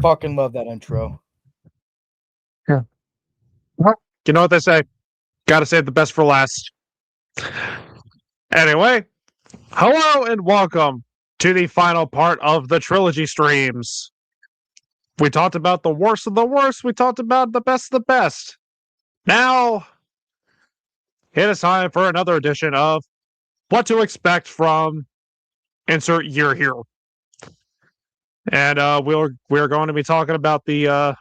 Fucking love that intro. Yeah. Well, you know what they say? Gotta save the best for last. Anyway, hello and welcome to the final part of the trilogy streams. We talked about the worst of the worst. We talked about the best of the best. Now, it is time for another edition of What to Expect from Insert Year here. And we're going to be talking about the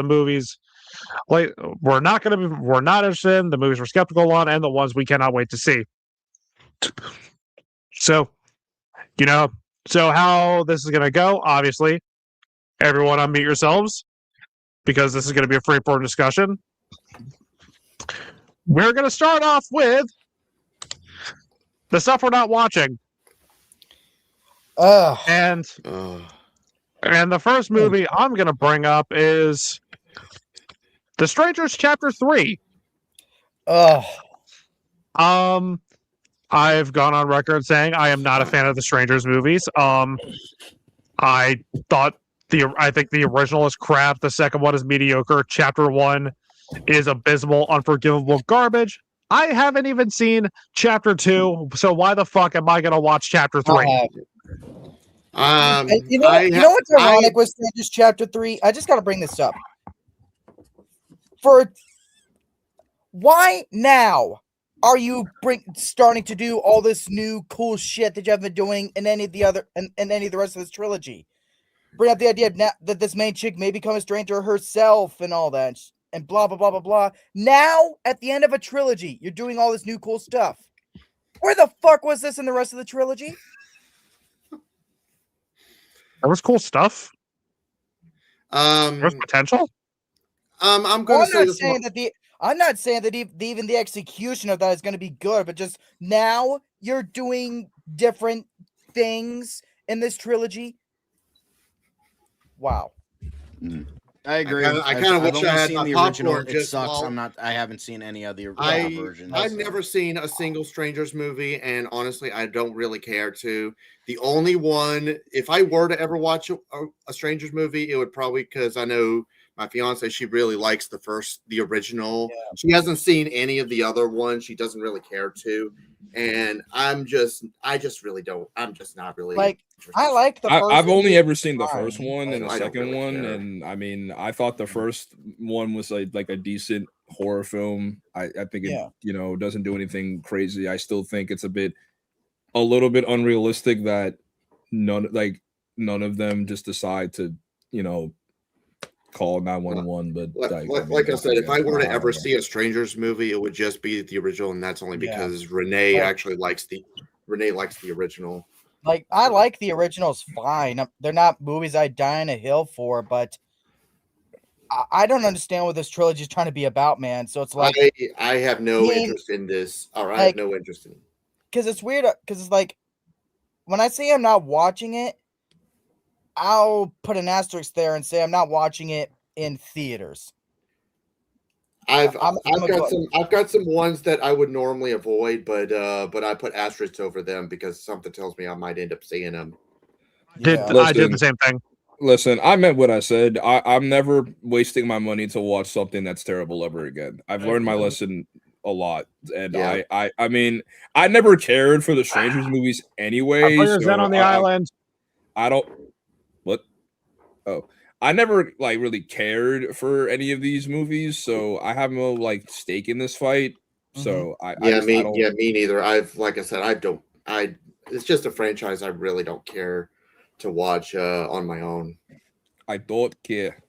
movies. Like we're not interested in the movies we're skeptical on and the ones we cannot wait to see. So, so how this is going to go, obviously, everyone unmute yourselves because this is going to be a free-form discussion. We're going to start off with the stuff we're not watching. And the first movie I'm going to bring up is The Strangers Chapter 3. I've gone on record saying I am not a fan of the Strangers movies. I think the original is crap. The second one is mediocre. Chapter 1 is abysmal, unforgivable garbage. I haven't even seen Chapter 2, so why the fuck am I going to watch Chapter 3? You know what's ironic with Strangers Chapter 3? I just got to bring this up. Why now are you starting to do all this new cool shit that you haven't been doing in any of the rest of this trilogy? Bring up the idea that this main chick may become a stranger herself and all that, and blah blah blah blah blah. Now, at the end of a trilogy, you're doing all this new cool stuff. Where the fuck was this in the rest of the trilogy? There was cool stuff. There's potential. I'm not saying that even the execution of that is going to be good, but just now you're doing different things in this trilogy. Wow. I agree. I kind of wish I had seen the original. It sucks. I haven't seen any of the original versions. I've never seen a single Strangers movie, and honestly, I don't really care to. The only one, if I were to ever watch a Strangers movie, it would probably, because I know my fiance, she really likes the original. Yeah. She hasn't seen any of the other ones. She doesn't really care to. And I just really don't. I'm just not really like. I like the first. I've only ever seen the first one and the second one, and I mean, I thought the first one was like a decent horror film. I think it doesn't do anything crazy. I still think it's a little bit unrealistic that none of them just decide to call 911. But like I said, if I were to ever see a Strangers movie, it would just be the original, and that's only because Renee actually likes the original. Like, I like the originals fine. They're not movies I die on a hill for, but I don't understand what this trilogy is trying to be about, man. So it's like I have no interest in this. All right, I have no interest in it. Because it's weird. Because it's like when I say I'm not watching it, I'll put an asterisk there and say I'm not watching it in theaters. I've got some ones that I would normally avoid, but I put asterisks over them because something tells me I might end up seeing them. I did the same thing. Listen, I meant what I said. I'm never wasting my money to watch something that's terrible ever again. I've learned my lesson a lot, and I mean, I never cared for the Strangers movies anyway. On the island. I don't. What? Oh. I never really cared for any of these movies, so I have no stake in this fight. So me neither. It's just a franchise I really don't care to watch on my own. I don't care.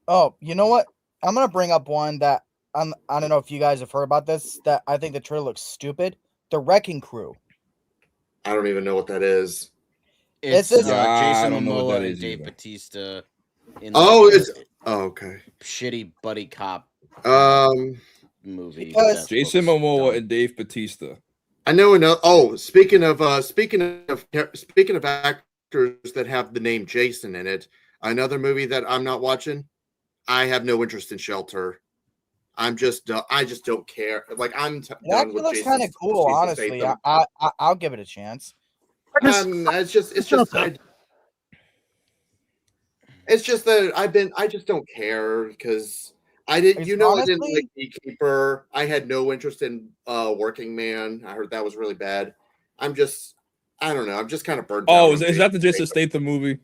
Oh, you know what? I'm gonna bring up one that I don't know if you guys have heard about this. That I think the trailer looks stupid. The Wrecking Crew. I don't even know what that is. It's Jason Momoa and Dave Bautista. Okay. Shitty buddy cop movie. Jason Momoa and Dave Bautista. I know enough. Oh, speaking of actors that have the name Jason in it, another movie that I'm not watching. I have no interest in Shelter. I just don't care. Like it actually looks kind of cool, honestly. I'll give it a chance. It's just. It's just that I just don't care because I didn't, It's I didn't like honestly, Beekeeper. I had no interest in Working Man. I heard that was really bad. I don't know. I'm just kind of burnt out. Oh, on is that the Jason Jason Statham movie?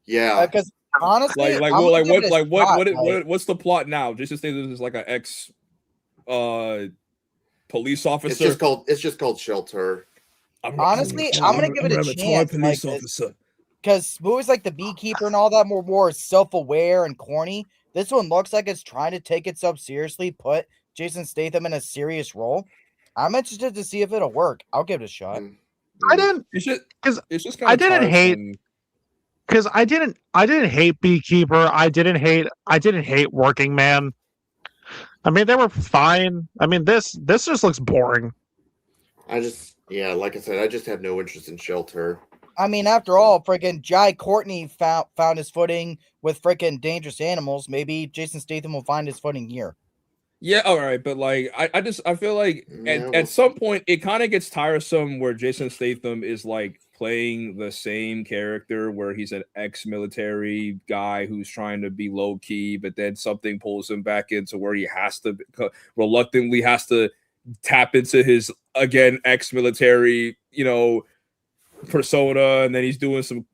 Yeah. because honestly, Like I'm gonna give it a shot, what's the plot now? Jason Statham is like an ex police officer. It's just called Shelter. Honestly, I'm gonna give it a chance. Police officer. Because movies like The Beekeeper and all that were more self-aware and corny. This one looks like it's trying to take itself seriously, put Jason Statham in a serious role. I'm interested to see if it'll work. I'll give it a shot. I didn't It's just kind I of didn't hate because I didn't hate Beekeeper. I didn't hate Working Man. I mean, they were fine. I mean, this just looks boring. Like I said, I just have no interest in Shelter. I mean, after all, freaking Jai Courtney found his footing with freaking Dangerous Animals. Maybe Jason Statham will find his footing here. Yeah, all right, but like I feel like at some point it kind of gets tiresome where Jason Statham is like playing the same character where he's an ex-military guy who's trying to be low key, but then something pulls him back into where he has to reluctantly has to tap into his again ex-military, persona, and then he's doing some,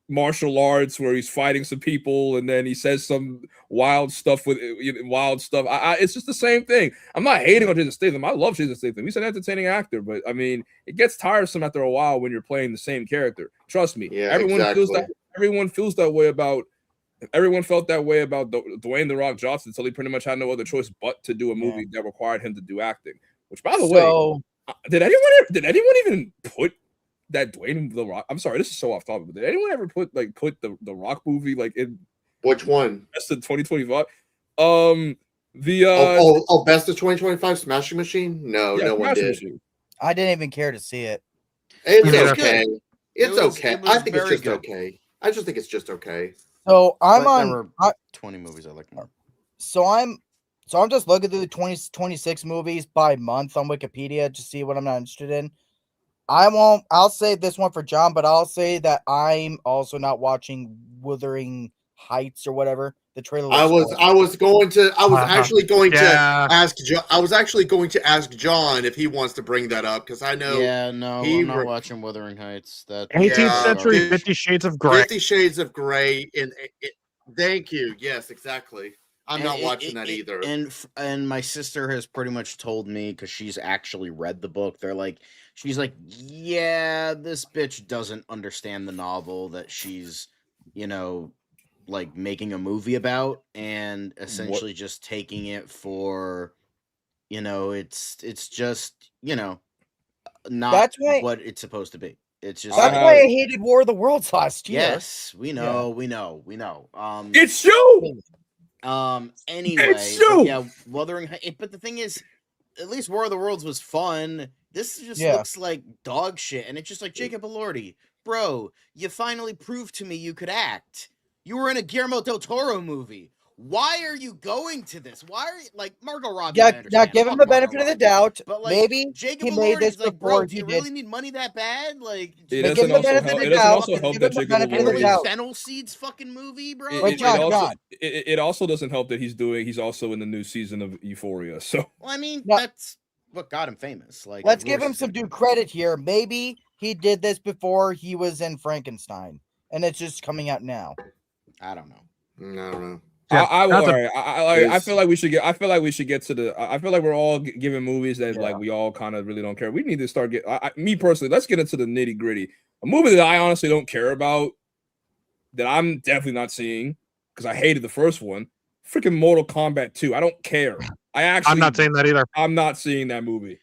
martial arts where he's fighting some people, and then he says some wild stuff with wild stuff. It's just the same thing. I'm not hating on Jason Statham. I love Jason Statham. He's an entertaining actor, but I mean, it gets tiresome after a while when you're playing the same character. Trust me. Yeah, everyone exactly. feels that way about. Everyone felt that way about Dwayne "The Rock" Johnson until he pretty much had no other choice but to do a movie that required him to do acting. Which, by the way, did anyone even put that Dwayne The Rock? I'm sorry, this is so off topic, but did anyone ever put the Rock movie like in which one? Best of 2025? Best of 2025 Smashing Machine? No, no one did. Machine. I didn't even care to see it. It's okay. It's okay. I think it's just okay. I just think it's just okay. So I'm There on 20 movies I like more. So I'm just looking through the 26 movies by month on Wikipedia to see what I'm not interested in. I'll say this one for John, but I'll say that I'm also not watching Wuthering Heights or whatever. The trailer. I was actually going to ask John if he wants to bring that up because I know. Yeah, no, I'm not watching Wuthering Heights. That 18th century 50 Shades of Grey. 50 Shades of Grey. Thank you. Yes, exactly. I'm not watching that either. And my sister has pretty much told me, because she's actually read the book. She's like, yeah, this bitch doesn't understand the novel that she's, like making a movie about, and essentially just taking it for, it's just, not That's why, what it's supposed to be. It's just that's why I hated War of the Worlds last year. Yes, we know. It's you. Anyway, it's you. Yeah, Wuthering Heights. But the thing is, at least War of the Worlds was fun. This just looks like dog shit, and it's just like, Jacob Elordi, bro, you finally proved to me you could act. You were in a Guillermo del Toro movie. Why are you going to this? Why are you like Margot Robbie? Yeah, now give him the benefit of the doubt. But like, maybe Jacob he made this like, before bro, do he you did. really need money that bad? Like, It doesn't also help that Jacob Elordi. Fennel Seeds fucking movie, bro. It also doesn't help that he's also in the new season of Euphoria. So, well, I mean, that's what got him famous. Like, let's give him some due credit here. Maybe he did this before he was in Frankenstein, and it's just coming out now. I don't know. I don't know. Yeah, I feel like we should get. I feel like we should get to the. I feel like we're all giving movies that like we all kind of really don't care. We need to start me personally. Let's get into the nitty gritty. A movie that I honestly don't care about, that I'm definitely not seeing because I hated the first one. Freaking Mortal Kombat 2. I don't care. I'm not saying that either. I'm not seeing that movie.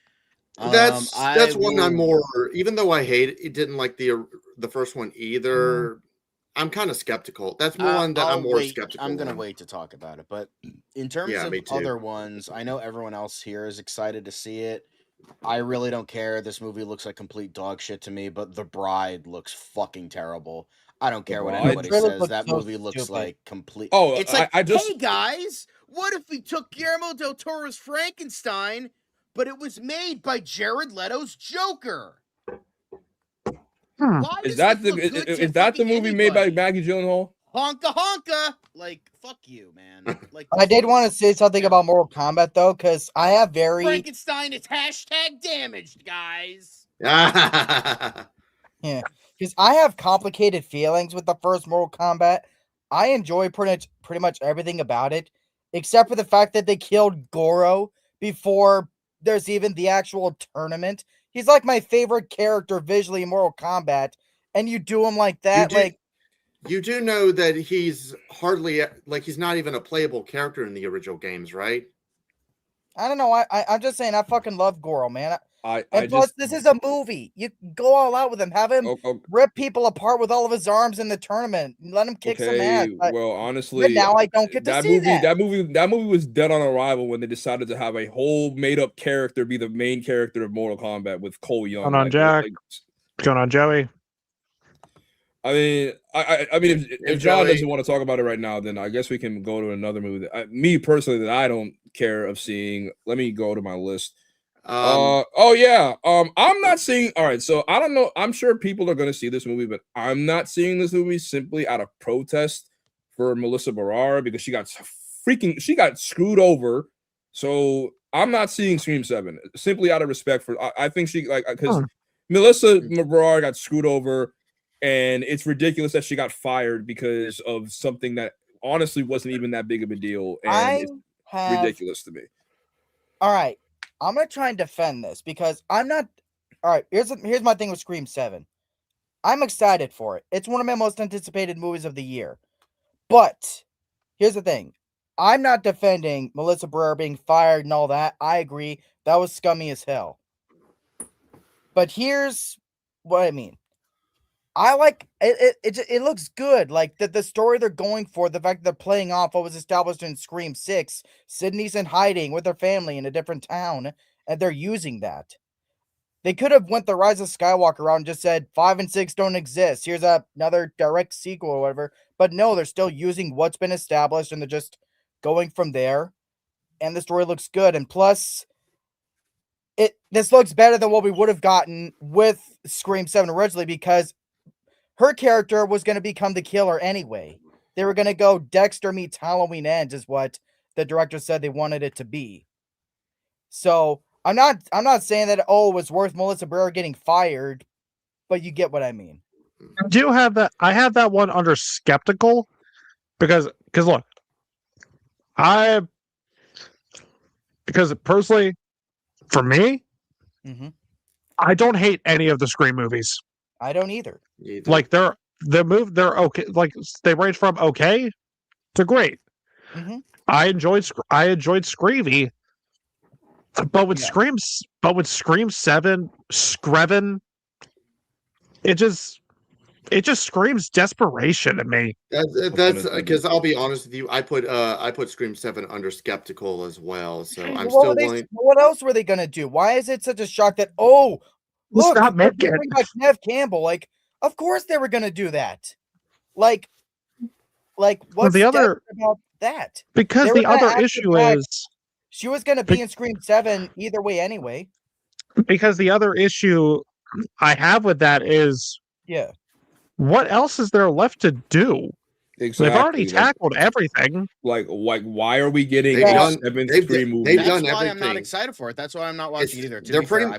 That's one I'm more. Even though I hate it, didn't like the first one either. I'm kind of skeptical. That's one that I'm more skeptical. I'm gonna wait to talk about it, but in terms of other ones, I know everyone else here is excited to see it. I really don't care. This movie looks like complete dog shit to me, but The Bride looks fucking terrible. I don't care what anybody says. That movie looks like complete. Oh, it's like, hey guys, what if we took Guillermo del Toro's Frankenstein, but it was made by Jared Leto's Joker? Is that the movie made by Maggie Gyllenhaal? honka honka. Like, fuck you, man. Like, I did want to say something about Mortal Kombat though, because I have very Frankenstein is #damaged, guys. because I have complicated feelings with the first Mortal Kombat. I enjoy pretty much everything about it, except for the fact that they killed Goro before there's even the actual tournament. He's like my favorite character visually in Mortal Kombat, and you do him like that, you do know that he's hardly he's not even a playable character in the original games, right? I don't know. I'm just saying I fucking love Goro, man. This is a movie. You go all out with him. Have him rip people apart with all of his arms in the tournament. Let him kick some ass. Well, honestly, now I don't get to see that. That movie was dead on arrival when they decided to have a whole made-up character be the main character of Mortal Kombat with Cole Young. Going on, Jack. Going on, Joey. I mean, if John doesn't want to talk about it right now, then I guess we can go to another movie. Me personally, that I don't care of seeing. Let me go to my list. I'm not seeing. All right, so I don't know. I'm sure people are going to see this movie, but I'm not seeing this movie simply out of protest for Melissa Barrera because she got screwed over. So I'm not seeing Scream 7 simply out of respect for. I think she because Melissa Barrera got screwed over. And it's ridiculous that she got fired because of something that honestly wasn't even that big of a deal. And it's ridiculous to me. All right. I'm going to try and defend this because I'm not. All right. Here's my thing with Scream 7. I'm excited for it. It's one of my most anticipated movies of the year. But here's the thing. I'm not defending Melissa Barrera being fired and all that. I agree. That was scummy as hell. But here's what I mean. I like it. It looks good. Like the story they're going for, the fact that they're playing off what was established in Scream 6. Sydney's in hiding with her family in a different town, and they're using that. They could have went the Rise of Skywalker route and just said 5 and 6 don't exist. Here's another direct sequel or whatever. But no, they're still using what's been established, and they're just going from there. And the story looks good. And plus, this looks better than what we would have gotten with Scream 7 originally because her character was going to become the killer anyway. They were going to go Dexter meets Halloween Ends is what the director said they wanted it to be. So I'm not saying that it was worth Melissa Barrera getting fired, but you get what I mean. I do have that. I have that one under skeptical because look, because personally, for me, I don't hate any of the Scream movies. I don't either. Like they're okay. Like they range from okay to great. I enjoyed Screevy, but with Scream 7, Screven, it just screams desperation to me. That's because I'll be honest with you. I put Scream 7 under skeptical as well. So I'm What else were they gonna do? Why is it such a shock that look, bring back Nev Campbell? Like, of course they were gonna do that. Like what's the other about that? Because the other issue is she was gonna be in Scream 7 either way anyway. Because the other issue I have with that is what else is there left to do? Exactly. They've already tackled everything. Like why are we getting a seventh Scream movie? That's why I'm not excited for it. That's why I'm not watching it either. To be fair, I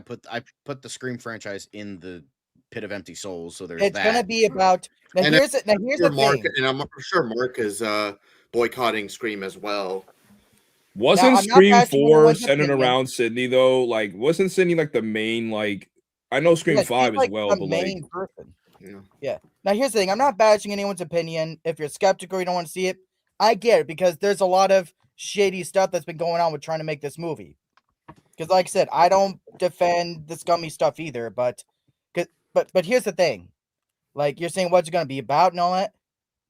put the Scream franchise in the pit of empty souls. So there's it's gonna be about here's the thing. And I'm sure Mark is boycotting Scream as well. Wasn't Scream 4 centered around Sydney though? Like wasn't Sydney like the main I know Scream 5 as well, but main person. Yeah. Now here's the thing. I'm not bashing anyone's opinion. If you're skeptical, you don't want to see it. I get it because there's a lot of shady stuff that's been going on with trying to make this movie. Because like I said, I don't defend the scummy stuff either. But here's the thing. Like you're saying what's it going to be about and all that.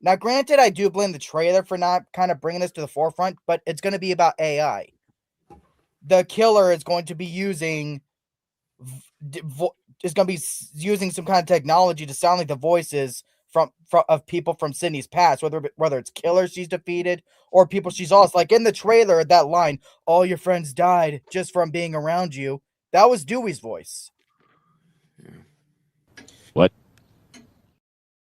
Now, granted, I do blame the trailer for not kind of bringing this to the forefront, but it's going to be about AI. The killer is going to be using some kind of technology to sound like the voices of people from Sydney's past, whether it's killers she's defeated or people she's lost. Like in the trailer, that line, "All your friends died just from being around you," that was Dewey's voice. What?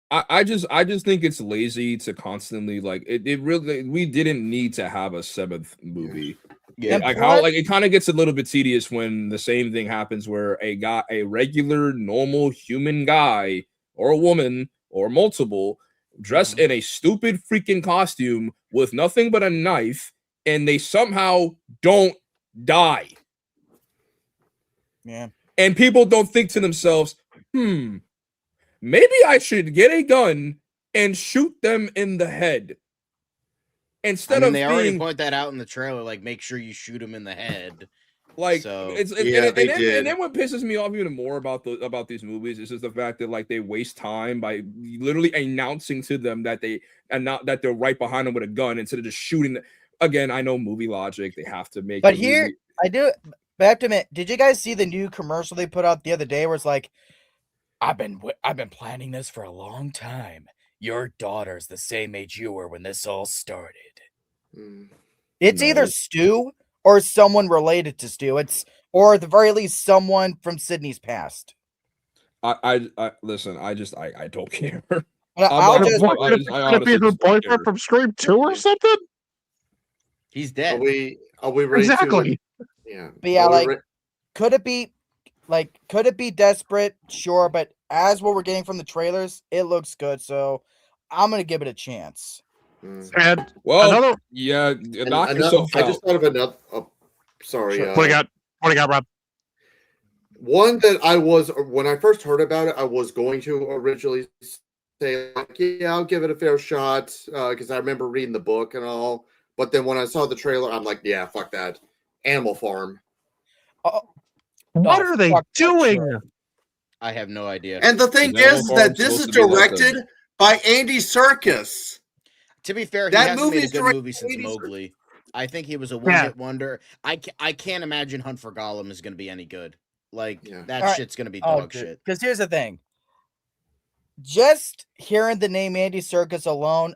I just think it's lazy to constantly like it really we didn't need to have a 7th movie. Yeah, Like how like it kind of gets a little bit tedious when the same thing happens where a regular normal human guy or a woman or multiple dressed in a stupid freaking costume with nothing but a knife and they somehow don't die. Yeah. And people don't think to themselves, maybe I should get a gun and shoot them in the head. Instead they of already being point that out in the trailer, like make sure you shoot him in the head. like So, and then what pisses me off even more about these movies is just the fact that like they waste time by literally announcing to them that they're right behind them with a gun instead of just shooting them. Again, I know movie logic, they have to make But the here movie. I do but I have to admit, did you guys see the new commercial they put out the other day where it's like, I've been planning this for a long time. Your daughter's the same age you were when this all started. It's either Stu or someone related to Stu. Or at the very least someone from Sydney's past. I listen, I don't care. I'll just Could it be her boyfriend from Scream 2 or something? He's dead. Are we ready exactly. Yeah. But yeah, like could it be desperate? Sure, but as what we're getting from the trailers, it looks good, so I'm gonna give it a chance. And another knock yourself out. I just thought of another. Oh, sorry. What do you got? What do you got, Rob? One that I was when I first heard about it, I was going to originally say like, yeah, I'll give it a fair shot because I remember reading the book and all. But then when I saw the trailer, I'm like, yeah, fuck that. Animal Farm. What are they doing? I have no idea. And the thing is that this is directed by Andy Serkis. To be fair, that he hasn't made a good movie since Mowgli. I think he was a one-hit wonder. I can't imagine Hunt for Gollum is going to be any good. Like, that shit's going to be dog shit. Because here's the thing. Just hearing the name Andy Serkis alone,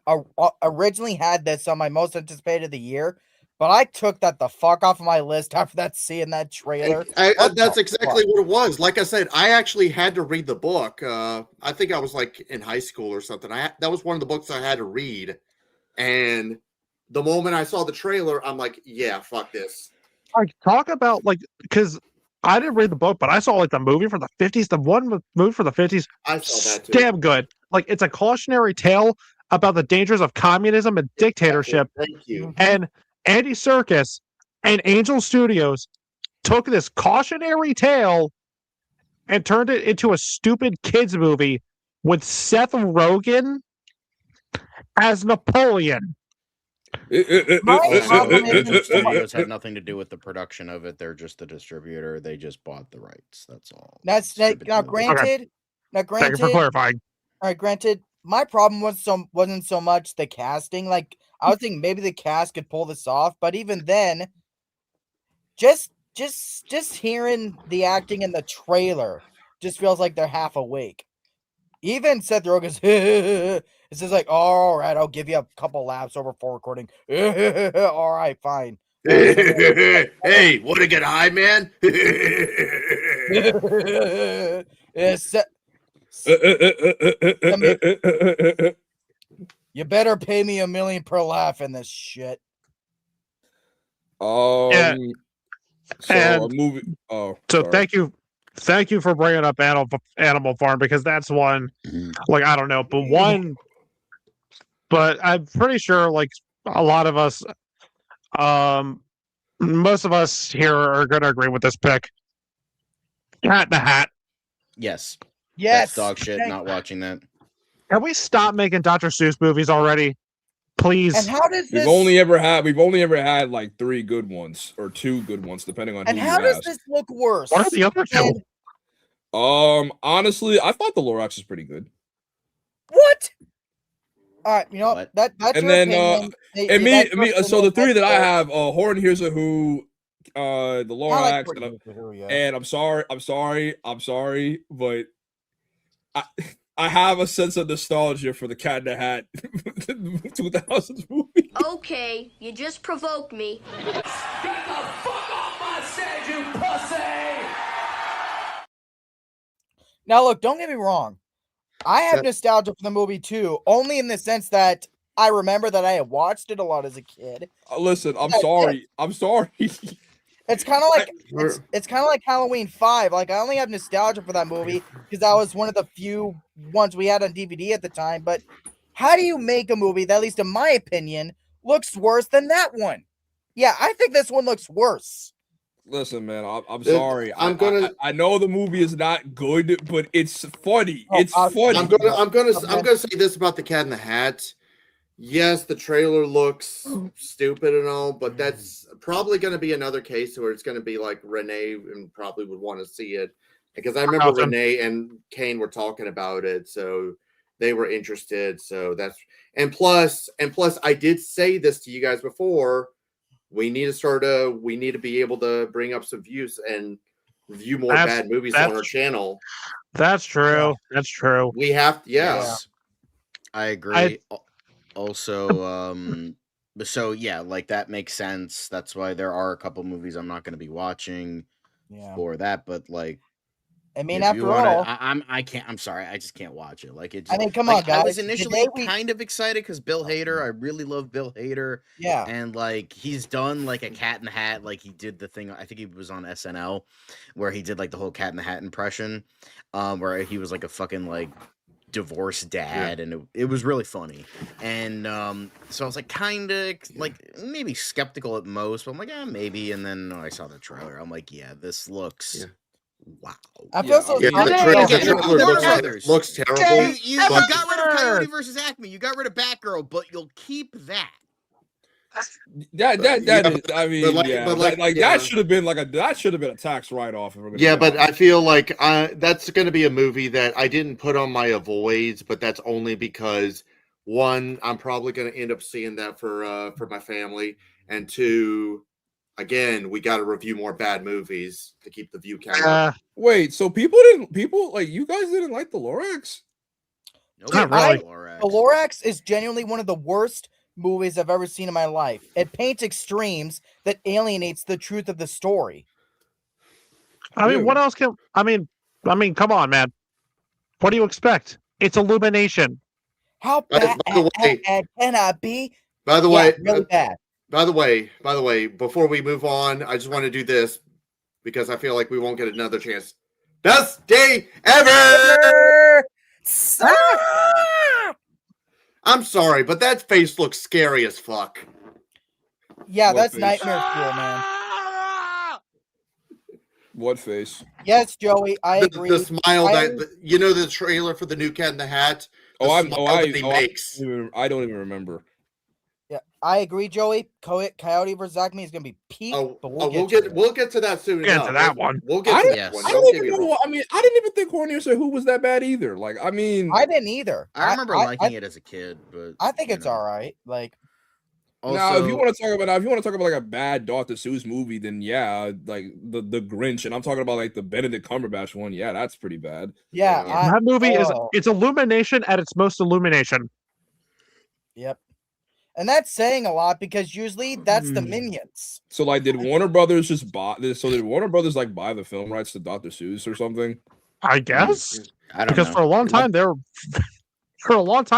originally had this on my most anticipated of the year, but I took that the fuck off of my list after seeing that trailer. That's exactly what it was. Like I said, I actually had to read the book. I think I was like in high school or something. That was one of the books I had to read. And the moment I saw the trailer, I'm like, yeah, fuck this. Like, talk about, like, because I didn't read the book, but I saw, like, the movie for the 50s. The one movie for the 50s. I saw that, too. Damn good. Like, it's a cautionary tale about the dangers of communism and dictatorship. Thank you. And Andy Serkis and Angel Studios took this cautionary tale and turned it into a stupid kids movie with Seth Rogen as Napoleon. Studios had nothing to do with the production of it. They're just the distributor. They just bought the rights. That's all. Now, granted. Thank you for clarifying. All right, granted, my problem wasn't so much the casting. Like, I was thinking maybe the cast could pull this off, but even then, just hearing the acting in the trailer just feels like they're half awake. Even Seth Rogen's it's just like, all right, I'll give you a couple laps over for recording. All right, fine. Hey, want to get high, man? You better pay me $1 million per laugh in this shit. So a movie. So sorry. Thank you for bringing up Animal Farm, because that's one, like, I don't know, but I'm pretty sure, like, a lot of us, most of us here are going to agree with this pick. Cat in the Hat. Yes. Yes. That's dog shit. Not watching that. Can we stop making Dr. Seuss movies already, please? And how does this? We've only ever had like 3 good ones or 2 good ones, depending on. And who how you does ask. this look worse? What are the other 2? Honestly, I thought the Lorax was pretty good. What? All right, you know What? that's And your then opinion. so the 3 that I have, Horn Hears a Who, the Lorax, and I'm sorry, but I have a sense of nostalgia for the Cat in the Hat 2000s movie. Okay, you just provoked me. Get the fuck off my stage, you pussy! Now look, don't get me wrong. I have nostalgia for the movie too, only in the sense that I remember that I had watched it a lot as a kid. Listen, I'm That's sorry. I'm sorry. It's kind of like it's kind of like Halloween 5. Like I only have nostalgia for that movie because that was one of the few ones we had on DVD at the time. But how do you make a movie that, at least in my opinion, looks worse than that one? Yeah, I think this one looks worse. Listen, man, I'm sorry. I'm I know the movie is not good, but it's funny. Oh, It's funny. I'm gonna say this about the Cat in the Hat. Yes, the trailer looks stupid and all, but that's probably going to be another case where it's going to be like Renee and probably would want to see it because I remember Renee and Kane were talking about it, so they were interested. So that's and plus, I did say this to you guys before. We need to be able to bring up some views and review more bad movies on our channel. That's true. Yeah. That's true. We have, Yes. I agree. Also, so yeah, like that makes sense. That's why there are a couple movies I'm not going to be watching for that. But like, I mean, after all, I can't. I'm sorry, I just can't watch it. Like, it. Just, I mean, come like, on, guys. I was initially kind of excited because Bill Hader. I really love Bill Hader. Yeah, and like he's done like a Cat in the Hat. Like he did the thing. I think he was on SNL, where he did like the whole Cat in the Hat impression, where he was like a fucking like divorced dad, and it was really funny. And so I was like kind of like maybe skeptical at most, but I'm like, maybe. And then I saw the trailer. I'm like, yeah, this looks wow. I feel so. The trailer looks terrible. You got rid of Coyote versus Acme. You got rid of Batgirl, but you'll keep that. That should have been a tax write-off. Yeah, but I feel like that's going to be a movie that I didn't put on my avoids, but that's only because one, I'm probably going to end up seeing that for my family, and two, again, we got to review more bad movies to keep the view count up. Wait, so you guys didn't like the Lorax? Nope, not really. The Lorax is genuinely one of the worst movies I've ever seen in my life. It paints extremes that alienates the truth of the story. I mean, what else can I mean, come on, man. What do you expect? It's Illumination. How bad can I be? By the way, really bad. By the way, before we move on, I just want to do this because I feel like we won't get another chance. Best day ever! I'm sorry, but that face looks scary as fuck. Yeah, that's nightmare fuel, man. What face? Yes, Joey, I agree. The smile the trailer for the new Cat in the Hat. I don't even remember. Yeah, I agree, Joey. Coyote versus Acme is going to be peak. We'll get to that soon. We'll get to that one. We'll get to that one. I didn't even think Hornier said who was that bad either. Like, I mean, I didn't either. I remember liking it as a kid, but I think it's all right. Like, also, now if you want to talk about like a bad Dr. Seuss movie, then yeah, like the Grinch, and I'm talking about like the Benedict Cumberbatch one. Yeah, that's pretty bad. Yeah, that movie it's Illumination at its most Illumination. Yep. And that's saying a lot because usually that's the Minions. So, like, did Warner Brothers just buy this? So, did Warner Brothers like buy the film rights to Dr. Seuss or something? I guess. I don't know. For a long time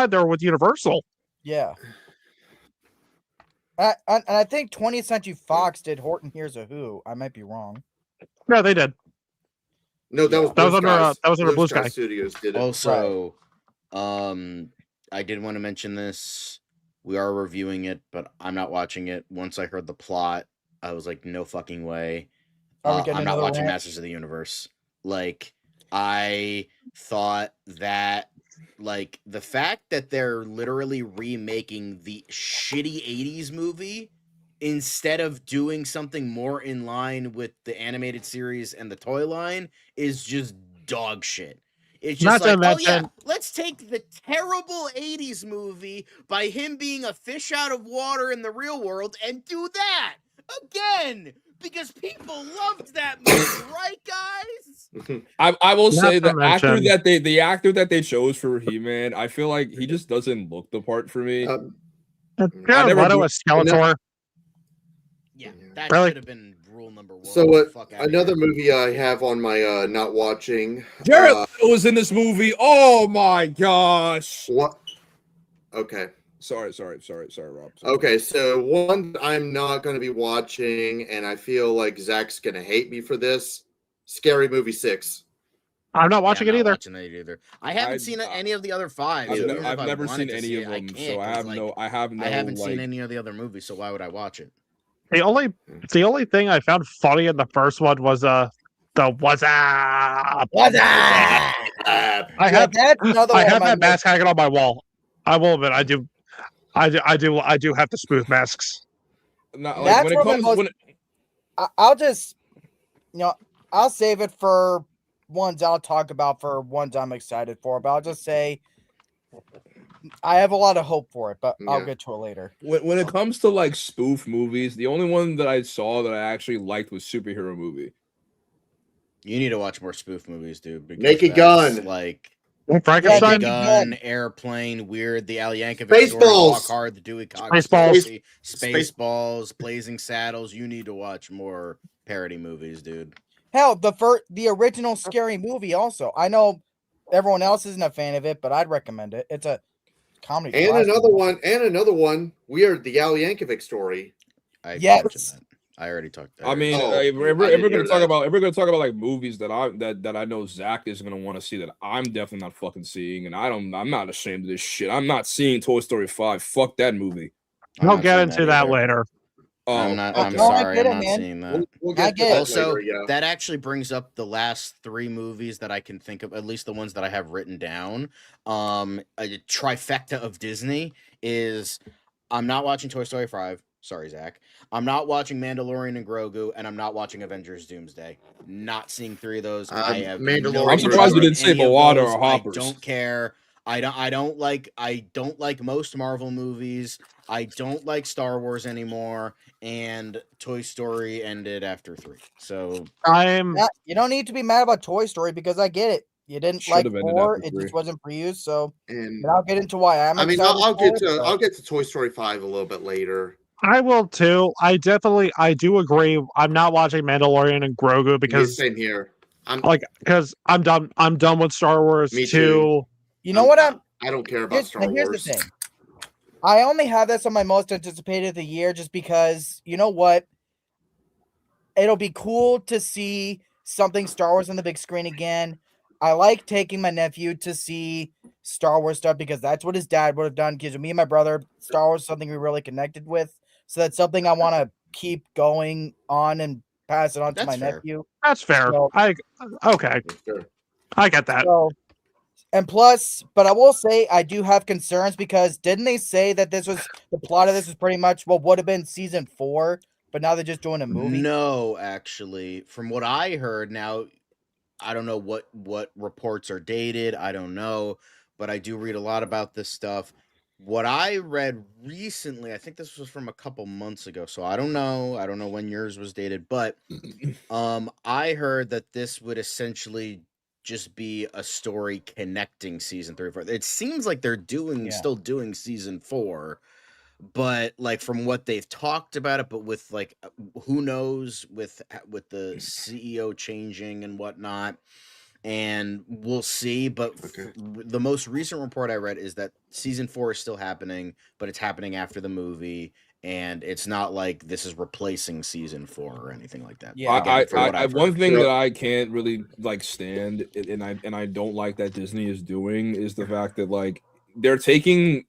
they were with Universal. Yeah. And I think 20th Century Fox did Horton Hears a Who. I might be wrong. No, they did. No, that was under Blue Sky Studios. Did it. Also, I did want to mention this. We are reviewing it, but I'm not watching it. Once I heard the plot, I was like, no fucking way. I'm not watching Masters of the Universe. Like, I thought that, like, the fact that they're literally remaking the shitty 80s movie instead of doing something more in line with the animated series and the toy line is just dog shit. It's just let's take the terrible 80s movie by him being a fish out of water in the real world and do that again because people loved that movie, right, guys? I will say the actor that they chose for He-Man, I feel like he just doesn't look the part for me. I never was Skeletor. Yeah, that should have been ruled rule number one. So what? Fuck outta Another here. movie I have on my not watching. Jared Leto was in this movie. Oh my gosh. What? Okay. Sorry, Rob. Sorry. Okay, so one I'm not going to be watching, and I feel like Zach's going to hate me for this. Scary Movie 6. I'm not watching I'm it not either. watching it either. I haven't seen any of the other 5. I've so ne- even if I've I never wanted seen to any see of it, I them, can't, so I 'cause, have like, no. I haven't seen like. any of the other movies, so why would I watch it? The only thing I found funny in the first one was the what's up. What's up? I Yeah, have that's another I one of have my that mask hanging on my wall. I will admit I do have the smooth masks. Not, like, That's when it one of my comes most- when I'll just, I'll save it for ones I'll talk about for ones I'm excited for. But I'll just say I have a lot of hope for it, but I'll Yeah. get to it later. when it comes to like spoof movies, the only one that I saw that I actually liked was superhero movie. You need to watch more spoof movies, dude. because Naked that's, Gun. like Frankenstein. Naked Gun, Gun. Airplane, Weird, the Al Yankovic story, Spaceballs. Walk Hard, the Dewey Cox Spaceballs. story, Spaceballs, Blazing Saddles. You need to watch more parody movies, dude. Hell, the original Scary Movie also. I know everyone else isn't a fan of it, but I'd recommend it. It's a comedy. And classic. another one. Weird, the Al Yankovic story. I Yes. mentioned that. I already talked. I mean, Oh, if we're I didn't gonna hear talk that. about like movies that I know Zach is gonna want to see that I'm definitely not fucking seeing, and I'm not ashamed of this shit. I'm not seeing Toy Story 5. Fuck that movie. I'm We'll not get seeing into that either. later. Oh, I'm not. okay. I'm No, I sorry. get I'm it, not man. seeing that. We'll I get to get that it. Also, later, yeah. that actually brings up the last 3 movies that I can think of, at least the ones that I have written down. A trifecta of Disney is I'm not watching Toy Story 5. Sorry, Zach. I'm not watching Mandalorian and Grogu, and I'm not watching Avengers Doomsday. Not seeing 3 of those. I have Mandalorian no I'm surprised you interest didn't in say any of Moana those. or Hoppers. I don't care. I don't like most Marvel movies. I don't like Star Wars anymore, and Toy Story ended after 3. So I'm You don't need to be mad about Toy Story because I get it. You didn't Should like have ended 4, after it 3. just wasn't for you. So And and I'll get into why I'm I mean, excited I'll for get it, to but- I'll get to Toy Story 5 a little bit later. I will too. I do agree. I'm not watching Mandalorian and Grogu because Same here. I'm done with Star Wars Me 2. too. You know what I'm I don't care about Star here's Wars. the thing. I only have this on my most anticipated of the year just because you know what? It'll be cool to see something Star Wars on the big screen again. I like taking my nephew to see Star Wars stuff because that's what his dad would have done. Because me and my brother, Star Wars is something we really connected with. So that's something I want to keep going on and pass it on to That's my fair. nephew. That's fair. So- Okay. Sure. I get that. So, and plus, but I will say I do have concerns because didn't they say that this was the plot of this is pretty much what would have been season 4, but now they're just doing a movie? No, actually, from what I heard, now I don't know what reports are dated. I don't know, but I do read a lot about this stuff. What I read recently, I think this was from a couple months ago, so I don't know. I don't know when yours was dated, but I heard that this would essentially just be a story connecting season 3 or 4. It seems like they're still doing season 4, but like from what they've talked about it, but with like who knows with the CEO changing and whatnot, and we'll see. But Okay. the most recent report I read is that season 4 is still happening, but it's happening after the movie, and it's not like this is replacing season 4 or anything like that. Yeah. Again, from what I I've one heard. thing Yep. that I can't really like stand and I don't like that Disney is doing is the fact that like they're taking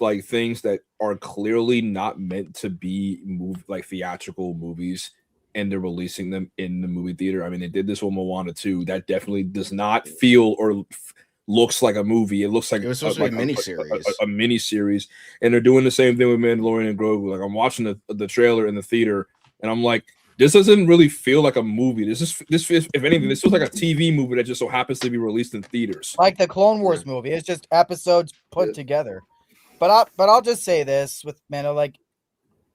like things that are clearly not meant to be like theatrical movies and they're releasing them in the movie theater. I mean, they did this with Moana 2. That definitely does not feel or looks like a movie. It looks like It was supposed to be a miniseries. a mini series, and they're doing the same thing with Mandalorian and Grogu. Like I'm watching the trailer in the theater, and I'm like, this doesn't really feel like a movie. This if anything, this feels like a TV movie that just so happens to be released in theaters. Like the Clone Wars movie. It's just episodes put Yeah. together. But I'll just say this with Mando, like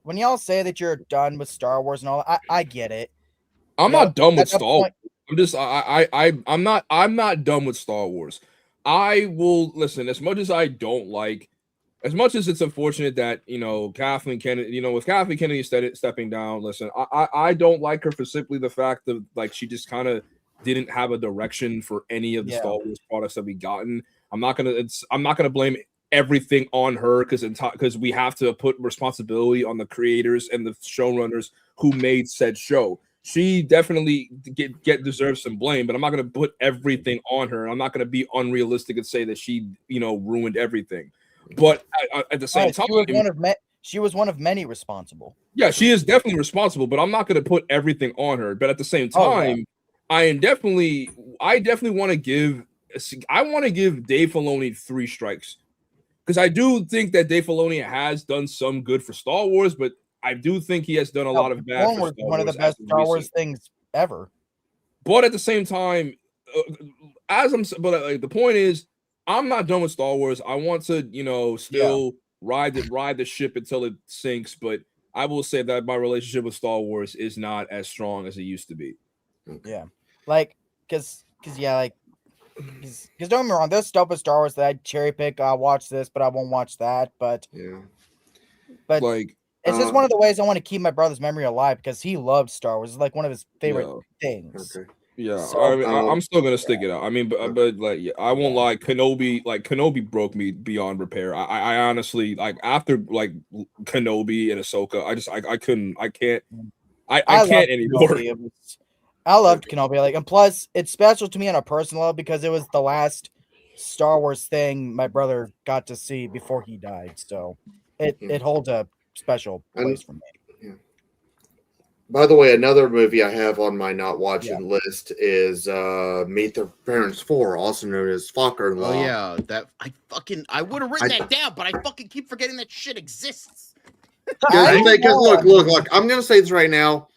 when y'all say that you're done with Star Wars and all, I get it. I'm You know, not done with at that Star Wars. point- I'm just I'm not done with Star Wars. I will listen as much as I don't like as much as it's unfortunate that Kathleen Kennedy, with Kathleen Kennedy stepping down, listen, I don't like her for simply the fact that like she just kind of didn't have a direction for any of the Star Wars products that we gotten. I'm not gonna blame everything on her because we have to put responsibility on the creators and the showrunners who made said show. She definitely deserves some blame, but I'm not going to put everything on her. I'm not going to be unrealistic and say that she, ruined everything. But at the same time, she was one of many responsible. Yeah, she is definitely responsible, but I'm not going to put everything on her. But at the same time, I definitely want to give Dave Filoni 3 strikes, because I do think that Dave Filoni has done some good for Star Wars, but I do think he has done a lot of bad. For Star one of the best Star Wars things ever. But at the same time, the point is, I'm not done with Star Wars. I want to, still ride the ship until it sinks. But I will say that my relationship with Star Wars is not as strong as it used to be. Yeah, because don't get me wrong, there's stuff with Star Wars that I cherry pick. I'll watch this, but I won't watch that. But it's just one of the ways I want to keep my brother's memory alive, because he loved Star Wars. It's like one of his favorite things. Okay. Yeah, so, I'm still gonna stick it out. I mean, but I won't lie. Kenobi broke me beyond repair. I honestly, after Kenobi and Ahsoka, I can't anymore. I loved Kenobi, and plus it's special to me on a personal level because it was the last Star Wars thing my brother got to see before he died. So it holds a special place for me. Yeah. By the way, another movie I have on my not watching list is Meet the Parents 4, also known as Fokker and Law. Oh yeah, that I would have written that down, but I fucking keep forgetting that shit exists. Look, I'm gonna say this right now.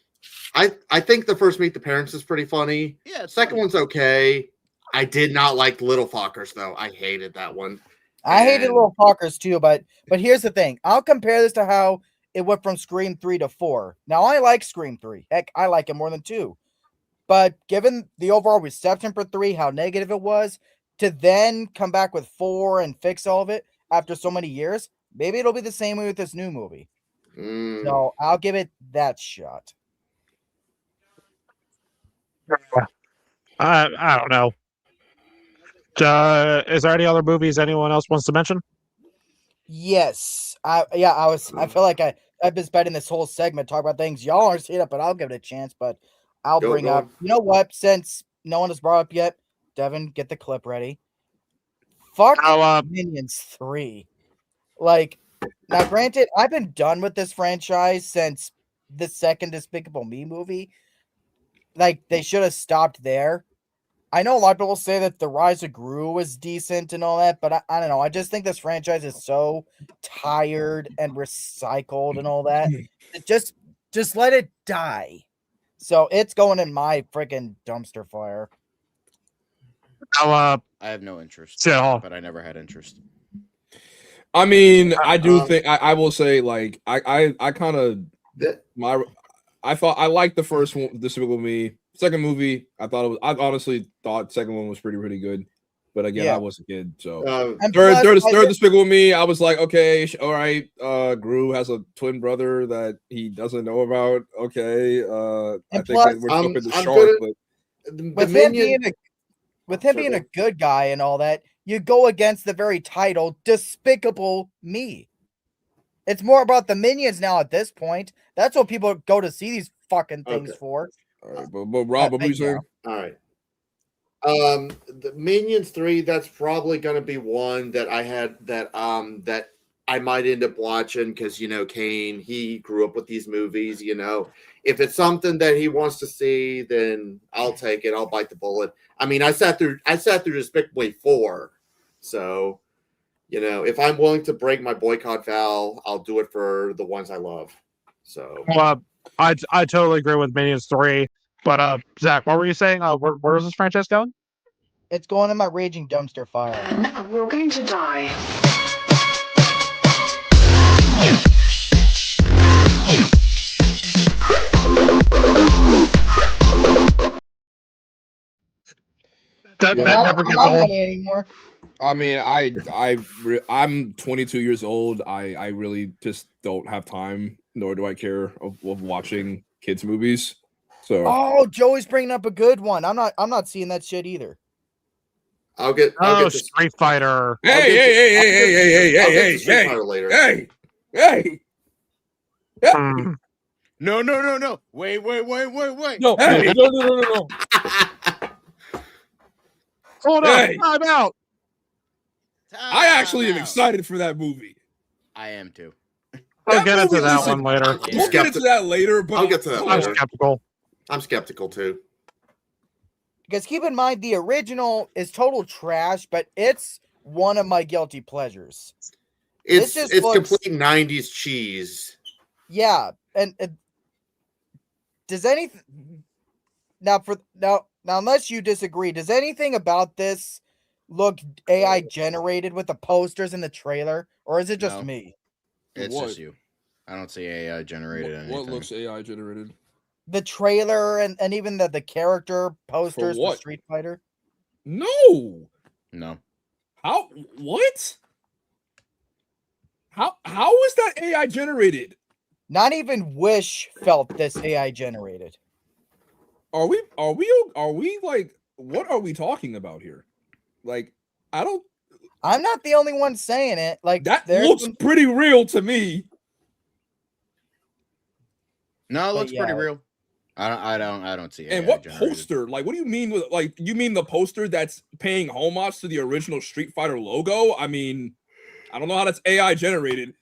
I think the first Meet the Parents is pretty funny. Yeah, second one's okay. I did not like Little Fockers though. I hated that one. I hated Little Fockers too, but here's the thing. I'll compare this to how it went from Scream 3 to 4. Now, I like Scream 3. Heck, I like it more than 2. But given the overall reception for 3, how negative it was, to then come back with 4 and fix all of it after so many years, maybe it'll be the same way with this new movie. So I'll give it that shot. I don't know. Is there any other movies anyone else wants to mention? Yes. I feel like I've been spending this whole segment talking about things y'all aren't seeing up, but I'll give it a chance. But I'll bring up, you know what? Since no one has brought up yet, Devin, get the clip ready. Fuck Minions 3. Now, granted, I've been done with this franchise since the second Despicable Me movie. They should have stopped there. I know a lot of people say that The Rise of Gru was decent and all that, but I don't know. I just think this franchise is so tired and recycled and all that. Just let it die. So it's going in my freaking dumpster fire. I have no interest, but I never had interest. I mean, I do think I will say I kind of I thought I liked the first one, Despicable Me. Second movie, I honestly thought second one was pretty good, but again, I was a kid, so third Despicable Me, I was like, okay, all right. Gru has a twin brother that he doesn't know about. Okay, I think that we're jumping the shark, but with him being a good guy and all that, you go against the very title, Despicable Me. It's more about the Minions now at this point. That's what people go to see these fucking things for. All right, but Rob, what were you saying? All right. The Minions 3, that's probably going to be one that I had that I might end up watching because, Kane, he grew up with these movies, If it's something that he wants to see, then I'll take it. I'll bite the bullet. I mean, I sat through Despicable Me 4. So, if I'm willing to break my boycott vow, I'll do it for the ones I love. So, I totally agree with Minions 3. But Zach, what were you saying? Where is this franchise going? It's going in my raging dumpster fire. Now we're going to die. That never gets old anymore. I mean, I'm 22 years old. I really just don't have time, nor do I care of watching kids movies. So Oh, Joey's bringing up a good one. I'm not seeing that shit either. I'll get this. Street Fighter. I'll get hey, Street Fighter later. hey. Hmm. No. Wait. No, hey, no. Hold Hey. up. Time out. I actually am excited for that movie. I am too. We'll get into that listen, one later. We'll get into that later, but I'll get to that I'm later. skeptical. I'm skeptical too. Because keep in mind, the original is total trash, but it's one of my guilty pleasures. It's just it's looks- complete 90s cheese. Yeah, and does anything now unless you disagree, does anything about this look AI generated with the posters in the trailer, or is it just No. me? It's What? just you. I don't see AI generated anything. what looks AI generated? The trailer and even the character posters for what? Street Fighter. No. No. How? What? How is that AI generated? Not even Wish felt this AI generated. Are we like, what are we talking about here? Like, I'm not the only one saying it. Like that there's looks some- pretty real to me. No, it But looks pretty yeah. real. I don't see. And AI what generated. poster? Like, what do you mean with, like, you mean the poster that's paying homage to the original Street Fighter logo? I mean, I don't know how that's AI generated.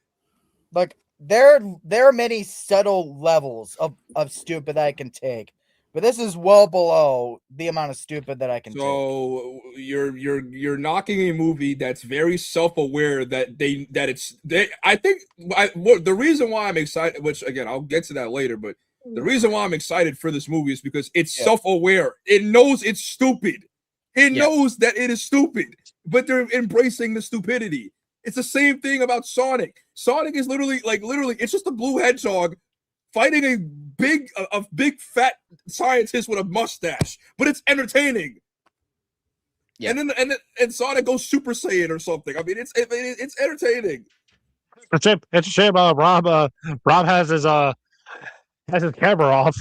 like there are many subtle levels of stupid that I can take, but this is well below the amount of stupid that I can take. So you're knocking a movie that's very self-aware I think the reason why I'm excited, which again I'll get to that later, but the reason why I'm excited for this movie is because it's self-aware. It knows it's stupid. It knows that it is stupid, but they're embracing the stupidity. It's the same thing about Sonic. Sonic is literally, it's just a blue hedgehog fighting a big fat scientist with a mustache, but it's entertaining. Yeah. And Sonic goes Super Saiyan or something. I mean, it's entertaining. It's a shame. Rob has his camera off.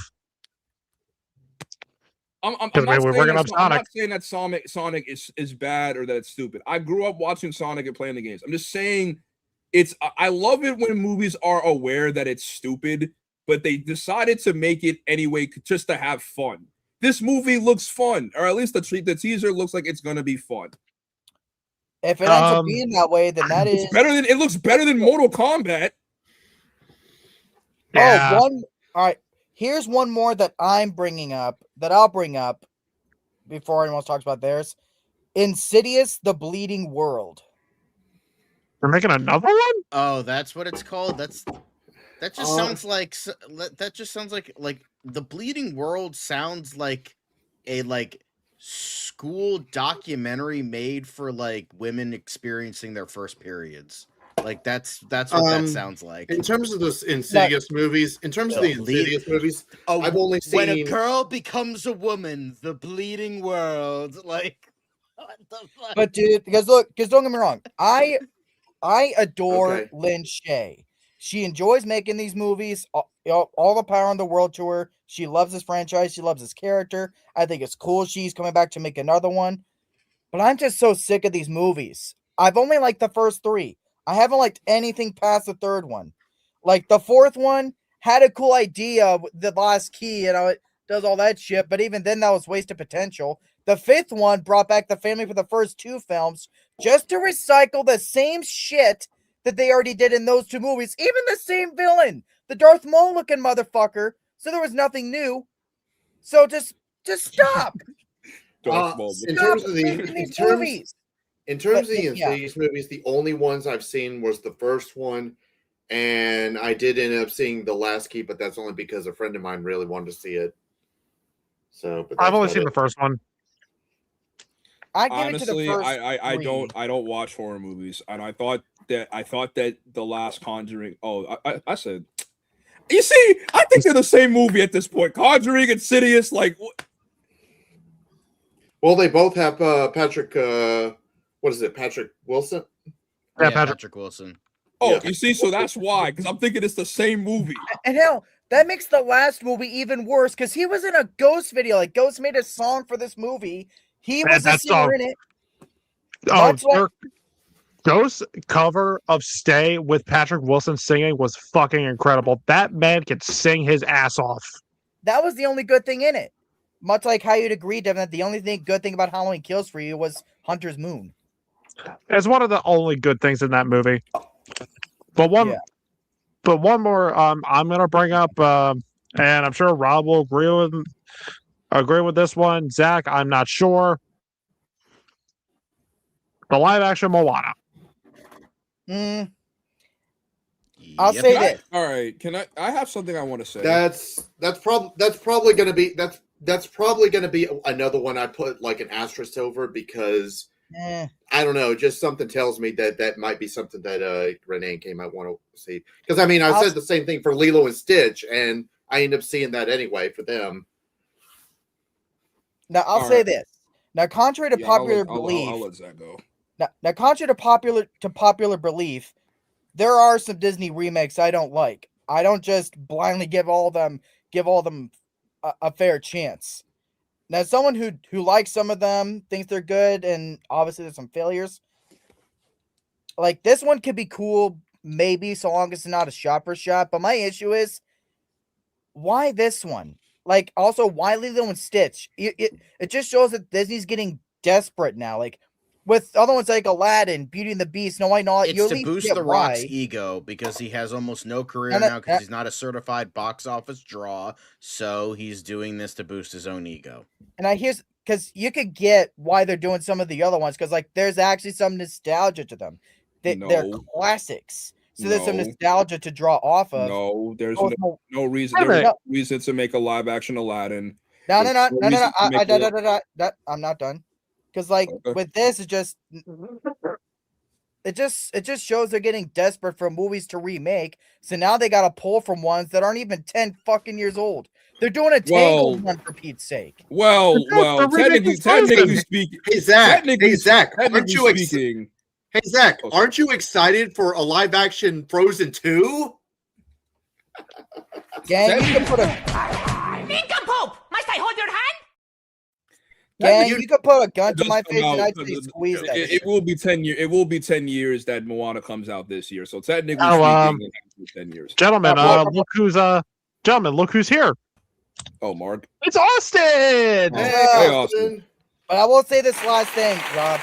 I'm Because not we're saying working that- on I'm not saying that Sonic is bad or that it's stupid. I grew up watching Sonic and playing the games. I'm just saying I love it when movies are aware that it's stupid, but they decided to make it anyway just to have fun. This movie looks fun, or at least the teaser looks like it's gonna be fun. If it ends up being that way, then that is It looks better than Mortal Kombat. Yeah. all right. Here's one more that I'll bring up before anyone else talks about theirs. Insidious: The Bleeding World. We're making another one? Oh, that's what it's called. That just sounds like the Bleeding World sounds like a school documentary made for women experiencing their first periods. That's what that sounds like. In terms of those Insidious movies, I've only seen When a girl becomes a woman, the Bleeding World. What the fuck? But dude, because don't get me wrong, I adore Lynn Shay. She enjoys making these movies. All the power in the world to her. She loves this franchise. She loves this character. I think it's cool she's coming back to make another one. But I'm just so sick of these movies. I've only liked the first 3. I haven't liked anything past the 3rd one. Like the 4th one had a cool idea, the last key, it does all that shit. But even then, that was wasted potential. The 5th one brought back the family for the first 2 films just to recycle the same shit that they already did in those 2 movies. Even the same villain, the Darth Maul looking motherfucker. So there was nothing new. So just stop. In terms of the Insidious movies, the only ones I've seen was the first one, and I did end up seeing The Last Key, but that's only because a friend of mine really wanted to see it. So, but I've only seen the first one. I give Honestly, it to the first I 3. I don't watch horror movies, and I thought that the last Conjuring. Oh, I said, you see, I think they're the same movie at this point. Conjuring, Insidious, Well, they both have Patrick what is it, Patrick Wilson? Yeah, Yeah, Patrick. Patrick Wilson. Oh, Yeah. you see, so that's why, because I'm thinking it's the same movie. And hell, that makes the last movie even worse because he was in a Ghost video. Like Ghost made a song for this movie. He was a that singer song- in it. Oh, Much like- Ghost's cover of "Stay" with Patrick Wilson singing was fucking incredible. That man can sing his ass off. That was the only good thing in it. Much like how you'd agree, Devin, that the only good thing about Halloween Kills for you was Hunter's Moon. It's one of the only good things in that movie. But one more I'm gonna bring up, and I'm sure Rob will agree with this one. Zach, I'm not sure. The live action Moana. I'll say this. All right, I have something I want to say. That's probably going to be another one I put like an asterisk over because I don't know, just something tells me that might be something that Renee and Kay might want to see. Because I mean, I said the same thing for Lilo and Stitch, and I end up seeing that anyway for them. Now I'll say this. Now, contrary to popular belief, I'll let Zach go. Now, contrary to popular belief, there are some Disney remakes I don't like. I don't just blindly give all of them a fair chance. Now, someone who likes some of them, thinks they're good, and obviously there's some failures. Like this one could be cool, maybe, so long as it's not a shot for shot. But my issue is, why this one? Like, also, why Lilo and Stitch? It just shows that Disney's getting desperate now. Like, with other ones like Aladdin, Beauty and the Beast, no, why not? It's to boost The Rock's ego because he has almost no career now because he's not a certified box office draw. So he's doing this to boost his own ego. And because you could get why they're doing some of the other ones because like there's actually some nostalgia to them. They're classics. So there's some nostalgia to draw off of. No, there's no reason. There's no reason to make a live action Aladdin. No. I'm not done. Because like with this, it just shows they're getting desperate for movies to remake. So now they got to pull from ones that aren't even 10 fucking years old. They're doing a Tangled one for Pete's sake. Well, technically speaking, hey Zach, aren't you speaking? Hey Zach, aren't you excited for a live action Frozen 2? Gang, you can put a Nincompoop! Must I hold your hand? Gang, you could put a gun to my face and I'd say squeeze that. It will be 10 years. It will be 10 years that Moana comes out this year. So technically speaking, it will be 10 years. Gentlemen, look who's here. Oh, Mark. It's Austin. Hey, Austin. But I will say this last thing, Rob.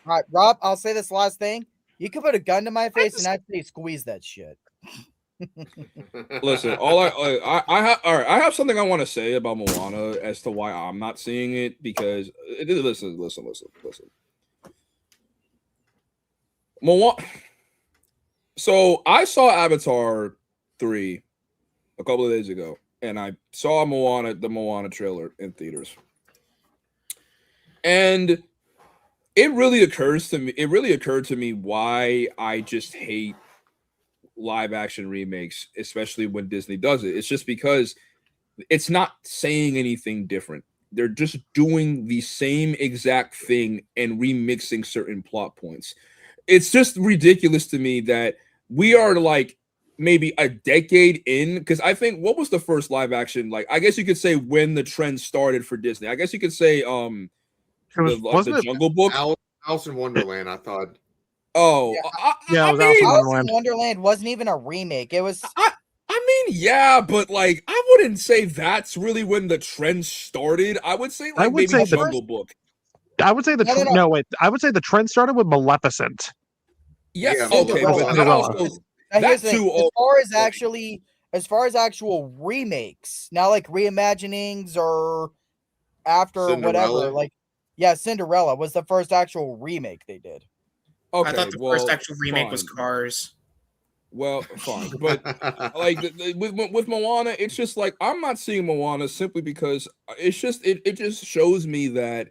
All right, Rob, I'll say this last thing. You could put a gun to my face and I'd say squeeze that shit. Listen, I have something I want to say about Moana as to why I'm not seeing it because listen. Moana. So I saw Avatar 3 a couple of days ago, and I saw the Moana trailer in theaters, and it really occurred to me why I just hate live action remakes, especially when Disney does it. It's just because it's not saying anything different. They're just doing the same exact thing and remixing certain plot points. It's just ridiculous to me that we are like maybe a decade in, because I think what was the first live action, like I guess you could say when the trend started for Disney. I guess you could say the Jungle Book. Alice in Wonderland, I thought. Oh, yeah, I mean, Alice in Wonderland wasn't even a remake. It was. I mean, yeah, but like, I wouldn't say that's really when the trend started. I would say like maybe Jungle Book. I would say I would say the trend started with Maleficent. Yes, yeah, okay, but that also, that too. As far as actual remakes, now like reimaginings or after Cinderella. Whatever, like Cinderella was the first actual remake they did. Okay, I thought the first actual remake was Cars. Well, fine, but like with Moana, it's just like I'm not seeing Moana simply because it's just it just shows me that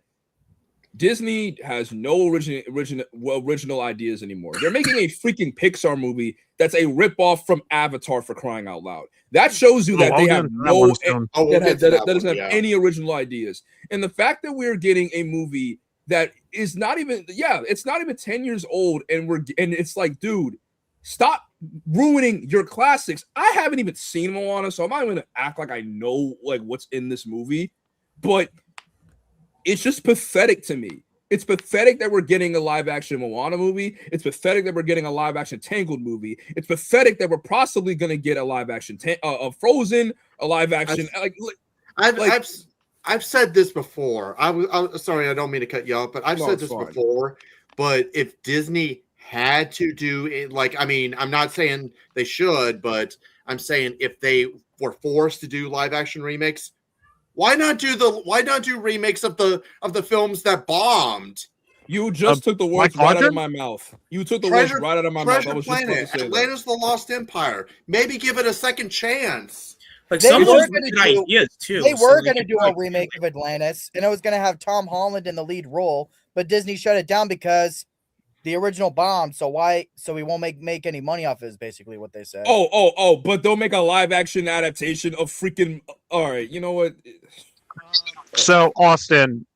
Disney has no original ideas anymore. They're making a freaking Pixar movie that's a ripoff from Avatar, for crying out loud. That shows you that they have that doesn't have any original ideas. And the fact that we're getting a movie that is not even it's not even 10 years old, and it's like, dude, stop ruining your classics. I haven't even seen Moana, so I'm not even gonna act like I know like what's in this movie, but it's just pathetic to me. It's pathetic that we're getting a live action Moana movie. It's pathetic that we're getting a live action Tangled movie. It's pathetic that we're possibly gonna get a live action Frozen, a live action I've said this before. I'm sorry, I don't mean to cut you off, but I've said this before. But if Disney had to do it, like, I mean, I'm not saying they should, but I'm saying if they were forced to do live action remakes, why not do remakes of the films that bombed? You just took the words right out of my mouth. You took the words right out of my mouth. I was just about to say Atlantis: The Lost Empire. Maybe give it a second chance. Like they were going to do ideas too. They were going to do a remake of Atlantis, and it was going to have Tom Holland in the lead role, but Disney shut it down because the original bombed. So we won't make any money off it, is basically what they said. But they'll make a live action adaptation of freaking. All right, you know what? So Austin,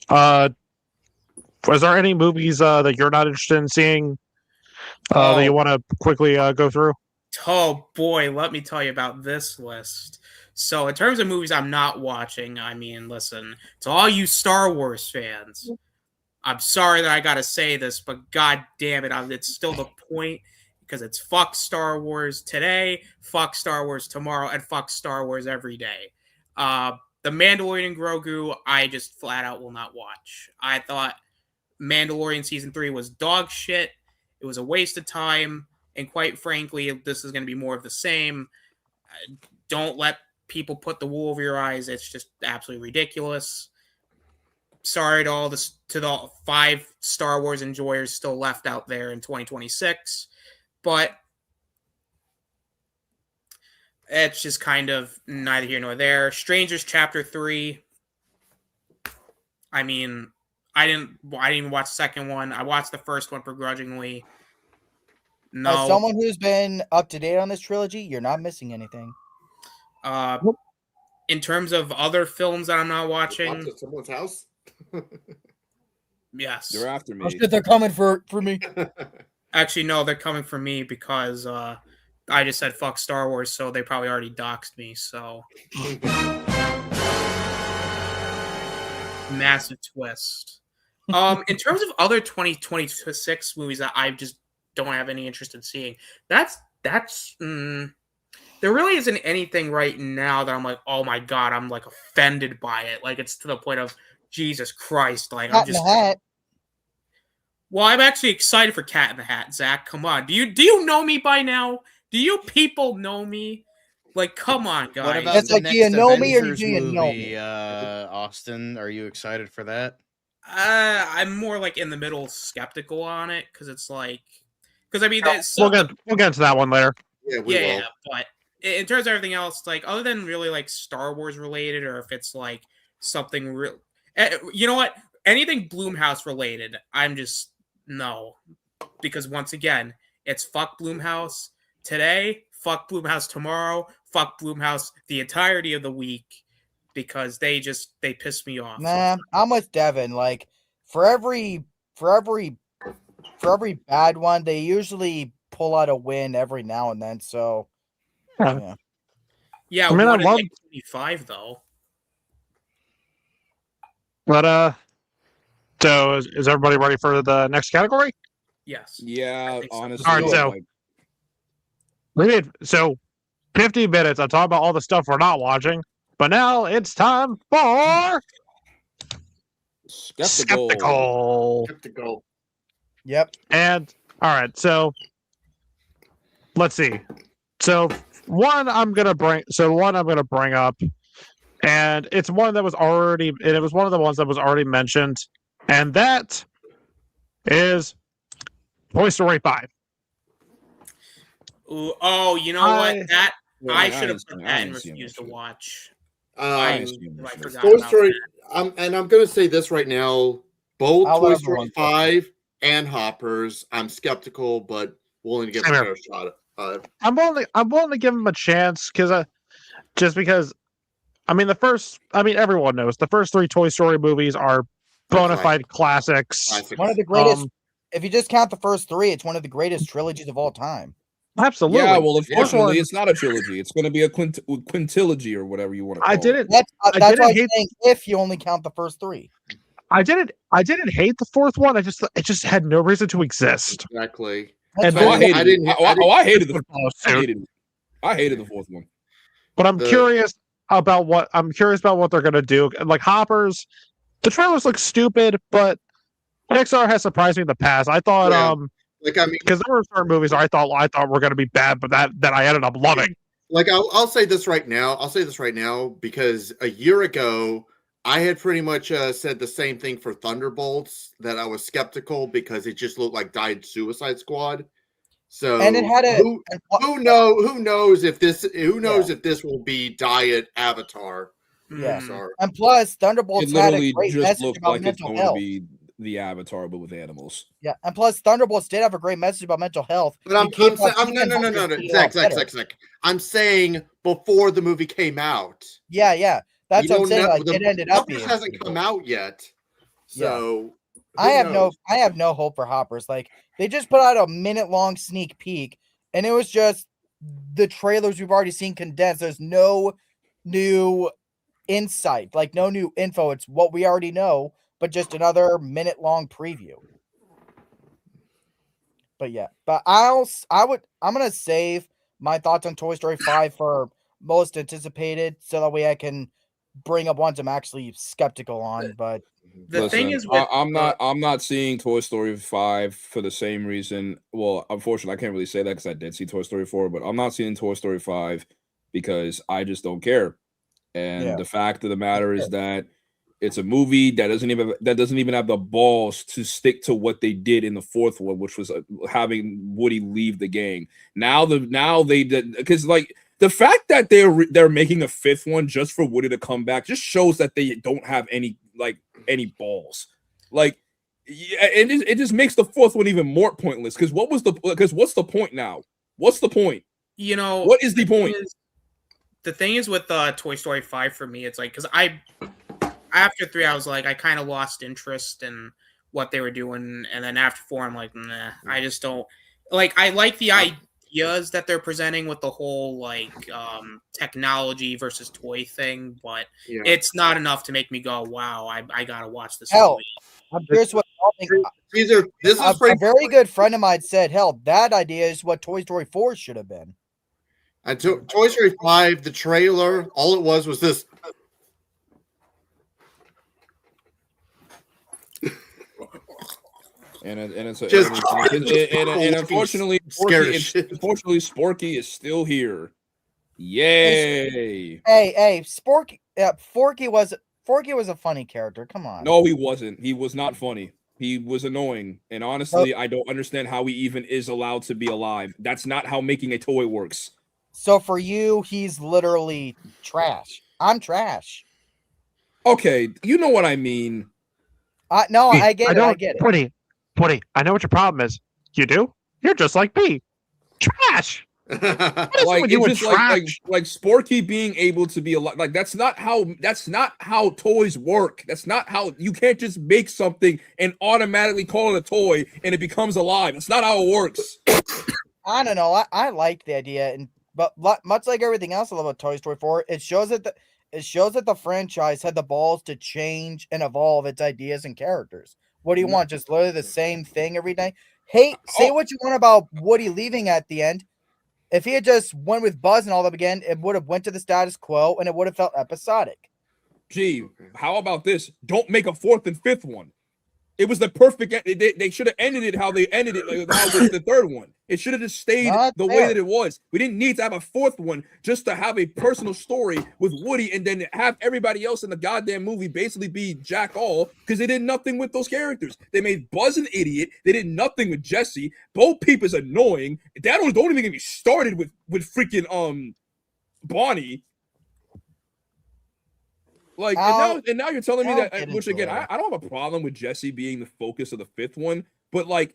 was there any movies that you're not interested in seeing that you want to quickly go through? Oh boy, let me tell you about this list. So in terms of movies I'm not watching, I mean, listen, to all you Star Wars fans, I'm sorry that I gotta say this, but god damn it, it's still the point, because it's fuck Star Wars today, fuck Star Wars tomorrow, and fuck Star Wars every day. The Mandalorian and Grogu, I just flat out will not watch. I thought Mandalorian Season 3 was dog shit. It was a waste of time. And quite frankly, this is going to be more of the same. Don't let people put the wool over your eyes. It's just absolutely ridiculous. Sorry to the 5 Star Wars enjoyers still left out there in 2026. But it's just kind of neither here nor there. Strangers Chapter 3. I mean, I didn't even watch the second one. I watched the first one begrudgingly. No. As someone who's been up to date on this trilogy, you're not missing anything. In terms of other films that I'm not watching, Watch at someone's house. yes, they're after me. Oh, shit, they're coming for me. Actually, no, they're coming for me because I just said fuck Star Wars, so they probably already doxed me. So massive twist. In terms of other 2026 movies that I just don't have any interest in seeing, there really isn't anything right now that I'm like, oh my god, I'm like offended by it. Like it's to the point of Jesus Christ. Like Cat in the Hat. Well, I'm actually excited for Cat in the Hat, Zach. Come on. Do you know me by now? Do you people know me? Like, come on, guys. What about the next do you know me or Avengers do you know movie, me? Austin, are you excited for that? I'm more like in the middle skeptical on it because it's like, because I mean, we'll get to that one later. Yeah, we will. But in terms of everything else, like other than really like Star Wars related, or if it's like something real, you know what? Anything Blumhouse related, I'm just no, because once again, it's fuck Blumhouse today, fuck Blumhouse tomorrow, fuck Blumhouse the entirety of the week, because they piss me off. Nah, I'm with Devin. Like for every bad one, they usually pull out a win every now and then. So yeah. I mean, I love 25 though. But so is everybody ready for the next category? Yes. Yeah, so. honestly. All right, so we made 50 minutes. I talk about all the stuff we're not watching, but now it's time for skeptical. Yep. And all right, so let's see. So one I'm gonna bring up, and it's one that was already, and it was one of the ones that was already mentioned, and that is Toy Story 5. Ooh, oh, you know what? That I should have put that and refused to watch. I forgot Toy about Story. that. I'm going to say this right now. Both Toy Story 5 and Hoppers, I'm skeptical, but willing to give it a shot. I'm willing to give them a chance because everyone knows the first 3 Toy Story movies are bona fide classics. One of the greatest. If you just count the first three, it's one of the greatest trilogies of all time. Absolutely. Yeah, well, unfortunately, Yeah. it's not a trilogy. It's going to be a quintilogy or whatever you want to call it. That's I why didn't I'm hate- saying if you only count the first three. I didn't hate the fourth one. It just had no reason to exist. Exactly. And No, I hated it. I hated the Suit. I hated the fourth one. But I'm curious about what they're gonna do. Like Hoppers, the trailers look stupid, but Pixar has surprised me in the past. I thought like, I mean, because there were certain movies I thought were gonna be bad, but that I ended up loving. Like I'll say this right now. I'll say this right now because a year ago I had pretty much said the same thing for Thunderbolts, that I was skeptical because it just looked like Died Suicide Squad. So And it had a who knows if this if this will be Diet Avatar. Yeah. Sorry. And plus, Thunderbolts It had a literally great just message looked about like it's mental going health. to be the Avatar, but with animals. Yeah, and plus, Thunderbolts did have a great message about mental health. But I'm It came saying, out- Zach. I'm saying before the movie came out. Yeah. That's what I'm saying. Like, it ended up Hoppers being. hasn't come out yet, so I who have knows? no hope for Hoppers. Like, they just put out a minute-long sneak peek, and it was just the trailers we've already seen condensed. There's no new insight, like no new info. It's what we already know, but just another minute-long preview. But yeah, I'm gonna save my thoughts on Toy Story 5 for most anticipated, so that way I can bring up ones I'm actually skeptical on. But The thing is, with, I'm not seeing Toy Story 5 for the same reason. Well, unfortunately, I can't really say that because I did see Toy Story 4, but I'm not seeing Toy Story 5 because I just don't care. And the fact of the matter is that it's a movie that doesn't even have the balls to stick to what they did in the fourth one, which was having Woody leave the gang. Now they did, because like the fact that they're making a fifth one just for Woody to come back just shows that they don't have any balls. Like, it just makes the fourth one even more pointless. Because what's the point now? What's the point? You know, what is the point? The thing is with Toy Story 5 for me, it's like, because after 3 I was like, I kind of lost interest in what they were doing, and then after 4 I'm like, nah, I just don't like. I like the ideas that they're presenting with the whole like technology versus toy thing, but it's not enough to make me go, wow, I gotta watch this movie. Here's what a very good friend of mine said, hell, that idea is what Toy Story 4 should have been. And Toy Story 5, the trailer, all it was this. And unfortunately, Sporky is still here. Yay! Hey, Forky was a funny character. Come on. No, he wasn't. He was not funny. He was annoying. And honestly, I don't understand how he even is allowed to be alive. That's not how making a toy works. So for you, he's literally trash. I'm trash. Okay, you know what I mean. No, I get it. I get it. Woody, I know what your problem is. You do? You're just like me. Trash. Like Sporky being able to be alive. Like that's not how toys work. That's not how you can't just make something and automatically call it a toy and it becomes alive. That's not how it works. I don't know. I like the idea, but much like everything else I love about Toy Story 4, it shows that the franchise had the balls to change and evolve its ideas and characters. What do you want? Just literally the same thing every day? Hey, say what you want about Woody leaving at the end. If he had just went with Buzz and all that again, it would have went to the status quo and it would have felt episodic. Gee, how about this? Don't make a fourth and fifth one. It was the perfect. They should have ended it how they ended it. Like how was the third one? It should have just stayed way that it was. We didn't need to have a fourth one just to have a personal story with Woody and then have everybody else in the goddamn movie basically be jack all because they did nothing with those characters. They made Buzz an idiot. They did nothing with Jesse. Bo Peep is annoying. That don't even get me started with freaking Bonnie. Like and now you're telling me that, which again, I don't have a problem with Jesse being the focus of the fifth one, but like,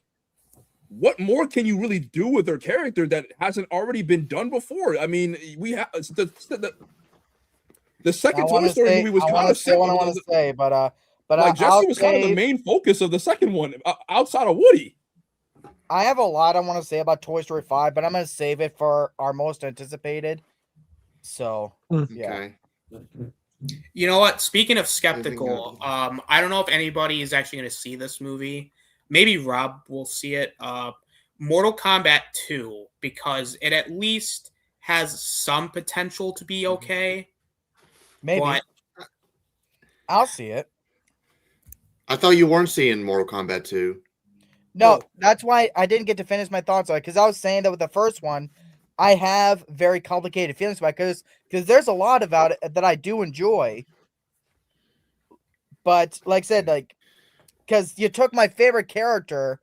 what more can you really do with her character that hasn't already been done before? I mean, we have the second Toy Story movie was kind of what I want to say, but But Like Jesse I'll was kind of the save- main focus of the second one, outside of Woody. I have a lot I want to say about Toy Story 5, but I'm going to save it for our most anticipated. So, yeah. Okay. You know what? Speaking of Anything skeptical, I don't know if anybody is actually going to see this movie. Maybe Rob will see it. Mortal Kombat 2, because it at least has some potential to be okay. Maybe. But I'll see it. I thought you weren't seeing Mortal Kombat 2. No, Oh. that's why I didn't get to finish my thoughts on it, because I was saying that with the first one, I have very complicated feelings about it, because there's a lot about it that I do enjoy. But like I said, like, because you took my favorite character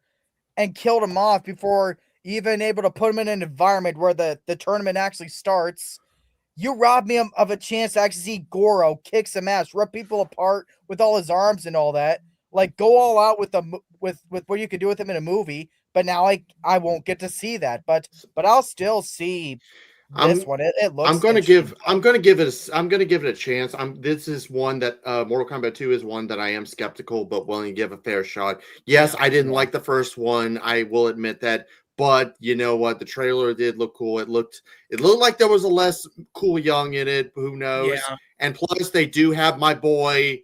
and killed him off before even able to put him in an environment where the tournament actually starts. You robbed me of a chance to actually see Goro kick some ass, rip people apart with all his arms and all that. Like, go all out with with what you could do with him in a movie. But now I won't get to see that. But I'll still see this one. It looks. I'm gonna give it a chance. This is one that Mortal Kombat 2 is one that I am skeptical, but willing to give a fair shot. Yes, I didn't like the first one. I will admit that. But you know what? The trailer did look cool. It looked like there was a less cool young in it. Who knows? yeah, And plus, they do have my boy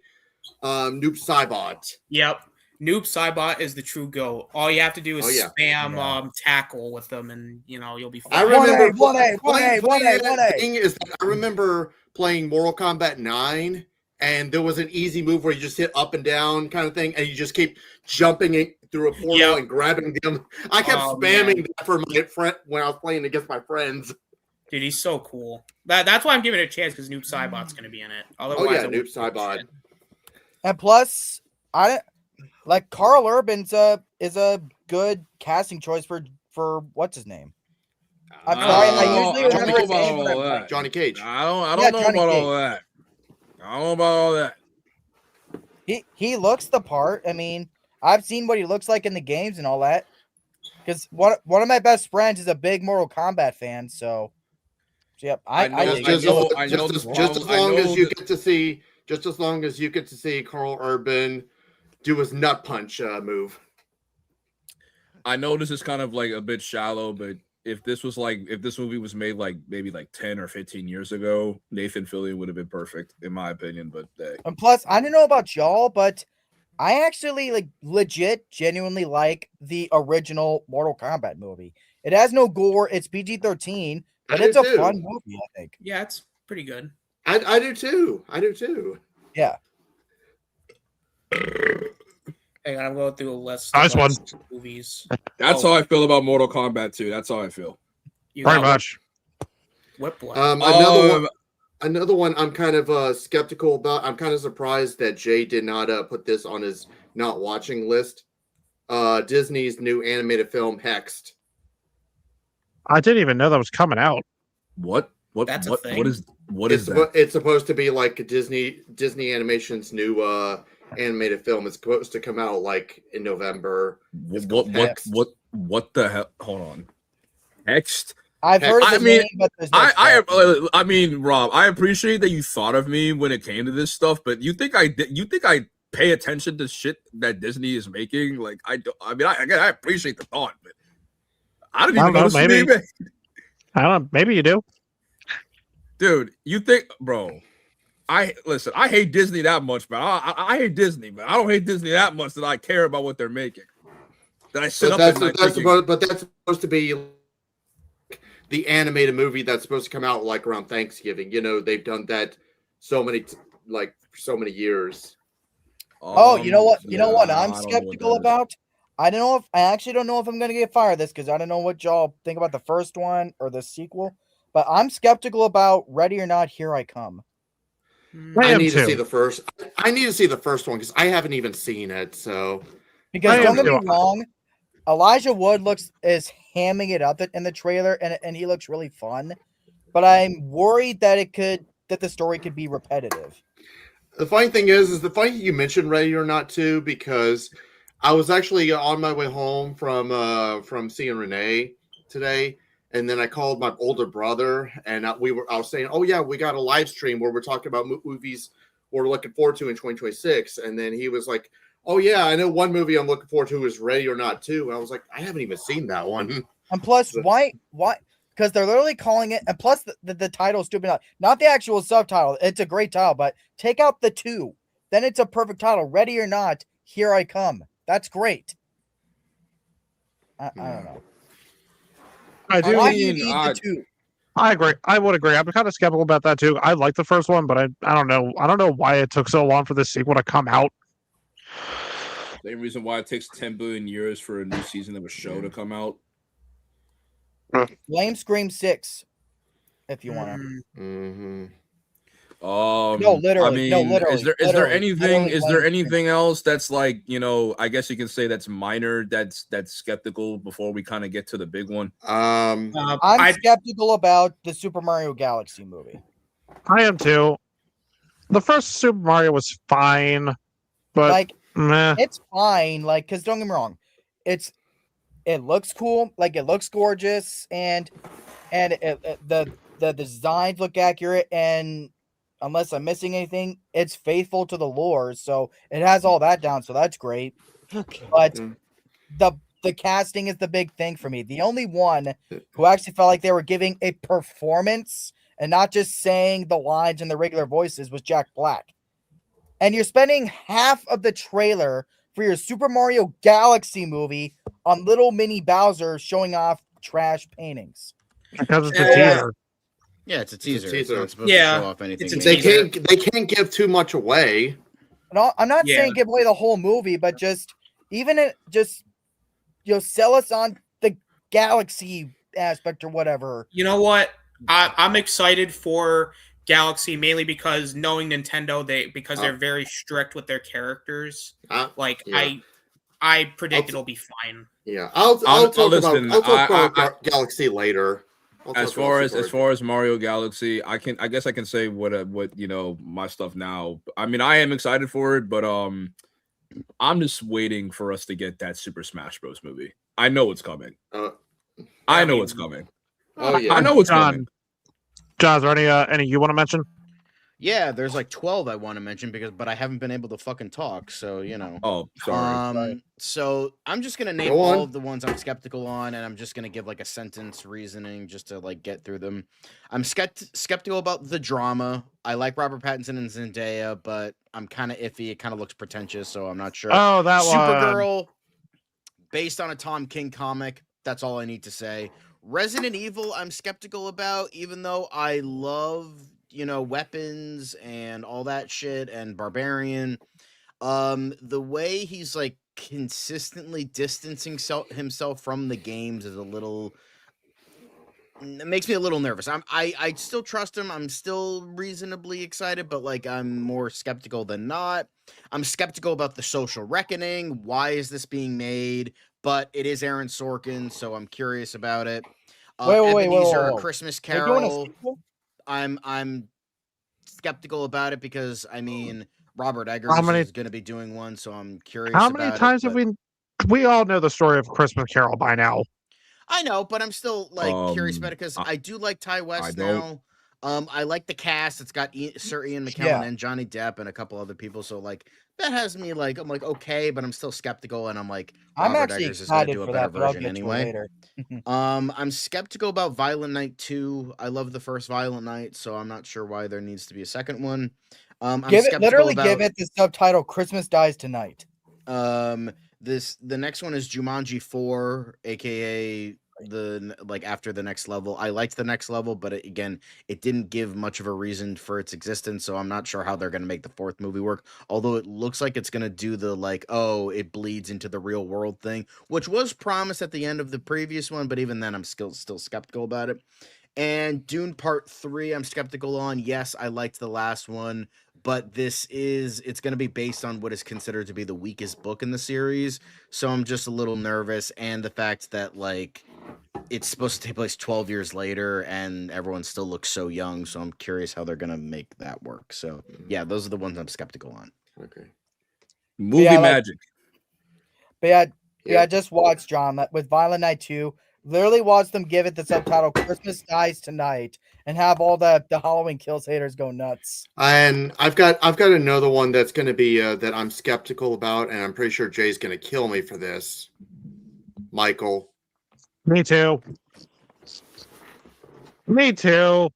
Noob Saibot. yep. Noob Saibot is the true GOAT. All you have to do is spam tackle with them, and you'll be fine. I remember 1A. thing is that I remember playing Mortal Kombat 9, and there was an easy move where you just hit up and down kind of thing, and you just keep jumping through a portal and grabbing them. I kept spamming that for my friend when I was playing against my friends. Dude, he's so cool. That's why I'm giving it a chance, because Noob Saibot's going to be in it. Otherwise, Noob Saibot. And plus, Carl Urban's is a good casting choice for what's his name. I'm sorry, I usually remember his name, but Johnny Cage. I don't know Johnny about Cage. all that. I don't know about all that. he looks the part. I mean, I've seen what he looks like in the games and all that. Because one of my best friends is a big Mortal Kombat fan, so yep. Just as long as you get to see Carl Urban do his nut punch move. I know this is kind of like a bit shallow, but if this movie was made like maybe like 10 or 15 years ago, Nathan Fillion would have been perfect, in my opinion. But and plus, I don't know about y'all, but I actually genuinely like the original Mortal Kombat movie. It has no gore, it's PG-13, but it's a fun movie, I think. Yeah, it's pretty good. I do too. Yeah. Hang on, I'm going through a list. Nice one. Movies. That's how I feel about Mortal Kombat 2. That's how I feel. Pretty much. Whiplash. Another one I'm kind of skeptical about. I'm kind of surprised that Jay did not put this on his not watching list. Disney's new animated film Hexed. I didn't even know that was coming out. What That's a thing. What is that? It's supposed to be like Disney Animation's new animated film. It's supposed to come out like in November. What the hell? Hold on. Hexed? I've heard of the name, but there's no I mean, Rob, I appreciate that you thought of me when it came to this stuff, but you think I pay attention to shit that Disney is making? Like, I appreciate the thought, but I didn't even know this was being made. I don't know. Maybe you do. Dude, you think, bro, I hate Disney that much, but I hate Disney, but I don't hate Disney that much that I care about what they're making. That I sit up at night thinking, but that's supposed to be the animated movie that's supposed to come out like around Thanksgiving. You know, they've done that so many years. Oh, you know what I'm skeptical about? I actually don't know if I'm gonna get fired this, because I don't know what y'all think about the first one or the sequel, but I'm skeptical about Ready or Not, Here I Come. I need to see the first. I need to see the first one because I haven't even seen it. So because don't get me wrong, Elijah Wood is hamming it up in the trailer, and he looks really fun, but I'm worried that the story could be repetitive. The funny thing is the funny you mentioned Ready or Not too, because I was actually on my way home from seeing Renee today, and then I called my older brother, and I was saying, "Oh yeah, we got a live stream where we're talking about movies we're looking forward to in 2026. And then he was like, "Oh yeah, I know one movie I'm looking forward to is Ready or Not 2." And I was like, "I haven't even seen that one." And plus, why? Because they're literally calling it, and plus the title is stupid. Not the actual subtitle. It's a great title, but take out the 2. Then it's a perfect title. Ready or Not, Here I Come. That's great. I don't know. I do Why do you mean, need the 2? I agree. I would agree. I'm kind of skeptical about that too. I like the first one, but I don't know. I don't know why it took so long for the sequel to come out. Same reason why it takes 10 billion years for a new season of a show to come out. Blame Scream 6, if you want to. Mm-hmm. No, literally. I mean, literally. is there anything else that's like, you know, I guess you can say that's minor, that's skeptical before we kind of get to the big one? I'm skeptical about the Super Mario Galaxy movie. I am too. The first Super Mario was fine, but Like, meh. it's fine. Like, because don't get me wrong, it looks cool. Like, it looks gorgeous, and the designs look accurate, and unless I'm missing anything, it's faithful to the lore, so it has all that down, so that's great. But the casting is the big thing for me. The only one who actually felt like they were giving a performance and not just saying the lines in the regular voices was Jack Black. And you're spending half of the trailer for your Super Mario Galaxy movie on little mini Bowser showing off trash paintings. Because it's a teaser. Yeah, it's a teaser. teaser. It's not supposed to show off anything. They can't give too much away. No, I'm not saying give away the whole movie, but just sell us on the Galaxy aspect or whatever. You know what? I'm excited for Galaxy mainly because knowing Nintendo, they're very strict with their characters. I predict it'll be fine. Yeah, I'll talk about Galaxy later. As far as Mario Galaxy, I guess I can say what you know, my stuff now. I mean, I am excited for it, but I'm just waiting for us to get that Super Smash Bros. Movie. I know it's coming. I know it's coming. Oh yeah, I know it's coming. John, is there any you want to mention? Yeah, there's like 12 I want to mention but I haven't been able to fucking talk, so you know. Oh, sorry. So I'm just gonna name all of the ones I'm skeptical on, and I'm just gonna give like a sentence reasoning just to like get through them. I'm skeptical about the drama. I like Robert Pattinson and Zendaya, but I'm kind of iffy. It kind of looks pretentious, so I'm not sure. Oh, that Supergirl, based on a Tom King comic. That's all I need to say. Resident Evil, I'm skeptical about, even though I love, you know, weapons and all that shit and Barbarian. The way he's like consistently distancing himself from the games is it makes me a little nervous. I still trust him. I'm still reasonably excited, but like I'm more skeptical than not. I'm skeptical about The Social Reckoning. Why is this being made? But it is Aaron Sorkin, so I'm curious about it. Wait. A Christmas Carol. I'm skeptical about it because I mean Robert Eggers is going to be doing one, so I'm curious. How many times have we all know the story of Christmas Carol by now? I know, but I'm still like curious about it because I do like Ty West now. I like the cast. It's got Sir Ian McKellen and Johnny Depp and a couple other people. So like that has me like I'm like okay, but I'm still skeptical and I'm like I'm actually excited for that version anyway. I'm skeptical about Violent Night 2. I love the first Violent Night, so I'm not sure why there needs to be a second one. Give it the subtitle "Christmas Dies Tonight." The next one is Jumanji 4, aka after the next level. I liked the next level, but it didn't give much of a reason for its existence, so I'm not sure how they're going to make the fourth movie work. Although it looks like it's going to do the it bleeds into the real world thing, which was promised at the end of the previous one, but even then I'm still skeptical about it. And Dune Part 3, I'm skeptical on. Yes, I liked the last one, but it's going to be based on what is considered to be the weakest book in the series. So I'm just a little nervous. And the fact that it's supposed to take place 12 years later and everyone still looks so young. So I'm curious how they're going to make that work. So yeah, those are the ones I'm skeptical on. Okay. Movie magic. But I just watched, John, with Violent Night 2. Literally watch them give it the subtitle "Christmas Dies Tonight" and have all the Halloween Kills haters go nuts. And I've got another one that's going to be that I'm skeptical about, and I'm pretty sure Jay's going to kill me for this. Michael. Me too. Me too.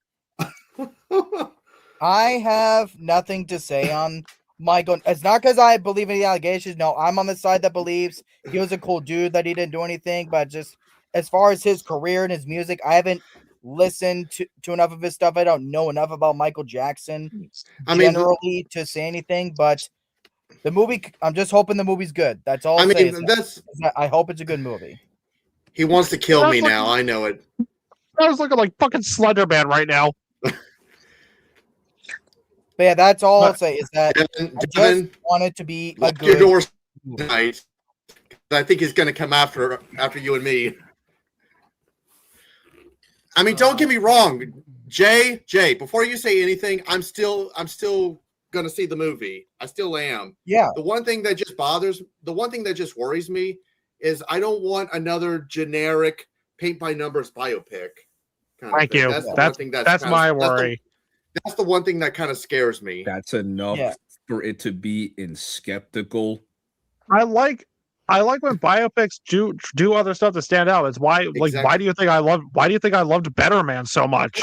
I have nothing to say on Michael. It's not because I believe in the allegations. No, I'm on the side that believes he was a cool dude, that he didn't do anything. But just as far as his career and his music, I haven't listened to enough of his stuff. I don't know enough about Michael Jackson generally to say anything. But the movie, I'm just hoping the movie's good. That's all. I hope it's a good movie. He wants to kill me now. I know it. I was looking like fucking Slender Man right now. But yeah, that's all I'll say is that I just want it to be a good your doors tonight. I think he's going to come after you and me. I mean, don't get me wrong, Jay. Before you say anything, I'm still going to see the movie. I still am. Yeah. The one thing that just worries me is I don't want another generic paint by numbers biopic. Thank you. That's my worry. That's the one thing that kind of scares me. That's enough for it to be in skeptical. I like when biopics do other stuff to stand out. It's why why do you think I loved Better Man so much?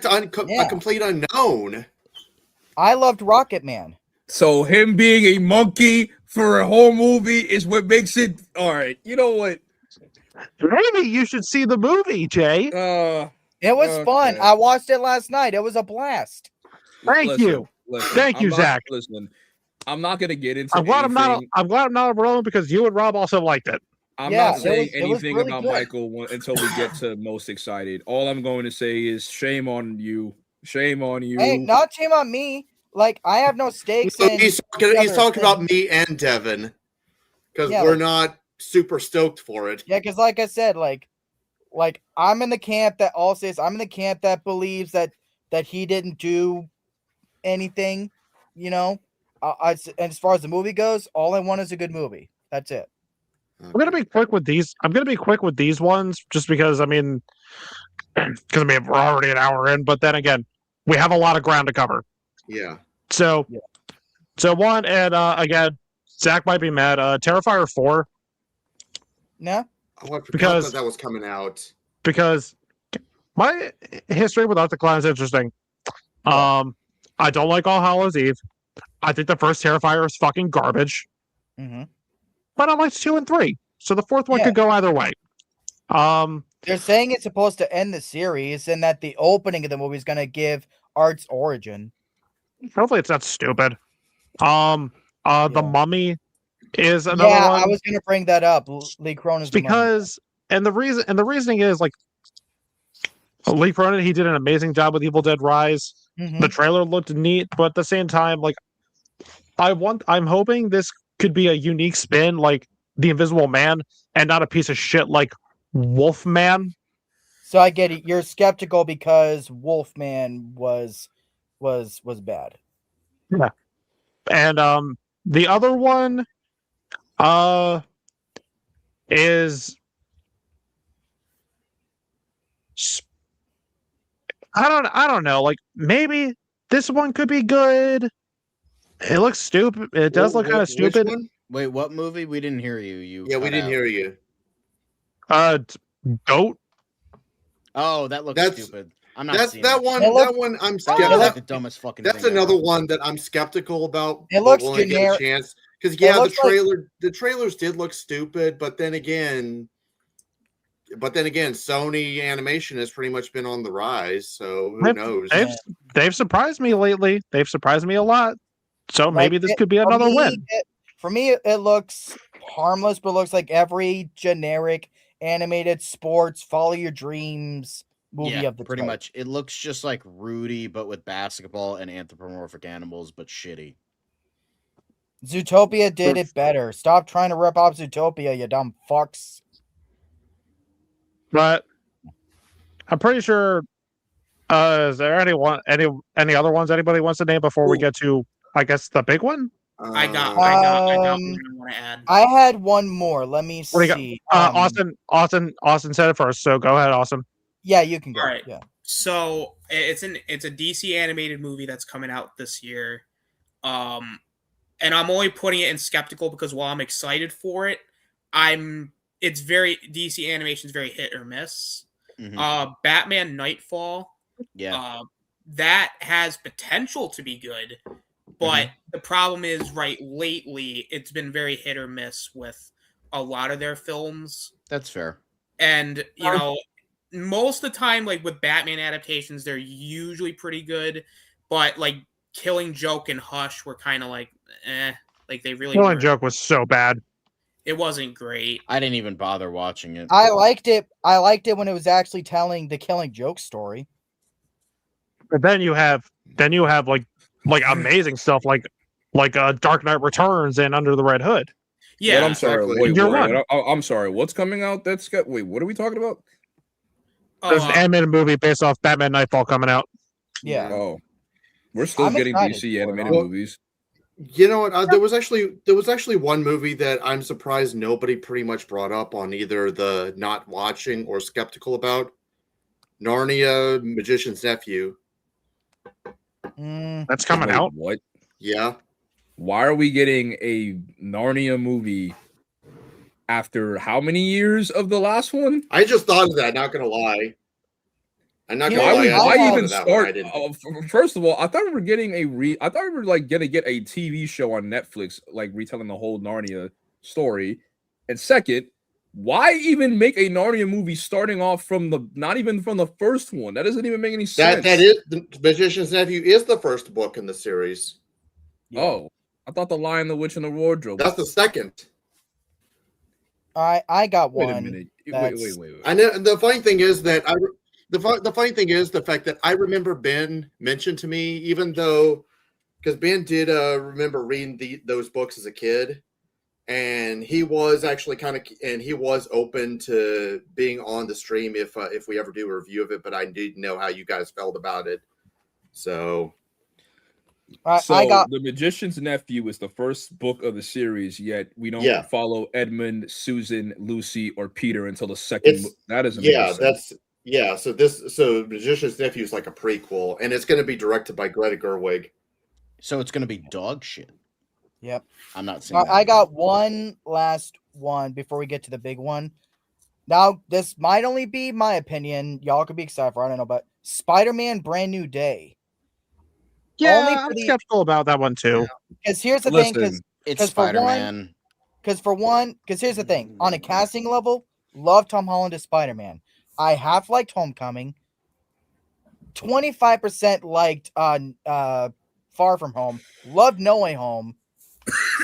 I liked A Complete Unknown. I loved Rocket Man. So him being a monkey for a whole movie is what makes it all right. You know what? Maybe you should see the movie, Jay. It was fun. I watched it last night. It was a blast. Thank you, Zach. Listen, I'm not gonna get into. I'm glad I'm not a Roman because you and Rob also liked it. I'm not saying anything really about Michael until we get to most excited. All I'm going to say is shame on you. Shame on you. Hey, not shame on me. Like I have no stakes. He's talking about me and Devin because we're not super stoked for it. Yeah, because like I said, like I'm in the camp that all says I'm in the camp that believes that he didn't do anything, you know. And as far as the movie goes, all I want is a good movie. That's it. I'm gonna be quick with these. I'm gonna be quick with these ones, just because we're already an hour in. But then again, we have a lot of ground to cover. Yeah. So one, and again, Zach might be mad. Terrifier 4. No. Oh, I forgot that was coming out. Because my history with Art the Clown is interesting. I don't like All Hallows Eve. I think the first Terrifier is fucking garbage. Mm-hmm. But I liked 2 and 3. So the fourth one could go either way. They're saying it's supposed to end the series and that the opening of the movie is going to give Art's origin. Hopefully it's not stupid. The Mummy is another one. I was going to bring that up. Lee Cronin's because the reasoning is like Lee Cronin, he did an amazing job with Evil Dead Rise. Mm-hmm. The trailer looked neat, but at the same time, like I'm hoping this could be a unique spin like The Invisible Man and not a piece of shit like Wolfman. So I get it. You're skeptical because Wolfman was bad. Yeah. And the other one is I don't know. Like maybe this one could be good. It looks stupid. It does look kind of stupid. Wait, what movie? We didn't hear you. We didn't hear you. Goat. Oh, that looks stupid. I'm not. That one. I'm skeptical. Like the dumbest fucking. That's another one that I'm skeptical about. It looks generic. Because the trailers did look stupid, but then again, Sony Animation has pretty much been on the rise. So who knows? They've surprised me lately. They've surprised me a lot. So maybe this could be another win. For me, it looks harmless, but it looks like every generic animated sports follow your dreams movie of the pretty much. It looks just like Rudy, but with basketball and anthropomorphic animals, but shitty. Zootopia did it better. Stop trying to rip off Zootopia, you dumb fucks. But I'm pretty sure. Is there any other ones anybody wants to name before we get to, I guess, the big one? I got what I want to add. I had one more. Let me What do you see. Austin said it first, so go ahead, Austin. Yeah, you can go. All right. Yeah. So it's a DC animated movie that's coming out this year. And I'm only putting it in skeptical because while I'm excited for it, it's very DC animation is very hit or miss. Batman Nightfall. Yeah. That has potential to be good, but the problem is lately it's been very hit or miss with a lot of their films. That's fair. And most of the time, like with Batman adaptations, they're usually pretty good, but like Killing Joke and Hush were kind of like, like they really. Killing Joke was so bad. It wasn't great. I didn't even bother watching it. I liked it. I liked it when it was actually telling the Killing Joke story. But then you have like amazing stuff like Dark Knight Returns and Under the Red Hood. Yeah, I'm sorry. exactly. Wait, I'm sorry. What's coming out? Wait. What are we talking about? There's an animated movie based off Batman Nightfall coming out. Yeah. Oh, we're still I'm getting excited DC for it. animated Well, movies. You know what? There was actually one movie that I'm surprised nobody pretty much brought up on either the not watching or skeptical about. Narnia, Magician's Nephew. That's coming Wait, out. What? Yeah. Why are we getting a Narnia movie after how many years of the last one? I just thought of that, not gonna lie. I'm not gonna lie. I Why thought even of that one, I start? didn't. First of all, I thought we were getting I thought we were like gonna get a TV show on Netflix, like retelling the whole Narnia story. And second, why even make a Narnia movie starting off from not even from the first one? That doesn't even make any sense. That is the Magician's Nephew is the first book in the series. Oh, I thought The Lion, the Witch, and the Wardrobe. That's the second. I got Wait one. a minute. that's- Wait. I know. The funny thing is that the funny thing is the fact that I remember Ben mentioned to me, even though because Ben did remember reading those books as a kid, and he was actually he was open to being on the stream if we ever do a review of it. But I didn't know how you guys felt about it, so. I got The Magician's Nephew is the first book of the series, yet we don't Yeah. follow Edmund, Susan, Lucy, or Peter until the second book. That doesn't So Magician's Nephew is like a prequel, and it's going to be directed by Greta Gerwig. So it's going to be dog shit. Yep. I'm not saying. I got one last one before we get to the big one. Now, this might only be my opinion. Y'all could be excited for. I don't know, but Spider-Man: Brand New Day. Yeah, I'm skeptical about that one too. Because here's the thing, Listen, It's 'cause for Spider-Man. because here's the thing, on a casting level, love Tom Holland as Spider-Man. I have liked Homecoming. 25% liked Far From Home. Loved No Way Home.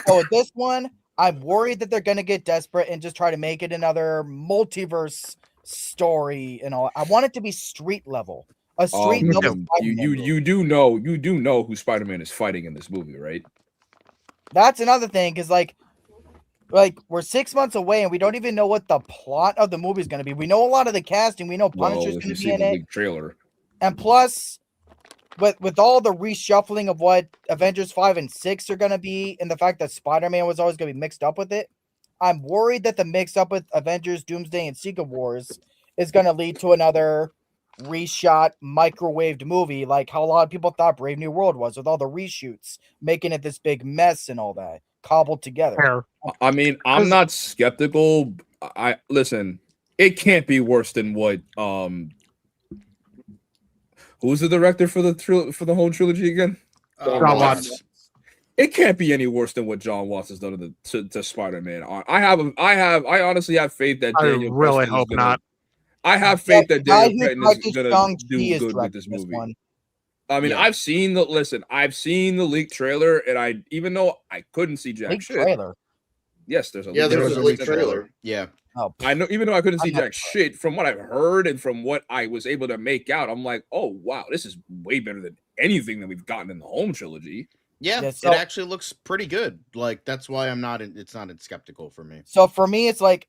So with this one, I'm worried that they're gonna get desperate and just try to make it another multiverse story and all. I want it to be street level. A street level. You do know who Spider-Man is fighting in this movie, right? That's another thing, because like we're 6 months away and we don't even know what the plot of the movie is going to be. We know a lot of the casting. We know Punisher's if going you to see be in the it, leaked trailer. and plus, with all the reshuffling of what Avengers 5 and 6 are going to be, and the fact that Spider-Man was always going to be mixed up with it, I'm worried that the mix up with Avengers, Doomsday, and Secret Wars is going to lead to another reshot microwaved movie, like how a lot of people thought Brave New World was, with all the reshoots making it this big mess and all that cobbled together. Fair. I mean, I'm not skeptical. I listen. It can't be worse than what who's the director for the whole trilogy again? John Watts. It can't be any worse than what John Watts has done to Spider-Man. I honestly have faith that I Daniel really Preston is hope gonna- not. I have faith that guy Daniel who Cretton is directed gonna Shang-Chi do is good with directing this this movie. one. I mean, Yeah. I've seen the leaked trailer, and even though I couldn't see jack Big shit. trailer. Yes, there's a Yeah, there was a leaked trailer. trailer. Yeah. Oh, I know, even though I couldn't see I'm not jack shit, from what I've heard and from what I was able to make out, I'm like, oh wow, this is way better than anything that we've gotten in the home trilogy. Yeah, Yeah, so- it actually looks pretty good. Like that's why it's not skeptical for me. So for me, it's like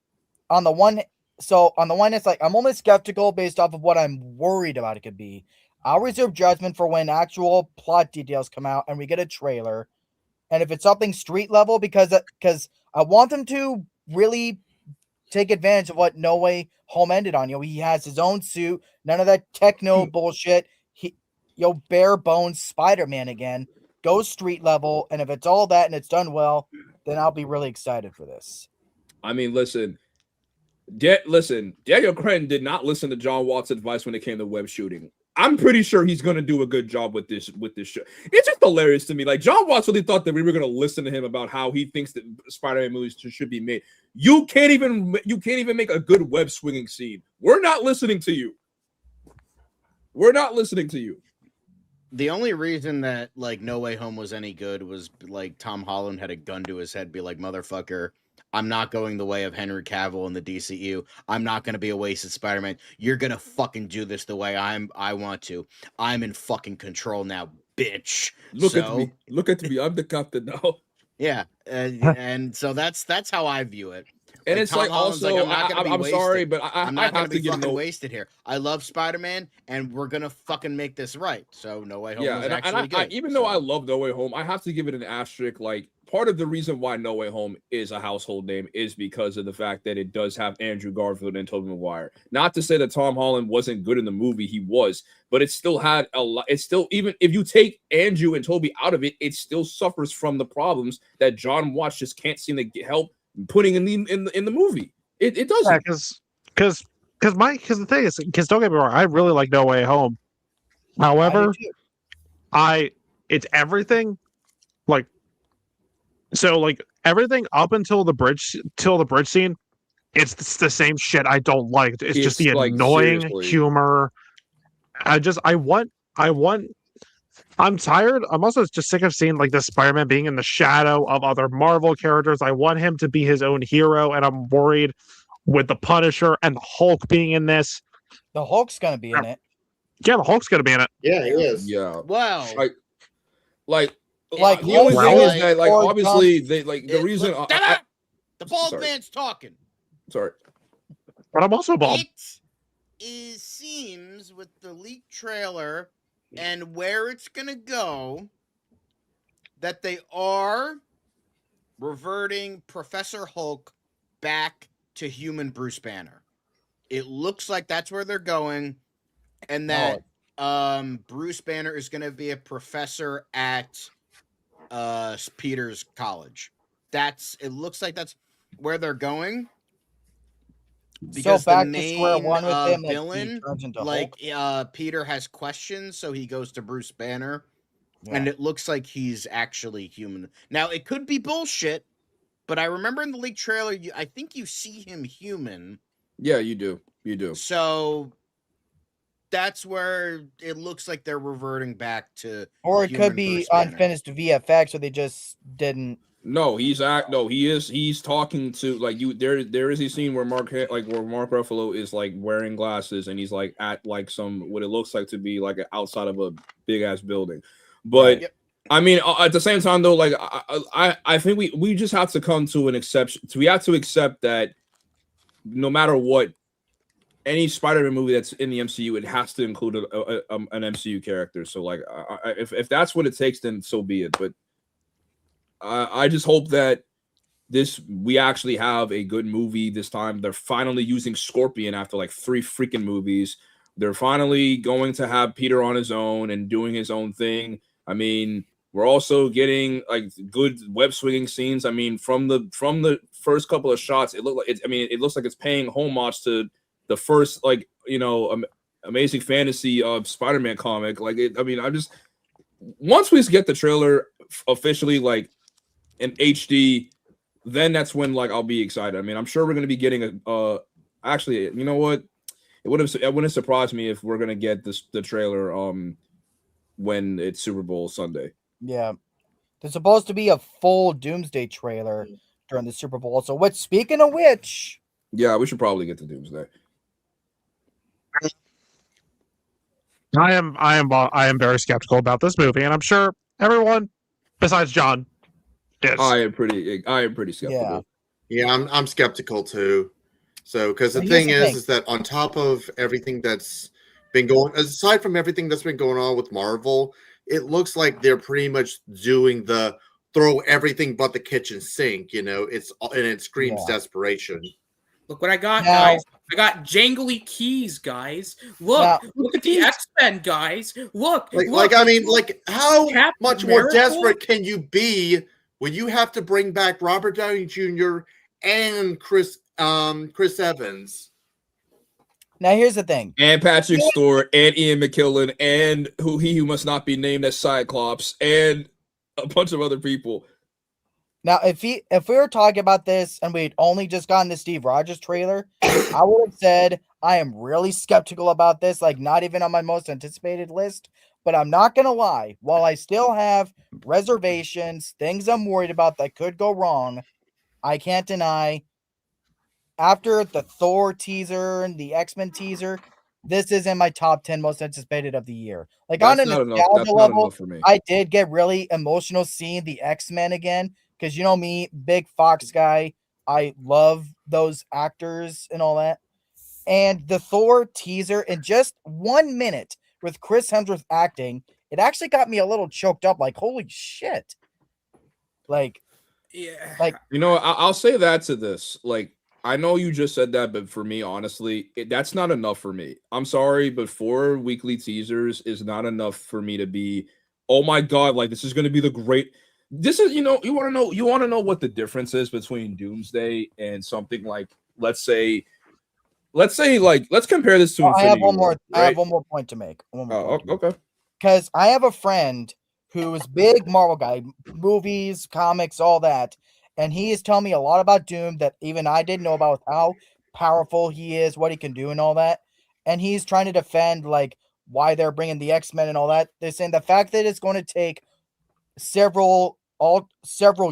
on the one, it's like I'm only skeptical based off of what I'm worried about it could be. I'll reserve judgment for when actual plot details come out and we get a trailer. And if it's something street level, because I want them to really take advantage of what No Way Home ended on. He has his own suit, none of that techno bullshit. Bare bones Spider-Man again. Go street level, and if it's all that and it's done well, then I'll be really excited for this. I mean, listen, Daniel Cretton did not listen to John Watts' advice when it came to web shooting. I'm pretty sure he's going to do a good job with this show. It's just hilarious to me. Like, John Watts really thought that we were going to listen to him about how he thinks that Spider-Man movies should be made. You can't even make a good web swinging scene. We're not listening to you. We're not listening to you. The only reason that like No Way Home was any good was like Tom Holland had a gun to his head, be like, motherfucker, I'm not going the way of Henry Cavill in the DCU. I'm not going to be a wasted Spider-Man. You're going to fucking do this the way I want to. I'm in fucking control now, bitch. Look at me. Look at me. I'm the captain now. Yeah. And so that's how I view it. And it's like Holland's also, I'm sorry, but I'm not I have gonna be to fucking wasted here. I love Spider-Man, and we're gonna fucking make this right. So No Way Home was actually good. Even though I love No Way Home, I have to give it an asterisk. Like, part of the reason why No Way Home is a household name is because of the fact that it does have Andrew Garfield and Tobey Maguire. Not to say that Tom Holland wasn't good in the movie, he was, but it still had a lot. It's still, even if you take Andrew and Tobey out of it, it still suffers from the problems that John Watts just can't seem to get help putting in the movie. It doesn't. Because the thing is, because don't get me wrong, I really like No Way Home. However, it's everything like, so like everything up until the bridge scene, it's the same shit I don't like. It's just the like, annoying humor. I'm tired. I'm also just sick of seeing like the Spider-Man being in the shadow of other Marvel characters. I want him to be his own hero, and I'm worried with the Punisher and the Hulk being in this. The Hulk's gonna be in it. Yeah, the Hulk's gonna be in it. Yeah, he is. Yeah. Wow. Like the only thing is that like obviously they like the reason the bald man's talking. Sorry. But I'm also bald. It seems with the leaked trailer and where it's gonna go that they are reverting Professor Hulk back to human Bruce Banner. It looks like that's where they're going, and that Bruce Banner is gonna be a professor at Peter's college. It looks like that's where they're going. Because so back the main to square one with him, villain, Peter has questions, so he goes to Bruce Banner, and it looks like he's actually human. Now, it could be bullshit, but I remember in the leaked trailer, I think you see him human. Yeah, you do. You do. So that's where it looks like they're reverting back to. Or it could be unfinished VFX, or they just didn't. No, he's talking to like you. There is a scene where Mark Ruffalo is like wearing glasses and he's like at like what it looks like to be like outside of a big ass building. But I mean, at the same time though, like I think we just have to come to an exception. We have to accept that no matter what, any Spider-Man movie that's in the MCU, it has to include an MCU character. So like, if that's what it takes, then so be it. But I just hope that we actually have a good movie this time. They're finally using Scorpion after like 3 freaking movies. They're finally going to have Peter on his own and doing his own thing. I mean, we're also getting like good web swinging scenes. I mean, from the first couple of shots, it looks like it's paying homage to the first Amazing Fantasy of Spider-Man comic. Once we get the trailer officially like in HD, then that's when like I'll be excited. I mean, I'm sure we're going to be getting actually, you know what? It wouldn't surprise me if we're going to get the trailer when it's Super Bowl Sunday. Yeah. There's supposed to be a full Doomsday trailer during the Super Bowl. So speaking of which, yeah, we should probably get the Doomsday. I am very skeptical about this movie, and I'm sure everyone besides John is. I am pretty skeptical. Yeah, I'm skeptical too. So, because the thing is that on top of everything that's been aside from everything that's been going on with Marvel, it looks like they're pretty much doing the throw everything but the kitchen sink. You know, it screams desperation. Look what I got, Now- guys. I got jangly keys, guys. Look at the X-Men, guys. Look. I mean, how Captain much more America? desperate can you be when you have to bring back Robert Downey Jr. and Chris Evans? Now here's the thing. And Patrick Stewart and Ian McKellen and who must not be named as Cyclops and a bunch of other people. Now, if we were talking about this and we'd only just gotten the Steve Rogers trailer, I would have said I am really skeptical about this, like not even on my most anticipated list. But I'm not gonna lie, while I still have reservations, things I'm worried about that could go wrong, I can't deny after the Thor teaser and the X-Men teaser, this is in my top 10 most anticipated of the year. Like That's on a not enough. nostalgia That's not level, enough for me. I did get really emotional seeing the X-Men again. Because you know me, big Fox guy. I love those actors and all that. And the Thor teaser in just 1 minute with Chris Hemsworth acting, it actually got me a little choked up. Like, holy shit! Like, Yeah. like You know, I'll say that to this. Like, I know you just said that, but for me, honestly, that's not enough for me. I'm sorry, but 4 weekly teasers is not enough for me to be, oh my god, like this is going to be the great. This is, you want to know what the difference is between Doomsday and something like, let's say, let's compare this to. I have Infinity one more. War, I have right? one more point to make. Okay. Because I have a friend who is big Marvel guy, movies, comics, all that, and he is telling me a lot about Doom that even I didn't know about, how powerful he is, what he can do, and all that. And he's trying to defend like why they're bringing the X-Men and all that. They're saying the fact that it's going to take several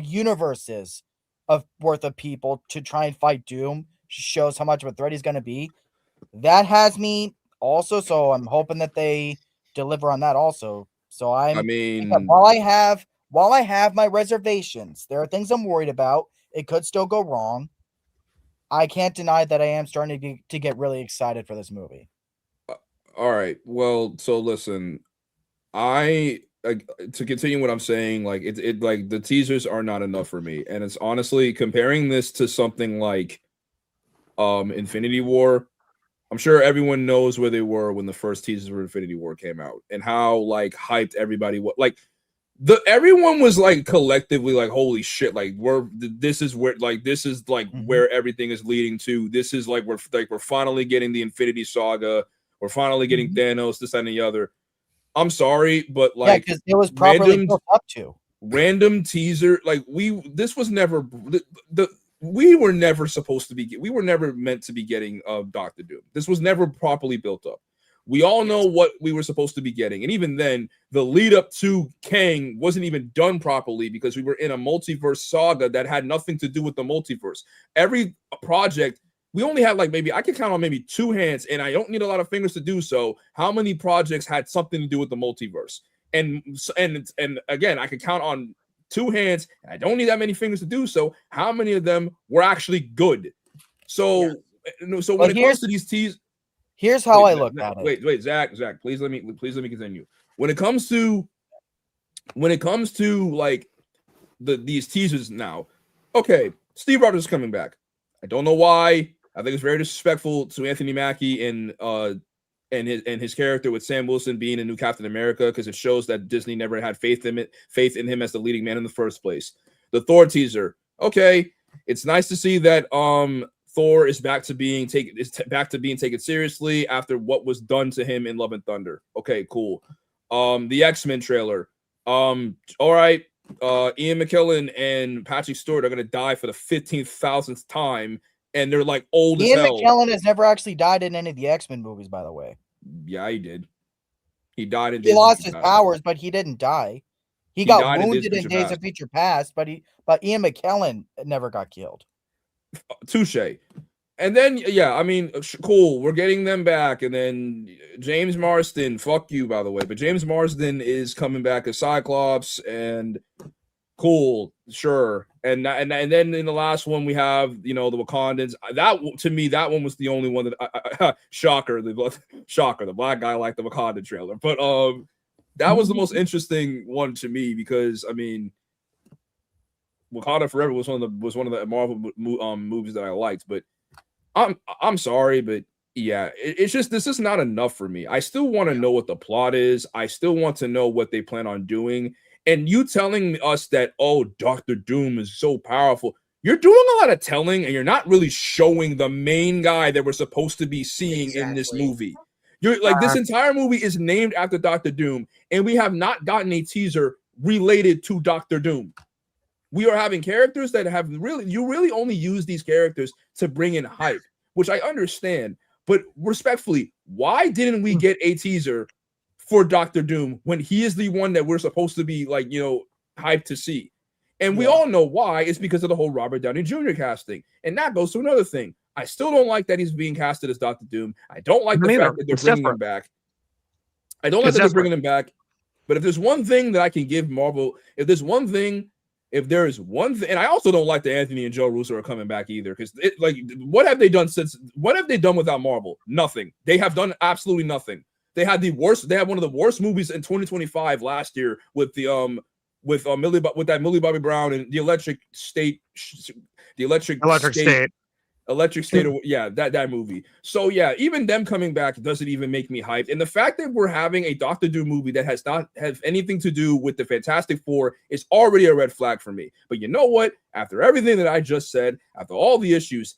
universes of worth of people to try and fight Doom shows how much of a threat he's going to be. That has me also, so I'm hoping that they deliver on that also. So I mean, while I have my reservations, there are things I'm worried about. It could still go wrong. I can't deny that I am starting to get really excited for this movie. all right. Well, so listen, to continue what I'm saying, like it like the teasers are not enough for me, and it's honestly comparing this to something like Infinity War. I'm sure everyone knows where they were when the first teasers for Infinity War came out and how like hyped everybody was. Like everyone was like collectively like, holy shit, like this is where where everything is leading to. This is like we're finally getting the Infinity Saga. We're finally getting Thanos, this and the other. I'm sorry, but like, because it was properly built up to random teaser. Like we were never supposed to be. We were never meant to be getting Doctor Doom. This was never properly built up. We all know what we were supposed to be getting, and even then, the lead up to Kang wasn't even done properly because we were in a multiverse saga that had nothing to do with the multiverse. Every project. We only had like maybe I can count on maybe 2 hands, and I don't need a lot of fingers to do so. How many projects had something to do with the multiverse? And again, I can count on 2 hands, and I don't need that many fingers to do so. How many of them were actually good? So, so when it comes to these teas, here's how I look at it. Wait, Zach, please let me continue. When it comes to like these teasers now, okay, Steve Rogers is coming back. I don't know why. I think it's very disrespectful to Anthony Mackie and his character with Sam Wilson being a new Captain America, because it shows that Disney never had faith in him as the leading man in the first place. The Thor teaser, okay, it's nice to see that Thor is back to being taken seriously after what was done to him in Love and Thunder. Okay, cool. The X-Men trailer, all right. Ian McKellen and Patrick Stewart are gonna die for the 15,000th time, and they're like old as hell. Ian McKellen has never actually died in any of the X-Men movies, by the way. Yeah, he did. He died in. He lost his powers, but he didn't die. He got wounded in Days of Future Past, but Ian McKellen never got killed. Touche. And then, yeah, I mean, cool. We're getting them back. And then James Marsden, fuck you, by the way. But James Marsden is coming back as Cyclops, and cool, sure. And then in the last one, we have, the Wakandans. That, to me, that one was the only one that, shocker, the black guy liked the Wakanda trailer. But that was the most interesting one to me because, I mean, Wakanda Forever was one of the Marvel movies that I liked. But I'm sorry, but yeah, it's just this is not enough for me. I still want to know what the plot is. I still want to know what they plan on doing. And you telling us that, oh, Doctor Doom is so powerful. You're doing a lot of telling, and you're not really showing the main guy that we're supposed to be seeing in this movie. You're like, this entire movie is named after Doctor Doom, and we have not gotten a teaser related to Doctor Doom. We are having characters that have you really only use these characters to bring in hype, which I understand. But respectfully, why didn't we get a teaser for Doctor Doom when he is the one that we're supposed to be like, hyped to see? And we all know why. It's because of the whole Robert Downey Jr. casting. And that goes to another thing. I still don't like that he's being casted as Doctor Doom. I don't like the fact that they're bringing him back. I don't like that they're bringing him back. But if there's one thing that I can give Marvel, if there is one thing, and I also don't like that Anthony and Joe Russo are coming back either, because what have they done without Marvel? Nothing. They have done absolutely nothing. They had one of the worst movies in 2025 last year with the with Millie Bobby Brown and the Electric State, that movie. So yeah, even them coming back doesn't even make me hyped. And the fact that we're having a Doctor Doom movie that has not have anything to do with the Fantastic Four is already a red flag for me. But you know what? After everything that I just said, after all the issues,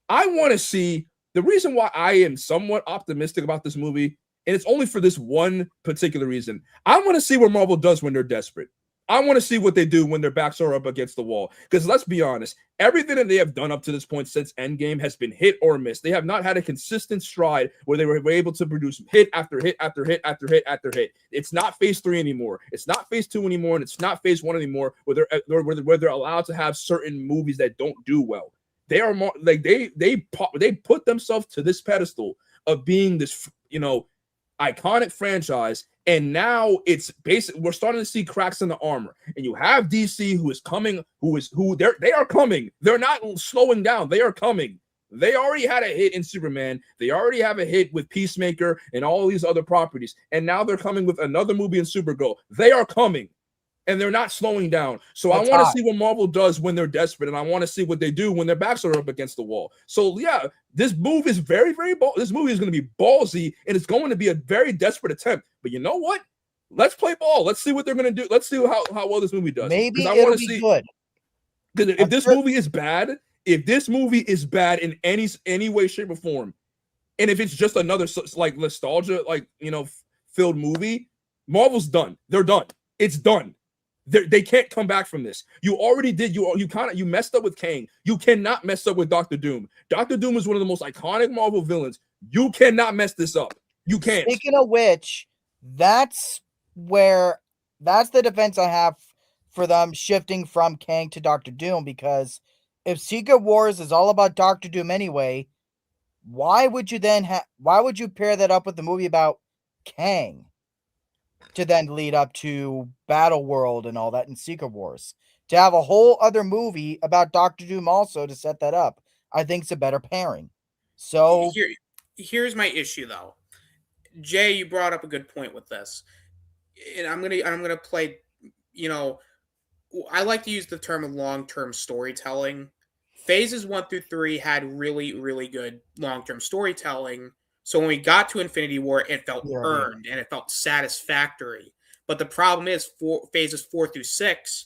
I want to see the reason why I am somewhat optimistic about this movie, and it's only for this one particular reason. I want to see what Marvel does when they're desperate. I want to see what they do when their backs are up against the wall. Because let's be honest, everything that they have done up to this point since Endgame has been hit or miss. They have not had a consistent stride where they were able to produce hit after hit after hit after hit after hit. It's not phase 3 anymore. It's not phase 2 anymore. And it's not phase 1 anymore where they're allowed to have certain movies that don't do well. They are more like they put themselves to this pedestal of being this, iconic franchise, and now it's we're starting to see cracks in the armor. And you have DC they are coming. They're not slowing down. They are coming. They already had a hit in Superman. They already have a hit with Peacemaker and all these other properties. And now they're coming with another movie in Supergirl. They are coming. And they're not slowing down. So I want to see what Marvel does when they're desperate, and I want to see what they do when their backs are up against the wall. So yeah, this move is very, very bold. This movie is going to be ballsy, and it's going to be a very desperate attempt. But you know what? Let's play ball. Let's see what they're going to do. Let's see how well this movie does. Maybe it'll be good. Because if this movie is bad, in any way, shape, or form, and if it's just another like nostalgia, filled movie, Marvel's done. They're done. It's done. They can't come back from this. You already did. You messed up with Kang. You cannot mess up with Doctor Doom. Doctor Doom is one of the most iconic Marvel villains. You cannot mess this up. You can't. Speaking of which, that's the defense I have for them shifting from Kang to Doctor Doom, because if Secret Wars is all about Doctor Doom anyway, why would you pair that up with the movie about Kang to then lead up to Battle World and all that in Secret Wars? To have a whole other movie about Doctor Doom also to set that up, I think it's a better pairing. So here's my issue though. Jay, you brought up a good point with this. And I'm gonna play, I like to use the term long-term storytelling. Phases 1 through 3 had really, really good long-term storytelling. So when we got to Infinity War, it felt earned and it felt satisfactory. But the problem is, for phases 4 through 6,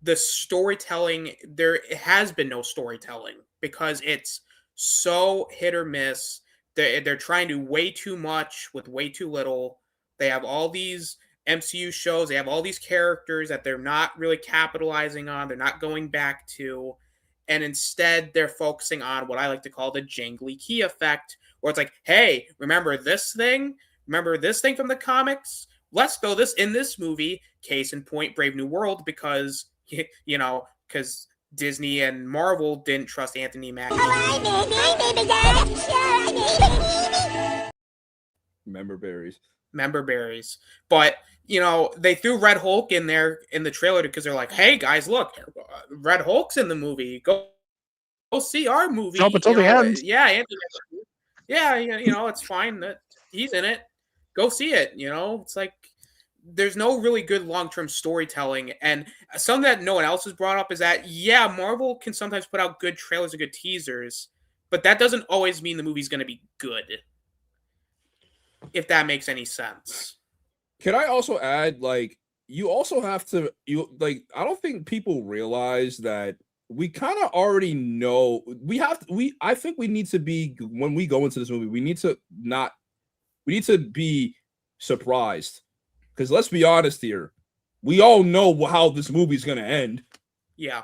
the storytelling, there has been no storytelling because it's so hit or miss. They're trying to do way too much with way too little. They have all these MCU shows. They have all these characters that they're not really capitalizing on. They're not going back to. And instead, they're focusing on what I like to call the jangly key effect, where it's like, hey, remember this thing? Remember this thing from the comics? Let's throw this in this movie. Case in point, Brave New World, because, because Disney and Marvel didn't trust Anthony Mackie. Member berries. But, they threw Red Hulk in there in the trailer because they're like, hey, guys, look, Red Hulk's in the movie. Go see our movie. Jump until the end. Yeah, Anthony. Yeah, it's fine that he's in it. Go see it. It's like, there's no really good long-term storytelling. And something that no one else has brought up is that, yeah, Marvel can sometimes put out good trailers and good teasers, but that doesn't always mean the movie's going to be good, if that makes any sense. Can I also add, like, you also have to, I don't think people realize that we kind of already know, I think we need to be, when we go into this movie, we need to be surprised. Because let's be honest here, we all know how this movie's going to end. Yeah.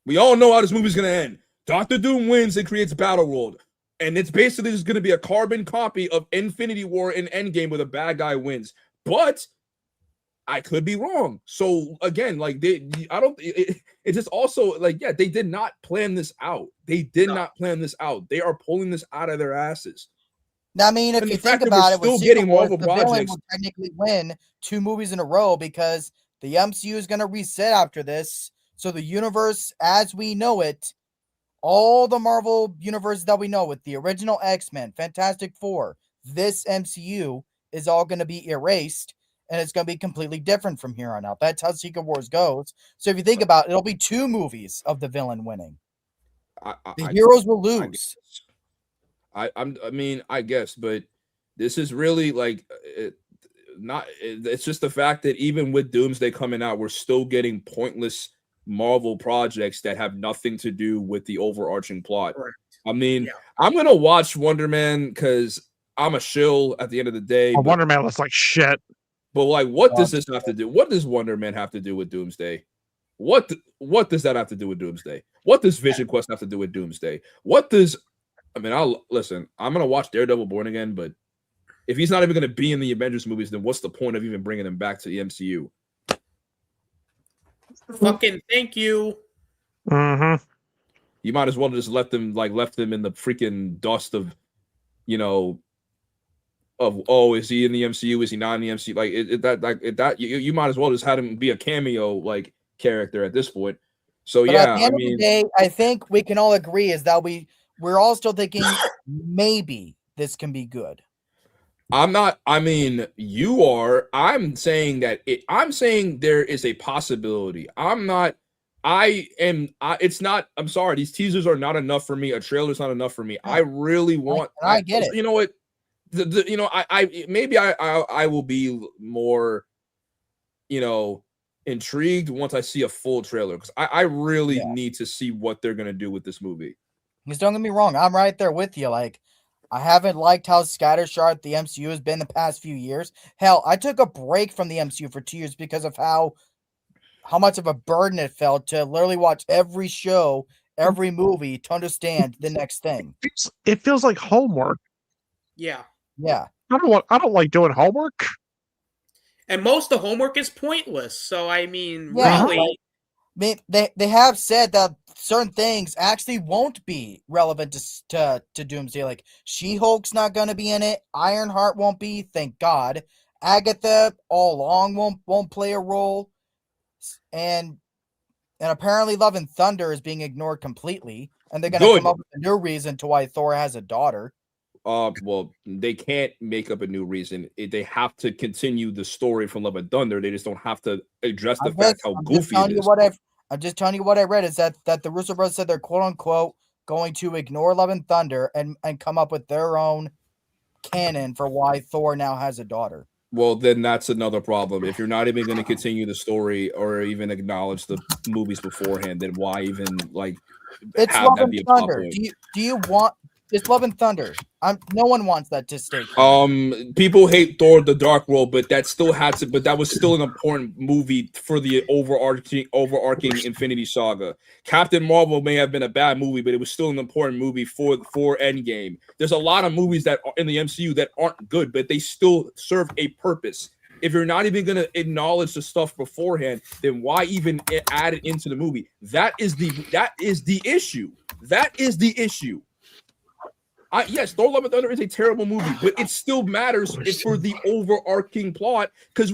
We all know how this movie's going to end. Doctor Doom wins and creates Battleworld. And it's basically just going to be a carbon copy of Infinity War and Endgame where the bad guy wins. But I could be wrong. So again, like it's just also like, yeah, they did not plan this out. They did not plan this out. They are pulling this out of their asses. I mean, if you think about it, with Secret Wars, the villain will technically win 2 movies in a row because the MCU is going to reset after this. So the universe, as we know it, all the Marvel universe that we know, with the original X-Men, Fantastic Four, this MCU is all going to be erased, and it's going to be completely different from here on out. That's how Secret Wars goes. So if you think about it, it'll be 2 movies of the villain winning. The heroes will lose. I guess, but this is really like it's just the fact that even with Doomsday coming out, we're still getting pointless Marvel projects that have nothing to do with the overarching plot. Correct. I mean, I'm gonna watch Wonder Man because I'm a shill at the end of the day. Wonder Man looks like shit. But like, what does this have to do? What does Wonder Man have to do with Doomsday? What does that have to do with Doomsday? What does Vision Quest have to do with Doomsday? I'll listen. I'm gonna watch Daredevil Born Again, but if he's not even gonna be in the Avengers movies, then what's the point of even bringing him back to the MCU? Fucking thank you. Mm-hmm. You might as well just left them in the freaking dust of, is he in the MCU? Is he not in the MCU? You might as well just have him be a cameo like character at this point. So but yeah, at the end of the day, I think we can all agree is that we're all still thinking maybe this can be good. You are. I'm saying that I'm saying there is a possibility. I'm sorry. These teasers are not enough for me. A trailer's not enough for me. I really want. I get it. You know what? I will be more, intrigued once I see a full trailer because I really need to see what they're gonna do with this movie. Because don't get me wrong, I'm right there with you. Like, I haven't liked how scattershot the MCU has been the past few years. Hell, I took a break from the MCU for 2 years because of how much of a burden it felt to literally watch every show, every movie to understand the next thing. It feels like homework. Yeah. Yeah. I don't like doing homework. And most of the homework is pointless. So I mean, Yeah, really, they have said that certain things actually won't be relevant to Doomsday. Like She-Hulk's not going to be in it. Ironheart won't be. Thank God. Agatha all along won't play a role. And apparently Love and Thunder is being ignored completely. And they're going to come up with a new reason to why Thor has a daughter. Well, they can't make up a new reason. They have to continue the story from Love and Thunder. They just don't have to address the fact how goofy it is. I'm just telling you what I read is that the Russo brothers said they're quote unquote going to ignore Love and Thunder and come up with their own canon for why Thor now has a daughter. Well, then that's another problem. If you're not even going to continue the story or even acknowledge the movies beforehand, then why even it's have Love that and be a Thunder. plot point? Do you want it's Love and Thunder? No one wants that to stay. People hate Thor: The Dark World, but that was still an important movie for the overarching Infinity Saga. Captain Marvel may have been a bad movie, but it was still an important movie for Endgame. There's a lot of movies that are in the MCU that aren't good, but they still serve a purpose. If you're not even going to acknowledge the stuff beforehand, then why even add it into the movie? That is the issue. That is the issue. Yes, Thor: Love and Thunder is a terrible movie, but it still matters for the overarching plot because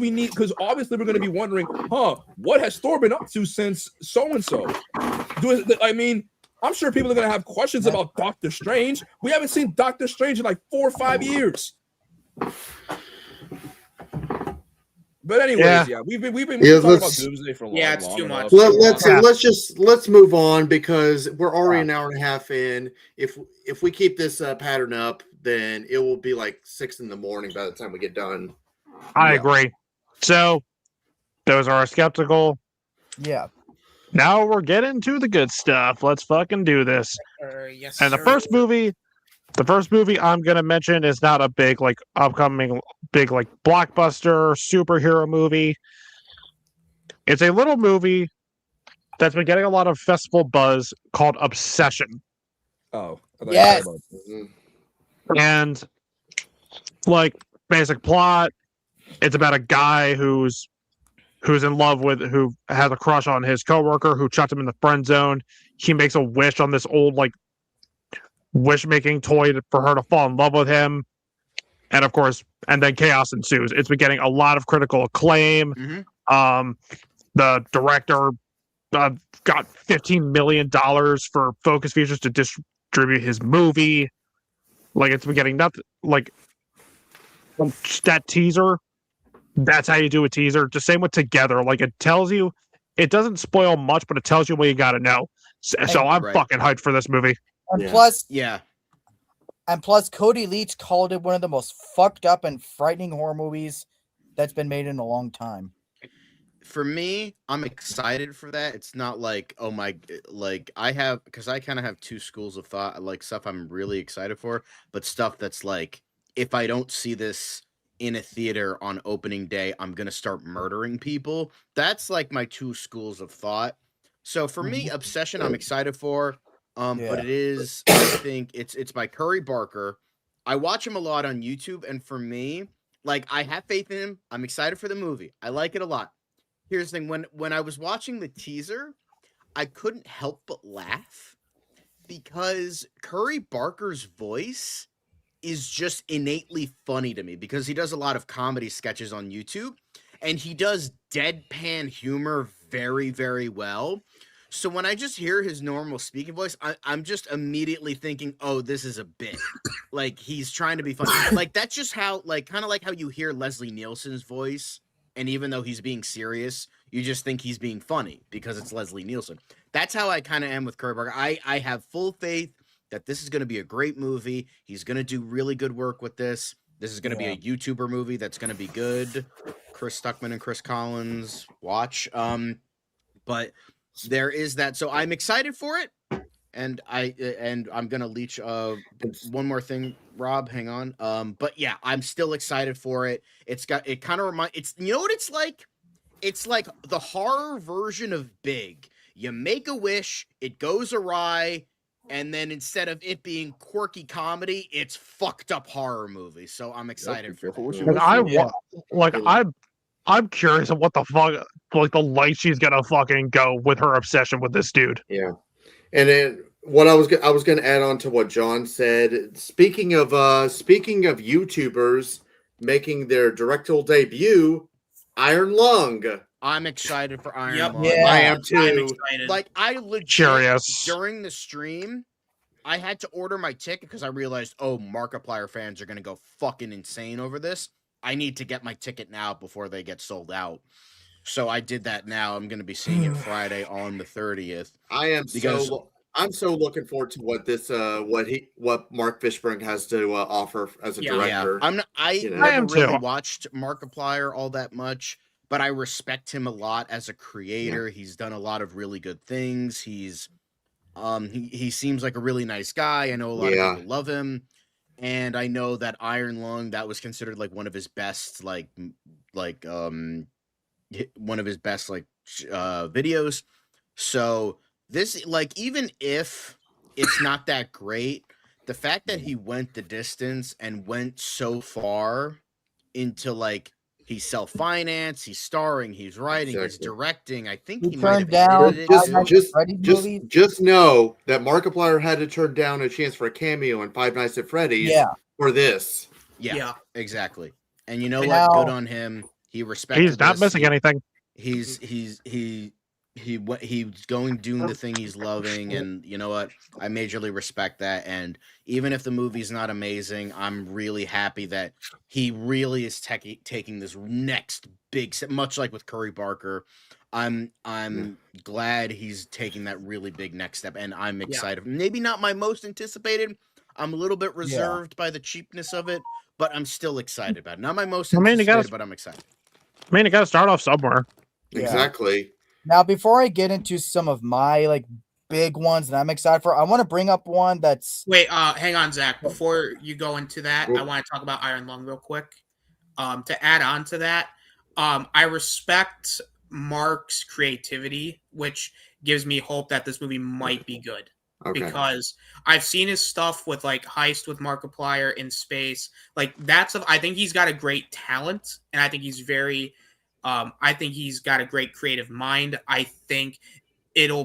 obviously we're going to be wondering, what has Thor been up to since so-and-so? I'm sure people are going to have questions about Doctor Strange. We haven't seen Doctor Strange in like 4 or 5 years. But anyways, yeah, we've been talking about Doomsday for long. Yeah, it's too much. Let's move on because we're already an hour and a half in. If we keep this pattern up, then it will be like 6 a.m. by the time we get done. I agree. So those are our skeptical. Yeah. Now we're getting to the good stuff. Let's fucking do this. Yes, And the first movie I'm gonna mention is not a big like upcoming big like blockbuster superhero movie. It's a little movie that's been getting a lot of festival buzz called Obsession. Oh, yes. And like basic plot, it's about a guy who has a crush on his coworker who chucked him in the friend zone. He makes a wish on this old like wish making toy for her to fall in love with him, and of course, and then chaos ensues. It's been getting a lot of critical acclaim. Mm-hmm. The director got $15 million for Focus Features to distribute his movie. Like it's been getting nothing. Like that teaser. That's how you do a teaser. Just same with Together. Like it tells you, it doesn't spoil much, but it tells you what you got to know. So I'm fucking hyped for this movie. And plus, Cody Leach called it one of the most fucked up and frightening horror movies that's been made in a long time. For me, I'm excited for that. It's not like, oh my, like I kind of have two schools of thought, like stuff I'm really excited for, but stuff that's like, if I don't see this in a theater on opening day, I'm going to start murdering people. That's like my two schools of thought. So for me, Obsession, I'm excited for. But it is, I think it's by Curry Barker. I watch him a lot on YouTube, and for me, like I have faith in him. I'm excited for the movie. I like it a lot. Here's the thing: when I was watching the teaser, I couldn't help but laugh because Curry Barker's voice is just innately funny to me because he does a lot of comedy sketches on YouTube, and he does deadpan humor very, very well. So when I just hear his normal speaking voice, I'm just immediately thinking, oh, this is a bit. Like, he's trying to be funny. Like, that's just how, like, kind of like how you hear Leslie Nielsen's voice, and even though he's being serious, you just think he's being funny because it's Leslie Nielsen. That's how I kind of am with Curry Barker. I have full faith that this is going to be a great movie. He's going to do really good work with this. This is going to be a YouTuber movie that's going to be good. Chris Stuckman and Chris Collins, watch. But there is that. So I'm excited for it. And I'm gonna leech one more thing, Rob. Hang on. But yeah, I'm still excited for it. It kind of it's you know what it's like? It's like the horror version of Big. You make a wish, it goes awry, and then instead of it being quirky comedy, it's fucked up horror movie. So I'm excited for it. I'm curious of what the fuck, like the light she's gonna fucking go with her obsession with this dude. Yeah, and then what I was going to add on to what John said. Speaking of YouTubers making their directorial debut, Iron Lung. I'm excited for Iron Lung. Yeah, I am too. I'm excited. Like I legit Curious. During the stream, I had to order my ticket because I realized, oh, Markiplier fans are gonna go fucking insane over this. I need to get my ticket now before they get sold out. So I did that now. I'm going to be seeing it Friday on the 30th. I'm so looking forward to what this what Mark Fishburne has to offer as a director. Yeah. I haven't really watched Markiplier all that much, but I respect him a lot as a creator. Yeah. He's done a lot of really good things. He's he seems like a really nice guy. I know a lot of people love him. And I know that Iron Lung, that was considered like one of his best, one of his best videos. So this, like, even if it's not that great, the fact that he went the distance and went so far into like he's self-financed, he's starring, he's writing, he's directing. I think he might have down. Just know that Markiplier had to turn down a chance for a cameo in Five Nights at Freddy's for this. Yeah, exactly. And you know what? Good on him. He respected. He's not missing anything. He he's going doing the thing he's loving, and you know what? I majorly respect that. And even if the movie's not amazing, I'm really happy that he really is taking this next big step, much like with Curry Barker. I'm glad he's taking that really big next step, and I'm excited. Maybe not my most anticipated. I'm a little bit reserved by the cheapness of it, but I'm still excited about it. Not my most anticipated, but I'm excited. I mean, you got to start off somewhere. Exactly. Now, before I get into some of my like big ones that I'm excited for, I want to bring up one that's. Wait, hang on, Zach. Before you go into that, I want to talk about Iron Lung real quick. To add on to that, I respect Mark's creativity, which gives me hope that this movie might be good. Okay. Because I've seen his stuff with like Heist with Markiplier in space. Like I think he's got a great talent, and I think he's very I think he's got a great creative mind. I think I'm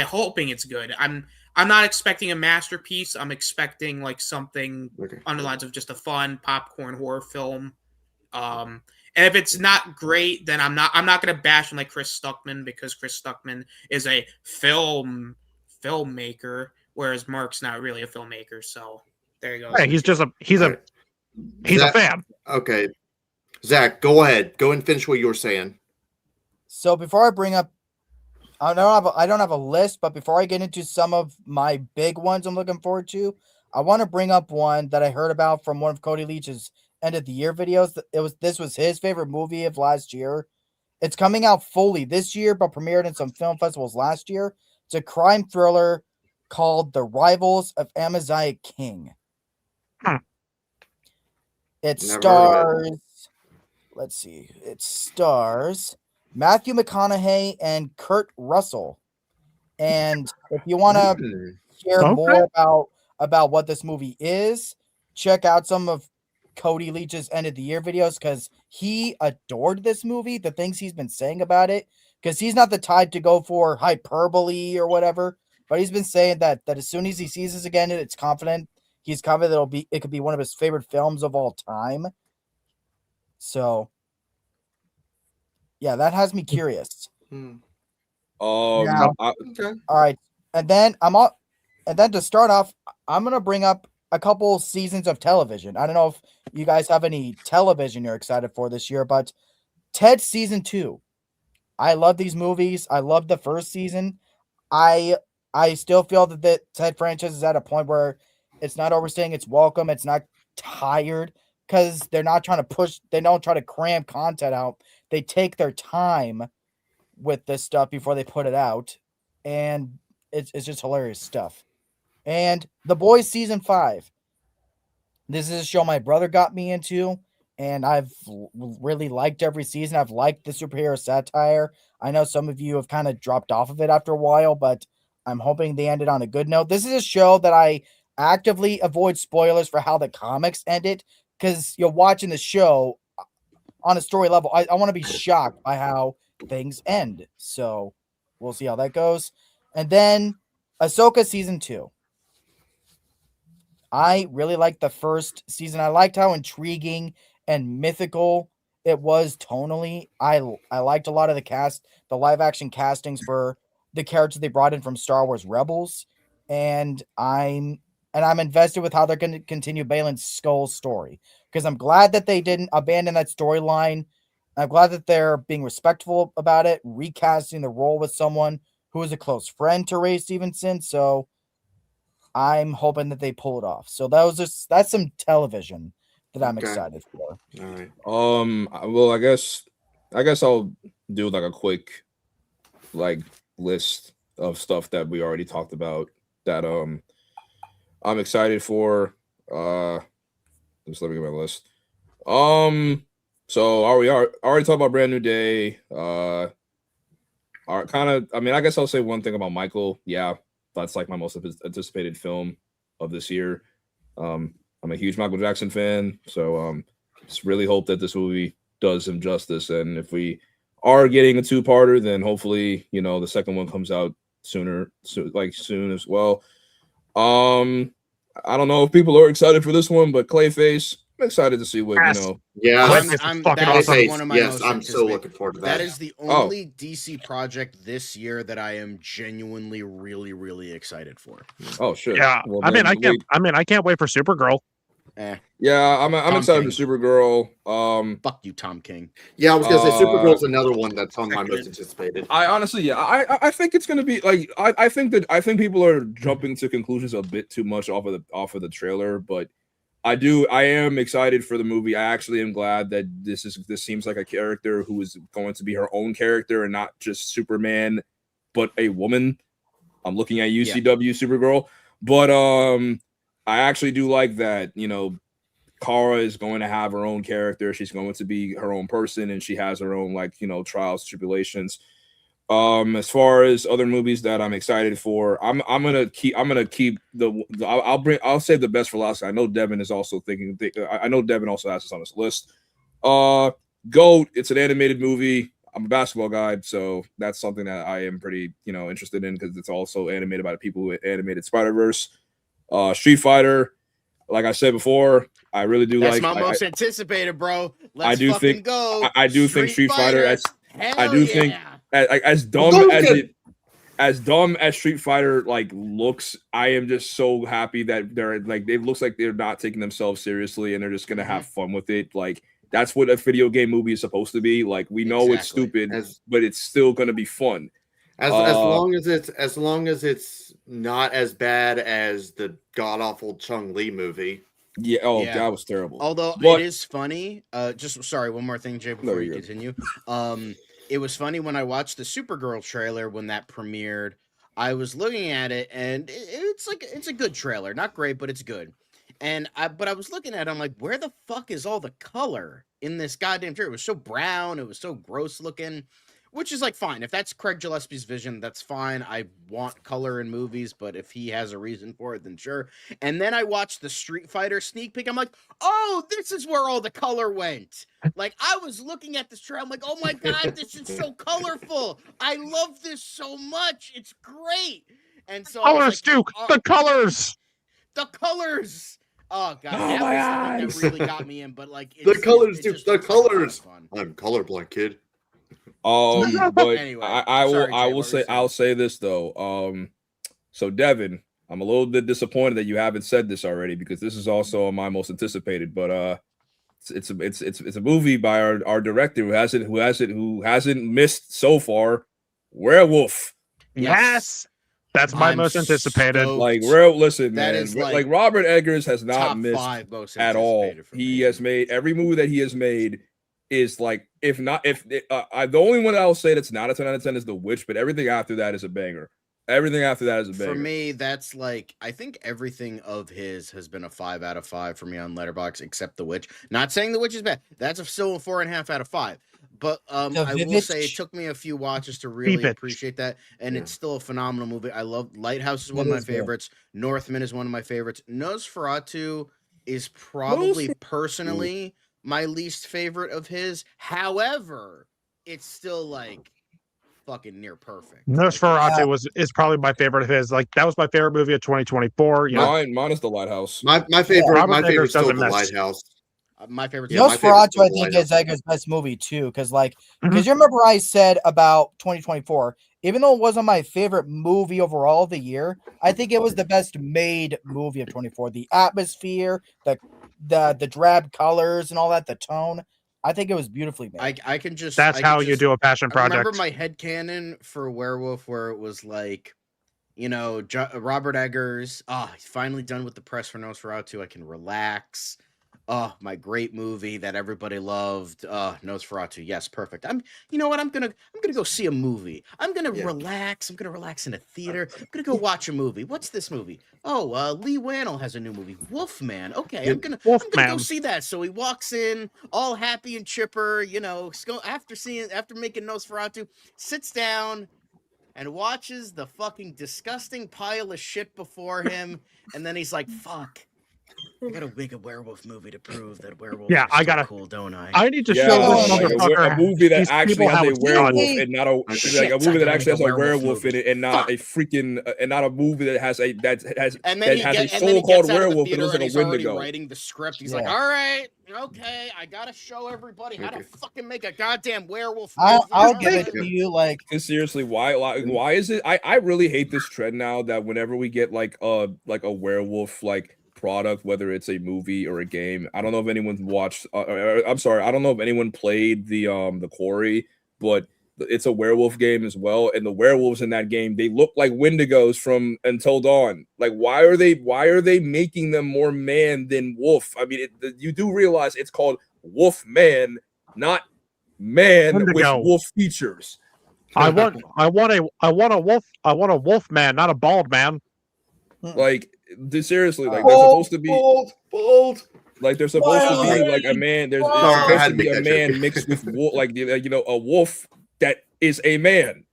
hoping it's good. I'm not expecting a masterpiece. I'm expecting like something on the lines of just a fun popcorn horror film. And if it's not great, then I'm not going to bash him like Chris Stuckman, because Chris Stuckman is a filmmaker, whereas Mark's not really a filmmaker. So there you go. Hey, he's a fan. Okay, Zach, go ahead. Go and finish what you were saying. So before I bring up, I don't have a list, but before I get into some of my big ones I'm looking forward to, I want to bring up one that I heard about from one of Cody Leach's end of the year videos. This was his favorite movie of last year. It's coming out fully this year, but premiered in some film festivals last year. It's a crime thriller called The Rivals of Amaziah King. It stars Matthew McConaughey and Kurt Russell. And if you want to hear more about what this movie is, check out some of Cody Leach's end of the year videos, because he adored this movie, the things he's been saying about it, because he's not the type to go for hyperbole or whatever, but he's been saying that as soon as he sees this again, he's confident it could be one of his favorite films of all time. So yeah, that has me curious. All right, and then to start off, I'm gonna bring up a couple seasons of television. I don't know if you guys have any television you're excited for this year, but Ted season 2. I love these movies. I love the first season. I still feel that the Ted franchise is at a point where it's not overstaying its welcome. It's not tired, because they're not trying to push. They don't try to cram content out. They take their time with this stuff before they put it out, and it's just hilarious stuff. And The Boys season 5. This is a show my brother got me into, and I've really liked every season. I've liked the superhero satire. I know some of you have kind of dropped off of it after a while, but I'm hoping they ended on a good note. This is a show that I actively avoid spoilers for how the comics ended, because you're watching the show on a story level. I want to be shocked by how things end. So we'll see how that goes. And then Ahsoka season 2. I really liked the first season. I liked how intriguing and mythical it was tonally. I liked a lot of the live action castings for the characters they brought in from Star Wars Rebels, and I'm invested with how they're going to continue Baylan Skoll's story, because I'm glad that they didn't abandon that storyline. I'm glad that they're being respectful about it, recasting the role with someone who is a close friend to Ray Stevenson. So I'm hoping that they pull it off. So that's some television that I'm excited for. All right. Well, I guess I'll do like a quick list of stuff that we already talked about that I'm excited for. Just let me get my list. So I already talked about Brand New Day. I guess I'll say one thing about Michael. Yeah, that's like my most anticipated film of this year. I'm a huge Michael Jackson fan, so just really hope that this movie does him justice. And if we are getting a 2-parter, then hopefully, the second one comes out soon as well. I don't know if people are excited for this one, but Clayface, excited to see what Yes. Yeah, Witness is fucking that is awesome. one of my yes, most I'm so anticipated. looking forward to That that. is the only DC project this year that I am genuinely really, really excited for. Oh shit. Yeah, Well, I mean, then I can't wait for Supergirl. Yeah, I'm Tom excited King. for Supergirl. Fuck you, Tom King. Yeah, I was gonna say Uh, Supergirl's another one that's on my most anticipated. I honestly, yeah, I think it's gonna be like I think people are jumping to conclusions a bit too much off of the trailer, but I am excited for the movie. I actually am glad that this seems like a character who is going to be her own character and not just Superman, but a woman. I'm looking at UCW Supergirl, but I actually do like that. You know, Kara is going to have her own character. She's going to be her own person, and she has her own trials, tribulations. As far as other movies that I'm excited for, I'm gonna keep I'll save the best for last. I know Devin is also thinking. I know Devin also has this on his list. GOAT. It's an animated movie. I'm a basketball guy, so that's something that I am pretty interested in because it's also animated by the people who animated Spider-Verse. Street Fighter. Like I said before, I really do That's like. my most anticipated, bro. Let's I do fucking think. go. I do think Street Fighter. I do think as dumb as Street Fighter looks, I am just so happy that it looks like they're not taking themselves seriously and they're just gonna have fun with it. Like that's what a video game movie is supposed to be. Like we know it's stupid, but it's still gonna be fun. As long as it's not as bad as the god awful Chung Lee movie. Yeah. Oh, that was terrible. Although it is funny. Just sorry, one more thing, Jay, before you continue. It was funny when I watched the Supergirl trailer when that premiered. I was looking at it, and it's a good trailer, not great, but it's good. And I was looking at it, I'm like, where the fuck is all the color in this goddamn trailer? It was so brown, it was so gross looking. Which is fine. If that's Craig Gillespie's vision, that's fine. I want color in movies, but if he has a reason for it, then sure. And then I watched the Street Fighter sneak peek. I'm like, oh, this is where all the color went. I was looking at this trailer. I'm like, oh my God, this is so colorful. I love this so much. It's great. And so Colors, Duke. The colors. The colors. Oh God, that was something that really got me in. But the colors, Duke. The colors. I'm colorblind, kid. But anyway, I'll say this though. So Devin, I'm a little bit disappointed that you haven't said this already because this is also my most anticipated. But it's a movie by our director who hasn't missed so far. Werewolf. Yes. That's my most anticipated. Listen, that man. Is Robert Eggers has not top missed 5 most at all. He has made every movie that he has made is the only one I'll say that's not a 10 out of 10 is The Witch, but everything after that is a banger. Everything after that is a banger. For me, that's I think everything of his has been a 5 out of 5 for me on Letterboxd, except The Witch. Not saying The Witch is bad. That's still a 4.5 out of 5. But I will say it took me a few watches to really appreciate that, and it's still a phenomenal movie. I love Lighthouse is one of my favorites. Northman is one of my favorites. Nosferatu is probably personally my least favorite of his. However, it's still fucking near perfect. Nosferatu is probably my favorite of his. That was my favorite movie of 2024. Mine is The Lighthouse. My favorite. My favorite is still The Lighthouse. My favorite. Nosferatu, I think, is Eggers' best movie too, because you remember I said about 2024. Even though it wasn't my favorite movie overall of the year, I think it was the best made movie of 24. The atmosphere, the drab colors and all that, the tone. I think it was beautifully made. I can just. That's how you do a passion project. I remember my headcanon for Werewolf where it was Robert Eggers. He's finally done with the press for Nosferatu. I can relax. Oh, my great movie that everybody loved. Nosferatu. Yes, perfect. You know what? I'm gonna go see a movie. I'm gonna relax. I'm gonna relax in a theater. I'm gonna go watch a movie. What's this movie? Oh, Lee Wannell has a new movie, Wolfman. Okay, I'm gonna go see that. So he walks in all happy and chipper. After making Nosferatu, sits down and watches the fucking disgusting pile of shit before him, and then he's like, "Fuck." I gotta make a werewolf movie to prove that werewolves Yeah, are I still gotta- cool, don't I? I need to Yeah, show like this a motherfucker a movie that these actually people has how a it's werewolf done. and not a like Shit, a I movie that gotta actually make has a a werewolf werewolf in movie. it and not a Fuck. freaking and not a movie that has a And that then he has a gets, and then he soul called gets out of the werewolf that theater looks and like he's a already Wendigo. writing the script. He's like, Yeah. all right, okay, I gotta show everybody how to Okay. fucking make a goddamn werewolf I'll movie. I'll All give it right. to you. Like, And seriously, why is it? I really hate this trend now that whenever we get like a werewolf like product, whether it's a movie or a game. I don't know if anyone's watched. I'm sorry, I don't know if anyone played the Quarry, but it's a werewolf game as well. And the werewolves in that game, they look like Wendigos from Until Dawn. Like, why are they making them more man than wolf? I mean, you do realize it's called Wolf Man, not man with Wendigo. wolf features. I want a wolf man, not a bald man. Like, seriously, like they're Bold, supposed to be bold. like they're supposed to be Wild. like a man. There's it's Sorry, I supposed had to to be make a that man joke. mixed with wolf, like a wolf that is a man.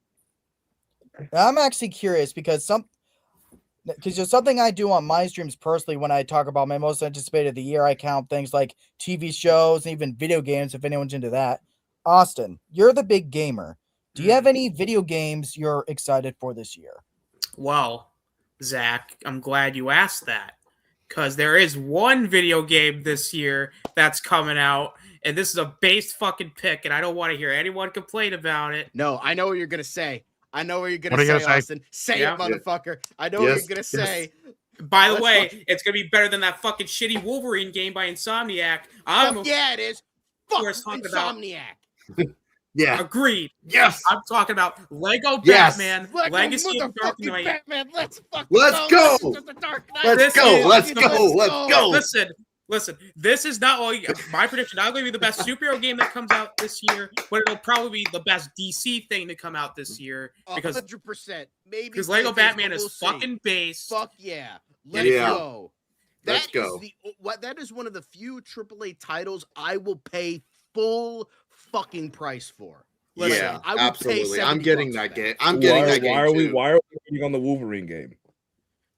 I'm actually curious because there's something I do on my streams personally when I talk about my most anticipated of the year. I count things like TV shows and even video games if anyone's into that. Austin, you're the big gamer. Do you have any video games you're excited for this year? Well, Zach, I'm glad you asked that because there is one video game this year that's coming out, and this is a base fucking pick, and I don't want to hear anyone complain about it. No, I know what you're gonna say. I know what you're What are gonna you say, gonna say? Austin. Say Yeah. it, motherfucker. I know Yes, what you're gonna say. By the Let's way, fuck- it's gonna be better than that fucking shitty Wolverine game by Insomniac. I'm Fuck yeah, it is. Fuck We're talking about- Insomniac. Yeah. agreed. Yes. I'm talking about Lego Yes. Batman, Lego Legacy of Dark motherfucking Knight. Batman. Let's fucking Let's go. Legends of the Dark Knight. Let's This go. is- Let's go. Let's go. Listen. This is not only my prediction. Not going to be the best superhero game that comes out this year, but it'll probably be the best DC thing to come out this year because 100%. Maybe because Lego Legends, Batman but is we'll see. fucking base. Fuck yeah. Let's Yeah. go. Let's That go. is that is one of the few AAA titles I will pay full fucking price for. Listen, Yeah, I would pay absolutely. I'm $70 getting for that game. I'm getting Why, that game why are we too. why are we waiting on the Wolverine game?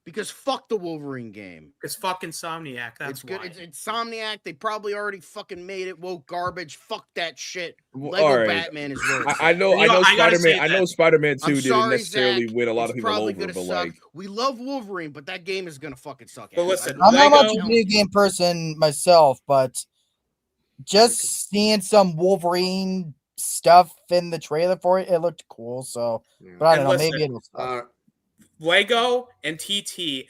Because fuck the Wolverine game. It's fucking Insomniac. That's It's good. why. It's Insomniac. They probably already fucking made it. Woke garbage. Fuck that shit. Well, Lego all right. Batman is where it's I at. know You know, I gotta say Spider-Man. I know that- Spider-Man 2 I'm didn't sorry, necessarily Zach, win a lot of it's people probably over, gonna but suck. like We love Wolverine, but that game is gonna fucking suck. But ass. listen, I'm not much a Lego- video game person myself, but just seeing some Wolverine stuff in the trailer for it, it looked cool. So, but I And don't know, listen, maybe it'll. Uh, Lego and TT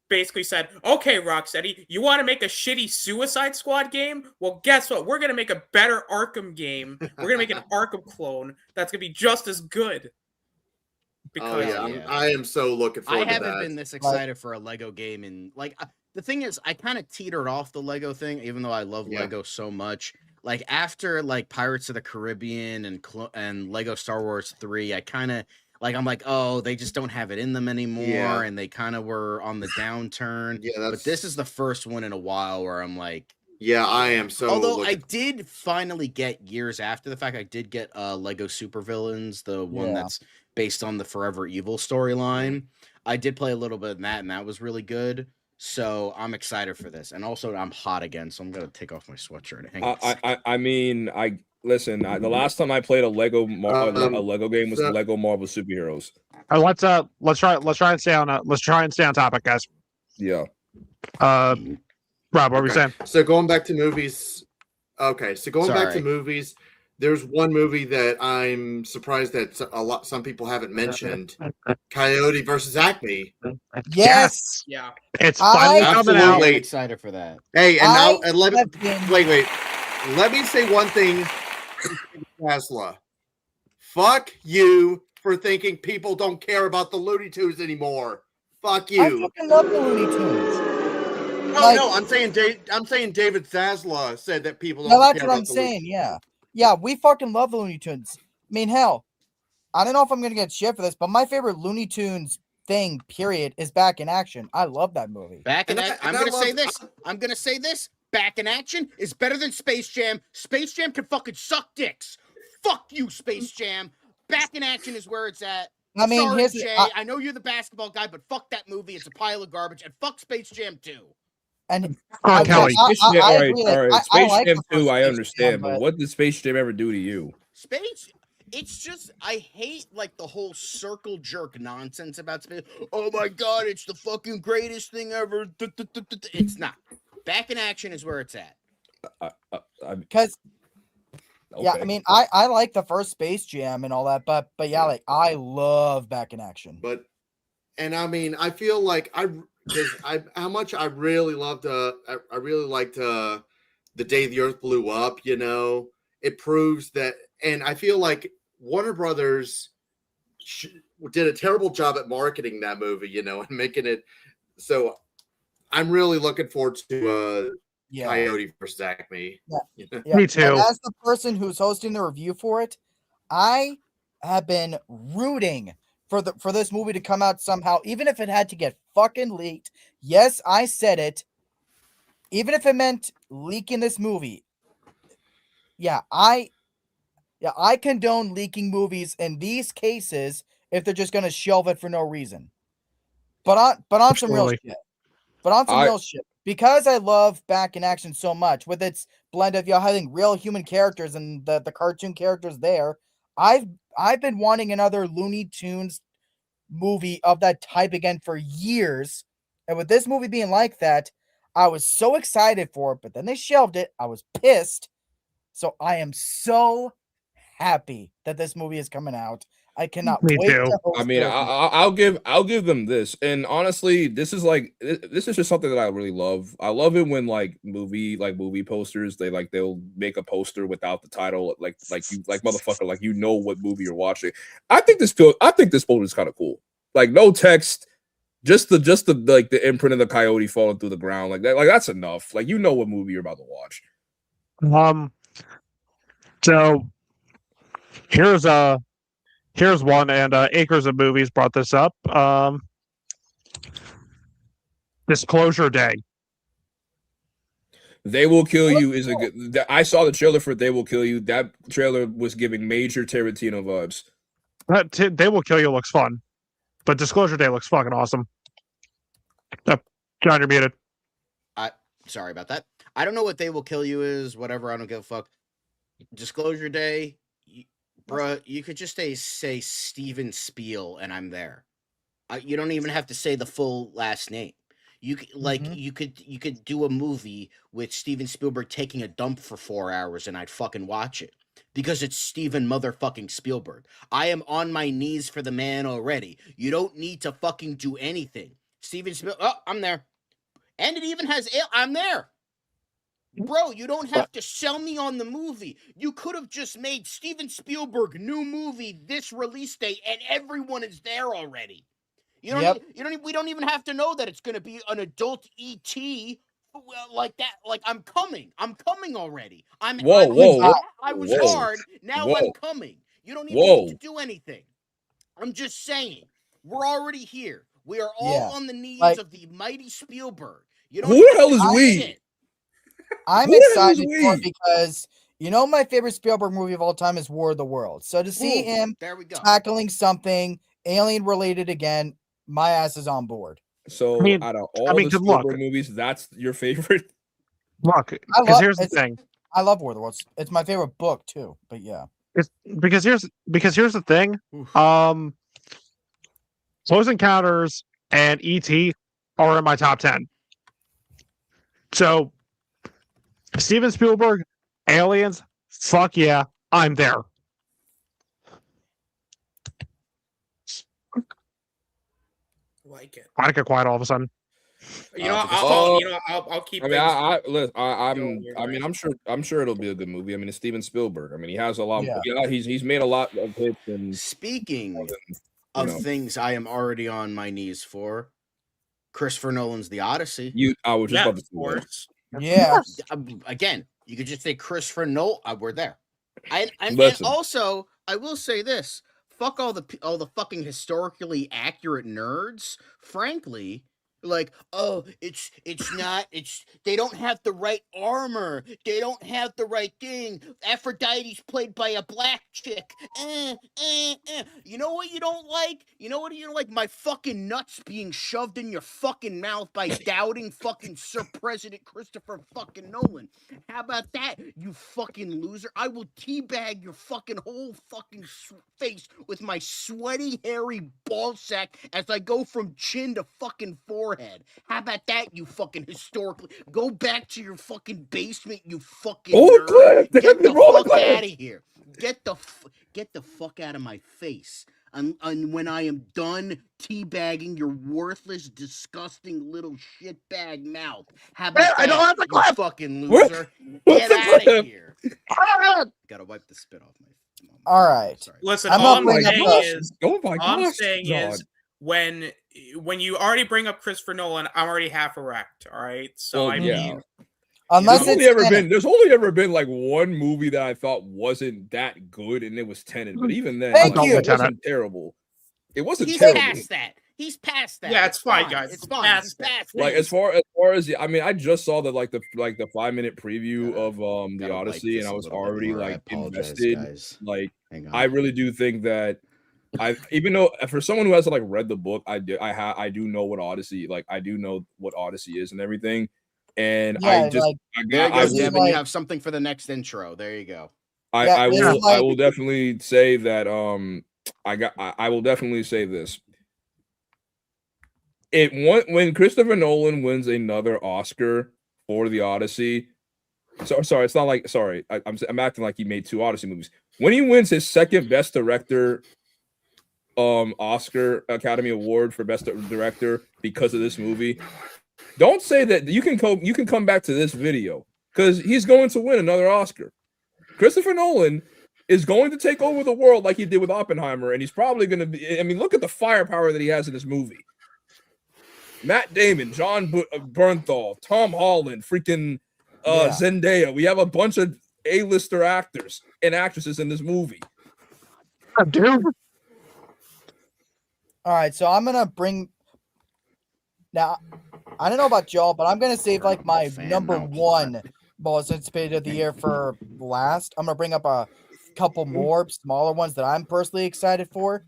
basically said, "Okay, Rocksteady, you want to make a shitty Suicide Squad game? Well, guess what? We're gonna make a better Arkham game. We're gonna make an Arkham clone that's gonna be just as good." oh Because yeah, yeah. I am so looking I forward to haven't that. been this excited for a Lego game, and like the thing is, I kind of teetered off the Lego thing, even though I love Yeah. Lego so much. Like after like Pirates of the Caribbean and Lego Star Wars 3, I kind of like I'm like, oh, they just don't have it in them anymore, Yeah. and they kind of were on the downturn. Yeah, that's. But this is the first one in a while where I'm like, Yeah, I am so. although I looking- did finally get years after the fact, I did get Lego Supervillains, the one Yeah. that's based on the Forever Evil storyline. I did play a little bit in that, and that was really good. So I'm excited for this, and also I'm hot again, so I'm gonna take off my sweatshirt. Hang on a second. I mean, listen. The last time I played a Lego game was so- Lego Marvel Superheroes. Let's try and stay on topic, guys. Yeah. Rob, what were we Okay. saying? So going back to movies. Okay, so going back to Sorry. movies, there's one movie that I'm surprised that some people haven't mentioned. Coyote versus Acme. Yes, yeah, It's I- finally coming I'm out. Absolutely. excited for that. Hey, and now and let me have been- wait. Let me say one thing, Tesla. Fuck you for thinking people don't care about the Looney Tunes anymore. Fuck I you. fucking love the Looney Tunes. No, like- no, I'm saying David Zasla said that people don't No, care that's what about I'm the Looney saying. Yeah, we fucking love the Looney Tunes. I mean, hell, I don't know if I'm gonna get shit for this, but my favorite Looney Tunes thing, period, is Back in Action. I love that movie. Back in And I- action. I'm and I gonna say love- this. I'm gonna say this. Back in action is better than Space Jam. Space Jam can fucking suck dicks. Fuck you, Space Jam. Back in action is where it's at. I mean, Sorry, here's Jay. I- I know you're the basketball guy, but fuck that movie. It's a pile of garbage. And fuck Space Jam too. And Oh, I- Kelly. I- Space Jam, all right, agree, like, all right. I Space like Jam the 2, first I Space understand, Jam, but but- what did Space Jam ever do to you? Space. It's just I hate like the whole circle jerk nonsense about space. Oh my god, it's the fucking greatest thing ever. It's not. Back in Action is where it's at. Because yeah, I Okay. mean, I like the first Space Jam and all that, but yeah, like I love Back in Action. But and I mean, I feel like how much I really loved I really liked the Day the Earth Blew Up, you know. It proves that, and I feel like Warner Brothers did a terrible job at marketing that movie, you know, and making it so. I'm really looking forward to Yeah. Coyote versus Acme. Yeah. You know? Yeah. Me too. And as the person who's hosting the review for it, I have been rooting for this movie to come out somehow, even if it had to get fucking leaked. Yes, I said it. Even if it meant leaking this movie. Yeah, I condone leaking movies in these cases if they're just gonna shelve it for no reason. But on some real Absolutely. shit. But on some I- real shit. Because I love Back in Action so much, with its blend of having real human characters and the cartoon characters there, I've been wanting another Looney Tunes movie of that type again for years. And with this movie being like that, I was so excited for it, but then they shelved it. I was pissed. So I am so happy that this movie is coming out. I cannot Me wait too. to host I mean, the review. I'll give them this, and honestly, this is just something that I really love. I love it when movie posters they'll make a poster without the title, like motherfucker, like you know what movie you're watching. I think this poster is kind of cool. Like no text, just the imprint of the coyote falling through the ground, like that, like that's enough. Like you know what movie you're about to watch. So here's one, and Acres of Movies brought this up. Disclosure Day. They Will Kill You is a good. I saw the trailer for They Will Kill You. That trailer was giving major Tarantino vibes. They Will Kill You looks fun, but Disclosure Day looks fucking awesome. John, you're muted. Sorry about that. I don't know what They Will Kill You is. Whatever. I don't give a fuck. Disclosure Day, bruh. You could just say Steven Spiel, and I'm there. You don't even have to say the full last name. You could you could do a movie with Steven Spielberg taking a dump for 4 hours, and I'd fucking watch it because it's Steven motherfucking Spielberg. I am on my knees for the man already. You don't need to fucking do anything. Steven Spielberg. Oh, I'm there, and it even has. I'm there. Bro, you don't have to sell me on the movie. You could have just made Steven Spielberg new movie this release date, and everyone is there already. You don't. We don't even have to know that it's going to be an adult ET like that. Like I'm coming already. I was hard. Now I'm coming. You don't even need to do anything. I'm just saying. We're already here. We are all on the knees of the mighty Spielberg. You don't. Who the hell is we? I'm excited for it because my favorite Spielberg movie of all time is War of the Worlds. So to see him tackling something alien related again, my ass is on board. So out of all the Spielberg movies, that's your favorite? Look, because here's the thing. I love War of the Worlds. It's my favorite book too. But yeah, because here's the thing. Close Encounters and E.T. are in my top 10. So Steven Spielberg, Aliens, fuck yeah, I'm there. Like it. I get quiet all of a sudden. I'll keep. I mean, I'm sure it'll be a good movie. I mean, it's Steven Spielberg. I mean, he has a lot. Yeah. He's made a lot of hits. And speaking of things, I am already on my knees for Christopher Nolan's The Odyssey. I was just about to say that. Yeah. Again, you could just say Christopher Nolan. We're there. And also, I will say this. Fuck all the fucking historically accurate nerds. Frankly, like, oh, they don't have the right armor, they don't have the right thing, Aphrodite's played by a black chick. You know what you don't like? You know what you don't like? My fucking nuts being shoved in your fucking mouth by doubting fucking Sir President Christopher fucking Nolan. How about that, you fucking loser? I will teabag your fucking whole fucking face with my sweaty, hairy ballsack as I go from chin to fucking forehead. How about that, you fucking historically? Go back to your fucking basement, you fucking nerd. Get the fuck out of here. Get the fuck out of my face. And when I am done teabagging your worthless, disgusting little shitbag mouth. How about I don't that, have the you clip. fucking loser? Get out of here. Gotta wipe the spit off my. All right. Sorry. Listen, I'm all not I'm bringing saying up is, Oh my all I'm gosh, saying John. is when you already bring up Christopher Nolan, I'm already half erect. All right, so Well, I yeah. mean, Unless There's it's only ever been like one movie that I thought wasn't that good, and it was Tenet. But even then, Thank like, you. it wasn't terrible. It wasn't He's terrible. past that. He's past that. Yeah, it's fine, guys. It's It's fine. past He's it. past Like that. as far as I mean, I just saw the 5-minute preview of the Gotta wipe Odyssey, this and I a was little bit already more. I like apologize, invested. guys. Like Hang on. I really do think that even though for someone who hasn't like read the book, I do know what Odyssey is and everything. And Yeah, I like There you go, this is Devin. like- You have something for the next intro. There you go. Yeah, this is I like- will definitely say that I will definitely say this. When Christopher Nolan wins another Oscar for the Odyssey, sorry, it's not like I'm acting like he made 2 Odyssey movies. When he wins his second Best Director Oscar Academy Award for Best Director because of this movie, don't say that you can come back to this video because he's going to win another Oscar. Christopher Nolan is going to take over the world like he did with Oppenheimer, and he's probably going to be. I mean, look at the firepower that he has in this movie. Matt Damon, John Bernthal, Tom Holland, freaking Zendaya. We have a bunch of A-lister actors and actresses in this movie. Dude. All right, so I'm gonna bring. Now, I don't know about y'all, but I'm gonna save like my Fan number now. one most anticipated of the year for last. I'm gonna bring up a couple more smaller ones that I'm personally excited for.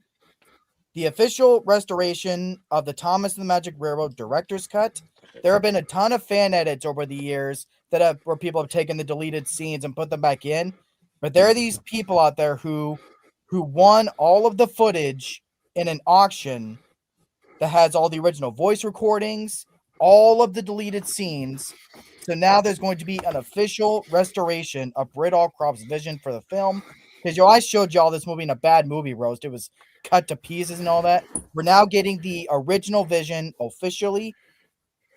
The official restoration of the Thomas and the Magic Railroad director's cut. There have been a ton of fan edits over the years where people have taken the deleted scenes and put them back in. But there are these people out there who won all of the footage in an auction that has all the original voice recordings, all of the deleted scenes. So now there's going to be an official restoration of Britt Allcroft's vision for the film. Because I showed y'all this movie in a bad movie roast. It was cut to pieces and all that. We're now getting the original vision officially.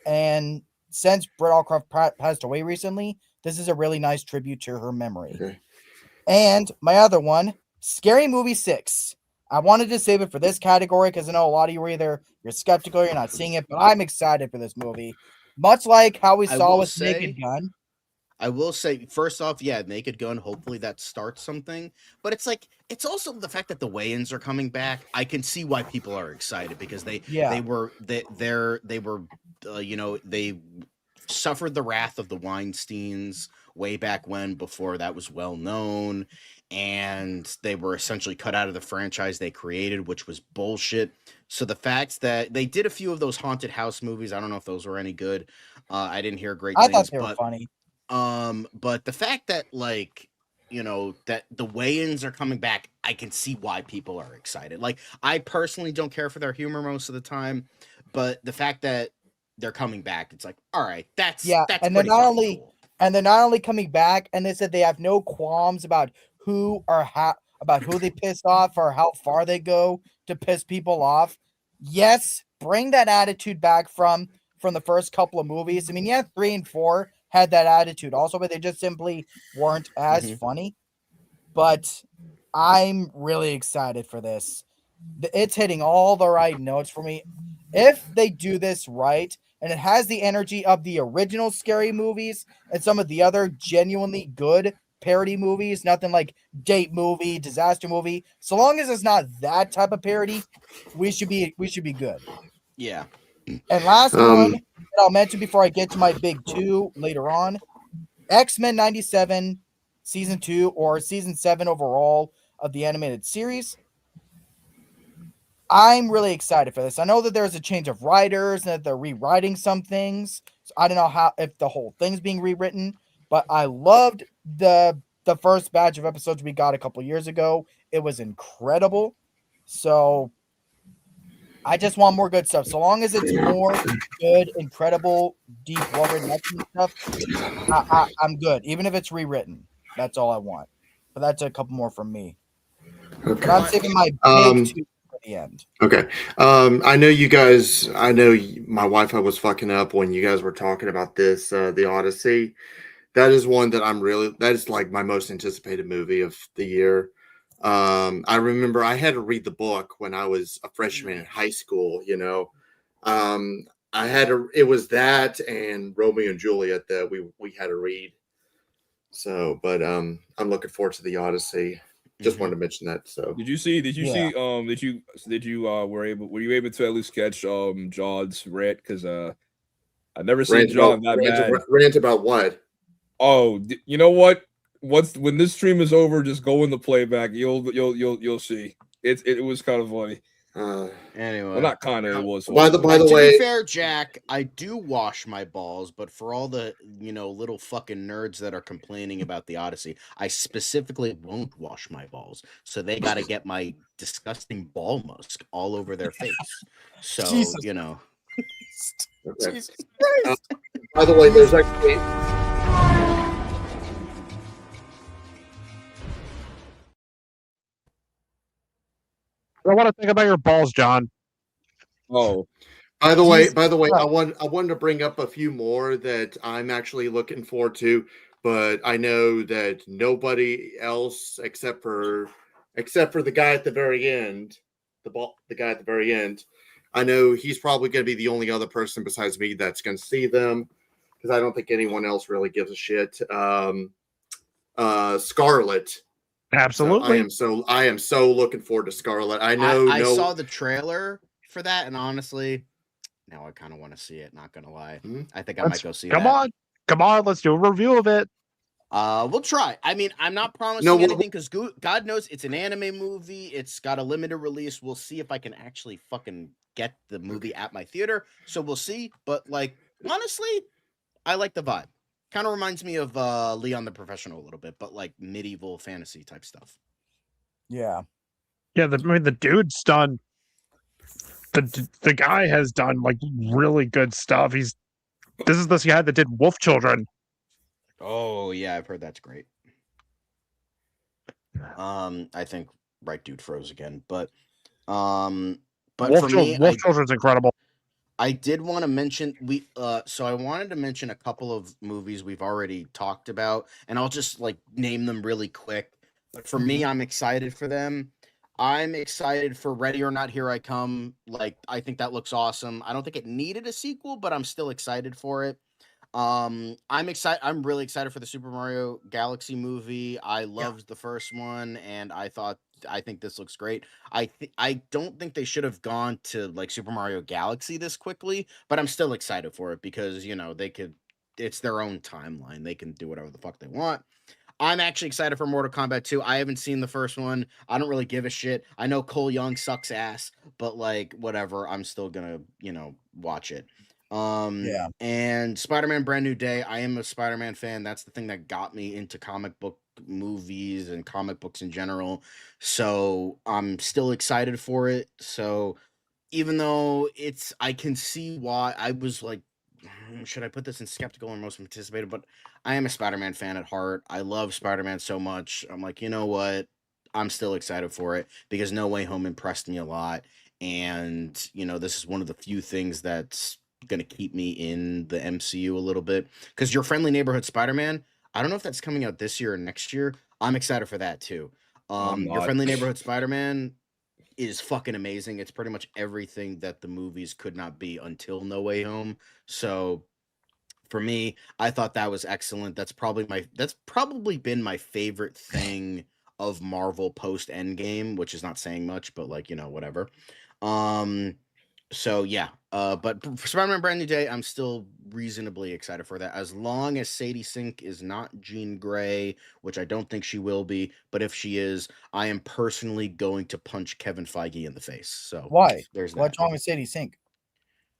And since Britt Allcroft passed away recently, this is a really nice tribute to her memory. Okay. And my other one, Scary Movie 6. I wanted to save it for this category because I know a lot of you are you're skeptical, you're not seeing it, but I'm excited for this movie. Much like how we I saw will with say- Naked Gun. I will say, first off, yeah, Naked Gun. Hopefully that starts something. But it's also the fact that the weigh-ins are coming back. I can see why people are excited because they suffered the wrath of the Weinsteins way back when, before that was well known, and they were essentially cut out of the franchise they created, which was bullshit. So the fact that they did a few of those haunted house movies, I don't know if those were any good. I didn't hear great I things, thought they were but funny. but the fact that that the weigh-ins are coming back, I can see why people are excited. Like, I personally don't care for their humor most of the time, but the fact that they're coming back, it's like, all right, that's And they're pretty not fucking only cool. and they're not only coming back, and they said they have no qualms about who they pissed off or how far they go to piss people off. Yes, bring that attitude back from the first couple of movies. I mean, yeah, 3 and 4 had that attitude also, but they just simply weren't as funny. But I'm really excited for this. It's hitting all the right notes for me. If they do this right, and it has the energy of the original Scary movies and some of the other genuinely good parody movies, nothing like Date Movie, Disaster Movie. So long as it's not that type of parody, we should be good. Yeah. And last one that I'll mention before I get to my big two later on, X-Men 97 season 2 or season 7 overall of the animated series. I'm really excited for this. I know that there's a change of writers and that they're rewriting some things. So I don't know if the whole thing's being rewritten, but I loved the first batch of episodes we got a couple years ago. It was incredible. So I just want more good stuff. So long as it's more good, incredible, deep, well-written stuff, I'm good. Even if it's rewritten, that's all I want. But that's a couple more from me. Okay. But I'm saving my big two for the end. Okay. I know you guys. I know my Wi-Fi was fucking up when you guys were talking about this. The Odyssey. That is one that that is like my most anticipated movie of the year. I remember I had to read the book when I was a freshman in high school, you know. It was that and Romeo and Juliet that we had to read. So, but I'm looking forward to the Odyssey. Just wanted to mention that. So were you able to at least catch John's rant? Because I've never seen John that mad. Rant about what? Oh, you know what? When this stream is over, just go in the playback. You'll see. It was kind of funny. Anyway, well, not kind of. It was. By the way, to be fair, Jack, I do wash my balls, but for all the little fucking nerds that are complaining about the Odyssey, I specifically won't wash my balls, so they got to get my disgusting ball musk all over their face. So Jesus. Okay. Jesus by the way, there's actually. I want to think about your balls, John. Oh, By the way, I wanted to bring up a few more that I'm actually looking forward to, but I know that nobody else except for the guy at the very end, the guy at the very end, I know he's probably going to be the only other person besides me that's going to see them, because I don't think anyone else really gives a shit. Scarlet. Absolutely. So I am so looking forward to Scarlet. I know. I saw the trailer for that, and honestly, now I kind of want to see it. Not gonna lie, I think I might go see. Come on, let's do a review of it. We'll try. I mean, I'm not promising anything because God knows it's an anime movie. It's got a limited release. We'll see if I can actually fucking get the movie at my theater. So we'll see. But like, honestly, I like the vibe. Kind of reminds me of Leon the Professional a little bit, but like medieval fantasy type stuff. Yeah. Yeah, the dude's done. The guy has done like really good stuff. This is this guy that did Wolf Children. Oh yeah, I've heard that's great. I think right dude froze again, but Wolf for me, Wolf Children's incredible. I did want to mention so I wanted to mention a couple of movies we've already talked about, and I'll just like name them really quick. But for me, I'm excited for them. I'm excited for Ready or Not, Here I Come. Like, I think that looks awesome. I don't think it needed a sequel, but I'm still excited for it. I'm excited. I'm really excited for the Super Mario Galaxy movie. I loved the first one, and I think this looks great. I don't think they should have gone to like Super Mario Galaxy this quickly, but I'm still excited for it because it's their own timeline. They can do whatever the fuck they want. I'm actually excited for Mortal Kombat 2. I haven't seen the first one. I don't really give a shit. I know Cole Young sucks ass, but like whatever, I'm still gonna, watch it. And Spider-Man Brand New Day. I am a Spider-Man fan. That's the thing that got me into comic book movies and comic books in general. So I'm still excited for it. So even though I can see why I was like, should I put this in skeptical or most anticipated? But I am a Spider-Man fan at heart. I love Spider-Man so much. I'm like, you know what? I'm still excited for it because No Way Home impressed me a lot. And, this is one of the few things that's going to keep me in the MCU a little bit. Because Your Friendly Neighborhood Spider-Man, I don't know if that's coming out this year or next year. I'm excited for that too. Your Friendly Neighborhood Spider-Man is fucking amazing. It's pretty much everything that the movies could not be until No Way Home. So for me, I thought that was excellent. That's probably been my favorite thing of Marvel post Endgame, which is not saying much, but like, whatever. So yeah, but for Spider-Man Brand New Day, I'm still reasonably excited for that. As long as Sadie Sink is not Jean Grey, which I don't think she will be, but if she is, I am personally going to punch Kevin Feige in the face. So Why? there's that. What's wrong with Sadie Sink?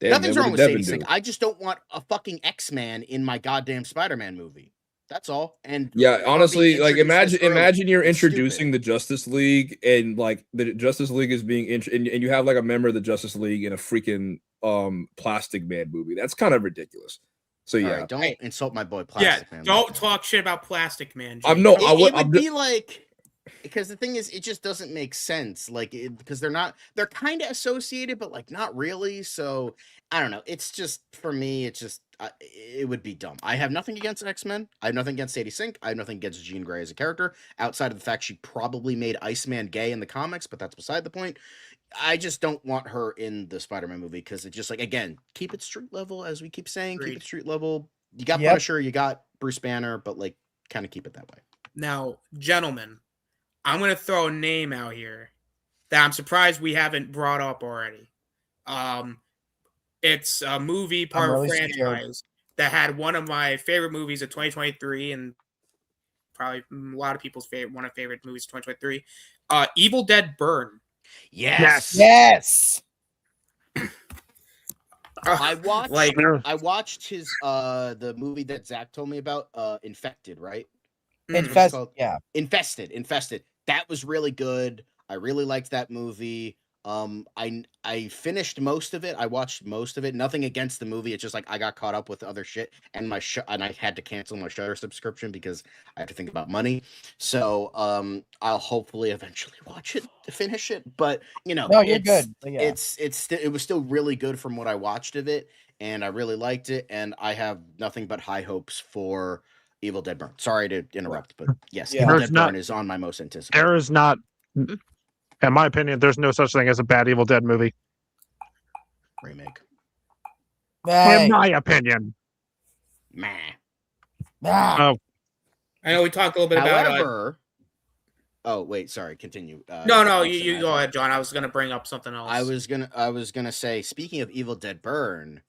Damn, Nothing's man, wrong what with did Sadie Devin Sink. do? I just don't want a fucking X-Man in my goddamn Spider-Man movie. That's all. And Yeah, her honestly, being like introduced this early, imagine you're it's introducing stupid. the Justice League, and like the Justice League is being and you have like a member of the Justice League in a freaking Plastic Man movie. That's kind of ridiculous. So All yeah, right, don't Hey, insult my boy Yeah, Plastic Man. don't like that. talk shit about Plastic Man. I'm Jake. no, Come I on. would. It would I'm be like, because the thing is, it just doesn't make sense. Like, because they're kind of associated, but like not really. So I don't know. It's just for me, it's just it would be dumb. I have nothing against X-Men. I have nothing against Sadie Sink. I have nothing against Jean Grey as a character, outside of the fact she probably made Iceman gay in the comics, but that's beside the point. I just don't want her in the Spider-Man movie because it's just like, again, keep it street level, as we keep saying, keep Agreed. it street level. You got Yep. Punisher, you got Bruce Banner, but like kind of keep it that way. Now, gentlemen, I'm gonna throw a name out here that I'm surprised we haven't brought up already. It's a movie part of a really scared. franchise that had one of my favorite movies of 2023, and probably a lot of people's favorite favorite movies of 2023. Evil Dead Burn. Yes. Yes. I watched Like, I watched his the movie that Zach told me about, Infected, right? Infest. called? Yeah. Infested. That was really good. I really liked that movie. I finished most of it. I watched most of it. Nothing against the movie. It's just like I got caught up with other shit, and and I had to cancel my Shudder subscription because I have to think about money. So I'll hopefully eventually watch it to finish it. But you know, No, you're good. But yeah. it was still really good from what I watched of it, and I really liked it. And I have nothing but high hopes for Evil Dead Burn. Sorry to interrupt, but yes, Yeah. Evil There's Dead not- Burn is on my most anticipated. There is not, in my opinion, there's no such thing as a bad Evil Dead movie. remake. Hey. In my opinion. Meh. Ah. I know we talked a little bit about. However, oh wait, sorry. Continue. No, Austin, you go ahead, John. I was gonna bring up something else. I was gonna say, speaking of Evil Dead Burn,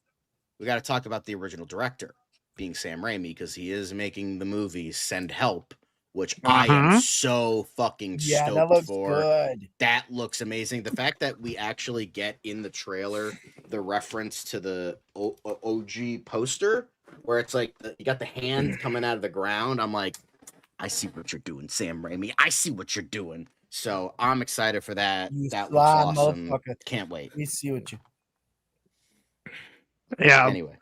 we got to talk about the original director being Sam Raimi, because he is making the movie Send Help, which I am so fucking Yeah, stoked that looks for. good. That looks amazing. The fact that we actually get in the trailer the reference to the OG poster, where it's like you got the hand coming out of the ground. I'm like, I see what you're doing, Sam Raimi. I see what you're doing. So I'm excited for that. You That sly looks awesome. motherfucker. Can't wait. We see what you. Yeah, Anyway,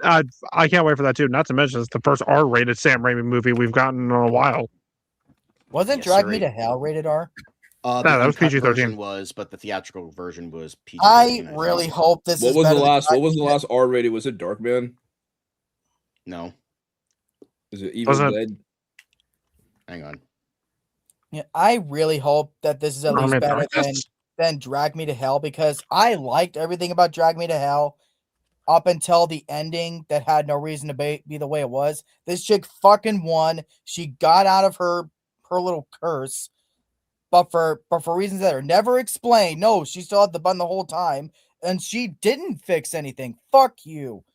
I can't wait for that too. Not to mention, it's the first R-rated Sam Raimi movie we've gotten in a while. Wasn't Yes, Drag sir. Me to Hell rated R? the that was uncut PG-13. version was, but the theatrical version was PG-13. I think. really hope this what is was the better than last? Drag What was Me the to- last R rated? Was it Darkman? No, Is it Evil Wasn't- Dead? hang on. Yeah, I really hope that this is at I least mean, better I guess- than Drag Me to Hell, because I liked everything about Drag Me to Hell up until the ending that had no reason to be the way it was. This chick fucking won. She got out of her little curse, but for reasons that are never explained. No, she still had the bun the whole time, and she didn't fix anything. Fuck you.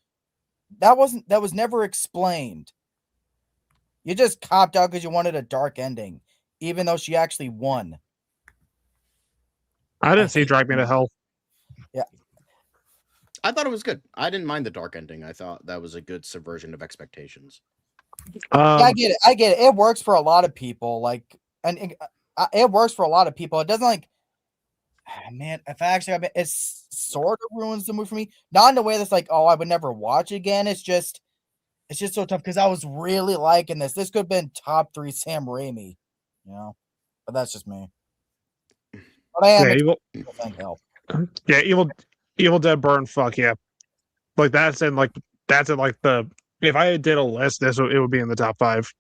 That was never explained. You just copped out because you wanted a dark ending, even though she actually won. I didn't see Drag Me to Hell. I thought it was good. I didn't mind the dark ending. I thought that was a good subversion of expectations. Yeah, I get it. I get it. It works for a lot of people. Like, and it works for a lot of people. It doesn't like, man. If I actually, it sort of ruins the movie for me. Not in a way that's like, oh, I would never watch it again. It's just so tough because I was really liking this. This could have been top 3 Sam Raimi, you know. But that's just me. But I am Yeah, excited to help. Evil Dead Burn. Fuck yeah! Like that's in like the. If I did a list, it would be in the top 5.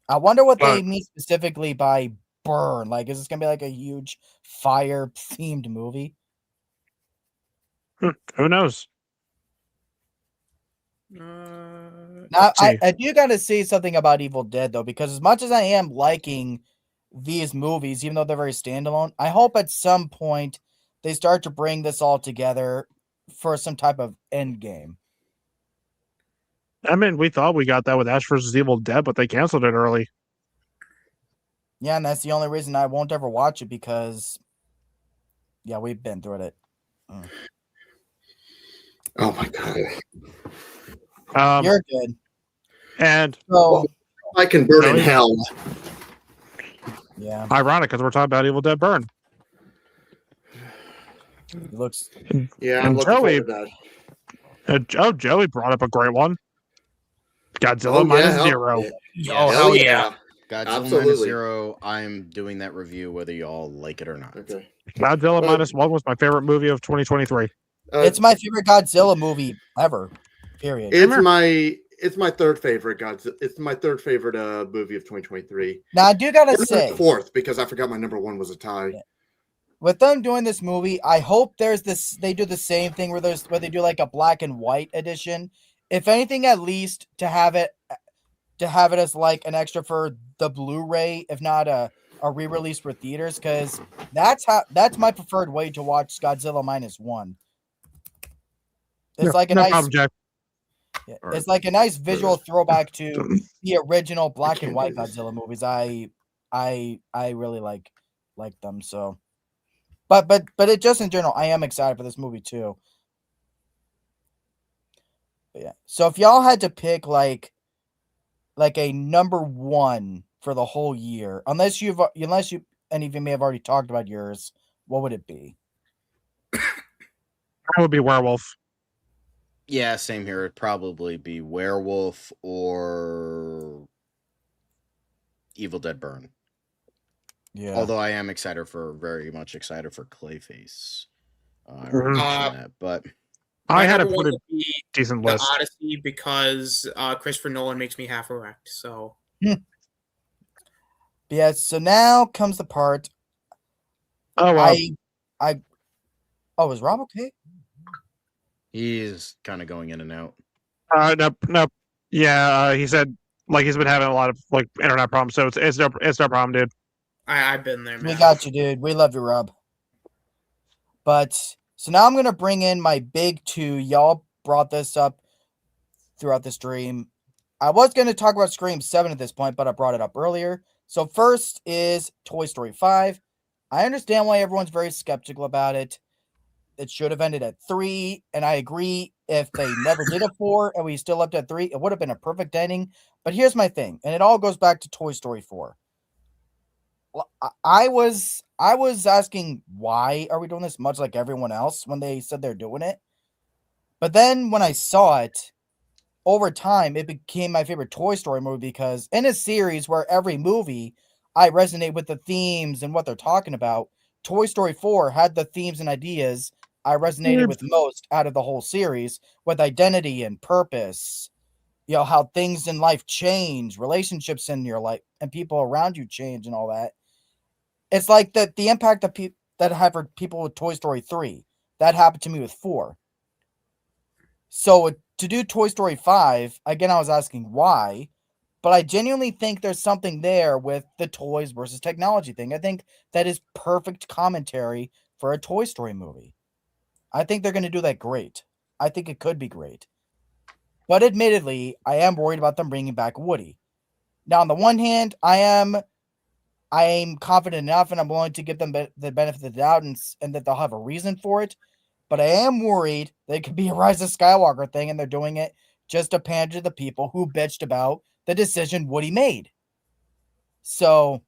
I wonder what they But- mean specifically by burn. Like, is this gonna be like a huge fire themed movie? Who knows? Now, I do gotta say something about Evil Dead though, because as much as I am liking these movies, even though they're very standalone, I hope at some point they start to bring this all together for some type of end game. I mean, we thought we got that with Ash vs. Evil Dead, but they canceled it early. Yeah, and that's the only reason I won't ever watch it because, yeah, we've been through it. Oh my god! You're good. And So I can burn in hell. Yeah, ironic because we're talking about Evil Dead Burn. it looks. Yeah, I'm And looking Joey- forward to that. Joey brought up a great one. Godzilla Oh, minus yeah, zero. Oh, hell yeah. Godzilla Absolutely. minus zero. I'm doing that review whether y'all like it or not. Okay. Godzilla Well- minus one was my favorite movie of 2023. It's my favorite Godzilla movie ever. Period. It's my third favorite Godzilla. It's my third favorite movie of 2023. Now I do gotta It's say, fourth because I forgot my number one was a tie. with them doing this movie, I hope there's this. They do the same thing where they do like a black and white edition. If anything, at least to have it as like an extra for the Blu-ray, if not a re-release for theaters, because that's my preferred way to watch Godzilla minus one. It's like a no nice, problem, Jack. yeah, it's like a nice visual throwback to the original black and white Godzilla movies. I really like them. So, but it just in general, I am excited for this movie too. But yeah. So if y'all had to pick like a number one for the whole year, unless you any of you may have already talked about yours, what would it be? That would be Werewolf. Yeah, same here. It'd probably be Werewolf or Evil Dead Burn. Yeah. Although I am very much excited for Clayface. I Mhm. already mentioned that, but I My had a number one pretty would be decent The list. Odyssey because Christopher Nolan makes me half erect. So Yeah, so now comes the part Oh, wow. Oh, is Rob okay? he's kind of going in and out. No. Yeah, he said like he's been having a lot of like internet problems, so it's no problem, dude. I've been there, man. We got you, dude. We love you, Rob. But so now I'm gonna bring in my big two. Y'all brought this up throughout the stream. I was gonna talk about Scream 7 at this point, but I brought it up earlier. So first is Toy Story 5. I understand why everyone's very skeptical about it. It should have ended at 3, and I agree. If they never did a 4 and we still left at 3, it would have been a perfect ending. But here's my thing, and it all goes back to Toy Story 4. I was asking why are we doing this, much like everyone else when they said they're doing it. But then when I saw it, over time, it became my favorite Toy Story movie because in a series where every movie I resonate with the themes and what they're talking about, Toy Story 4 had the themes and ideas I resonated with most out of the whole series, with identity and purpose. You know, how things in life change, relationships in your life and people around you change and all that. It's like the impact of that had for people with Toy Story 3. That happened to me with 4. So to do Toy Story 5, again, I was asking why, but I genuinely think there's something there with the toys versus technology thing. I think that is perfect commentary for a Toy Story movie. I think they're going to do that great. I think it could be great. But admittedly, I am worried about them bringing back Woody. Now, on the one hand, I am confident enough and I'm willing to give them the benefit of the doubt and that they'll have a reason for it. But I am worried that it could be a Rise of Skywalker thing and they're doing it just to pander to the people who bitched about the decision Woody made. So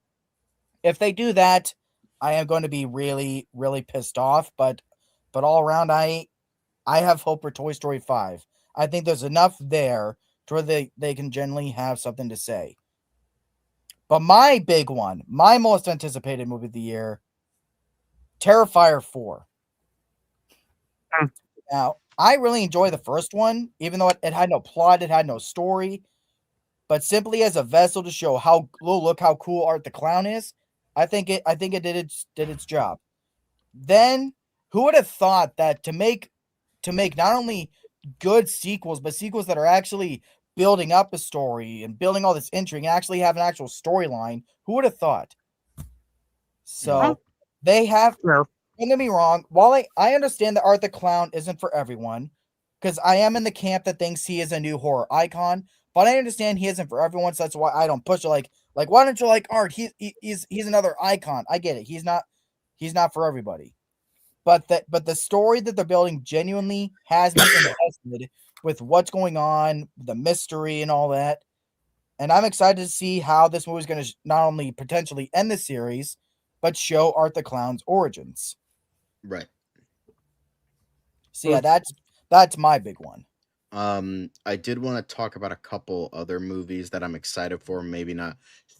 if they do that, I am going to be really, really pissed off. But all around, I have hope for Toy Story 5. I think there's enough there to where they can generally have something to say. But my big one, my most anticipated movie of the year, Terrifier 4. Now, I really enjoy the first one, even though it had no plot, it had no story. But simply as a vessel to show look how cool Art the Clown is, I think it did its job. Then who would have thought that to make not only good sequels, but sequels that are actually building up a story and building all this intrigue and actually have an actual storyline? Who would have thought? So they have don't get me wrong. While I understand that Art the Clown isn't for everyone, because I am in the camp that thinks he is a new horror icon, but I understand he isn't for everyone, so that's why I don't push it. Like why don't you like Art? He's another icon. I get it. He's not for everybody. But the story that they're building genuinely has me invested with what's going on, the mystery and all that. And I'm excited to see how this movie is going to not only potentially end the series, but show Art the Clown's origins. Right. So yeah, that's my big one. I did want to talk about a couple other movies that I'm excited for. Maybe not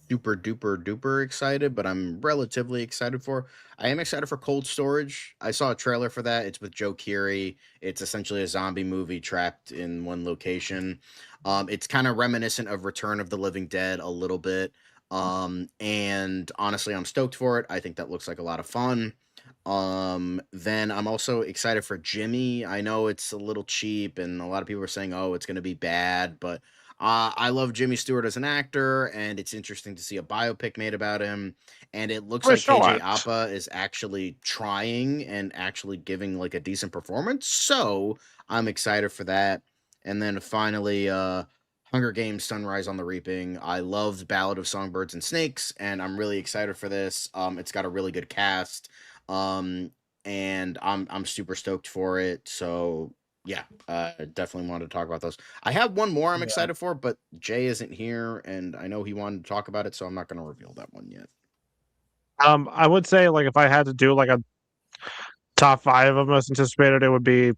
super duper excited, but I'm relatively excited for. I am excited for Cold Storage. I saw a trailer for that. It's with Joe Keery. It's essentially a zombie movie trapped in one location. It's kind of reminiscent of Return of the Living Dead a little bit. And honestly, I'm stoked for it. I think that looks like a lot of fun. Then I'm also excited for Jimmy. I know it's a little cheap and a lot of people are saying, oh, it's going to be bad, but I love Jimmy Stewart as an actor, and it's interesting to see a biopic made about him. And it looks like KJ Apa is actually trying and actually giving like a decent performance. So I'm excited for that. And then finally, Hunger Games: Sunrise on the Reaping. I loved Ballad of Songbirds and Snakes, and I'm really excited for this. It's got a really good cast. And I'm super stoked for it. So yeah, definitely wanted to talk about those. I have one more I'm excited for, but Jay isn't here, and I know he wanted to talk about it, so I'm not going to reveal that one yet. I would say like if I had to do like a top 5 of most anticipated, it would be,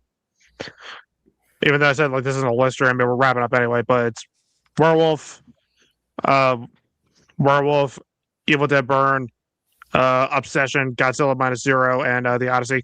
even though I said like this isn't a list or I mean we're wrapping up anyway, but it's Werewolf, Werewolf, Evil Dead Burn, Obsession, Godzilla Minus Zero, and The Odyssey.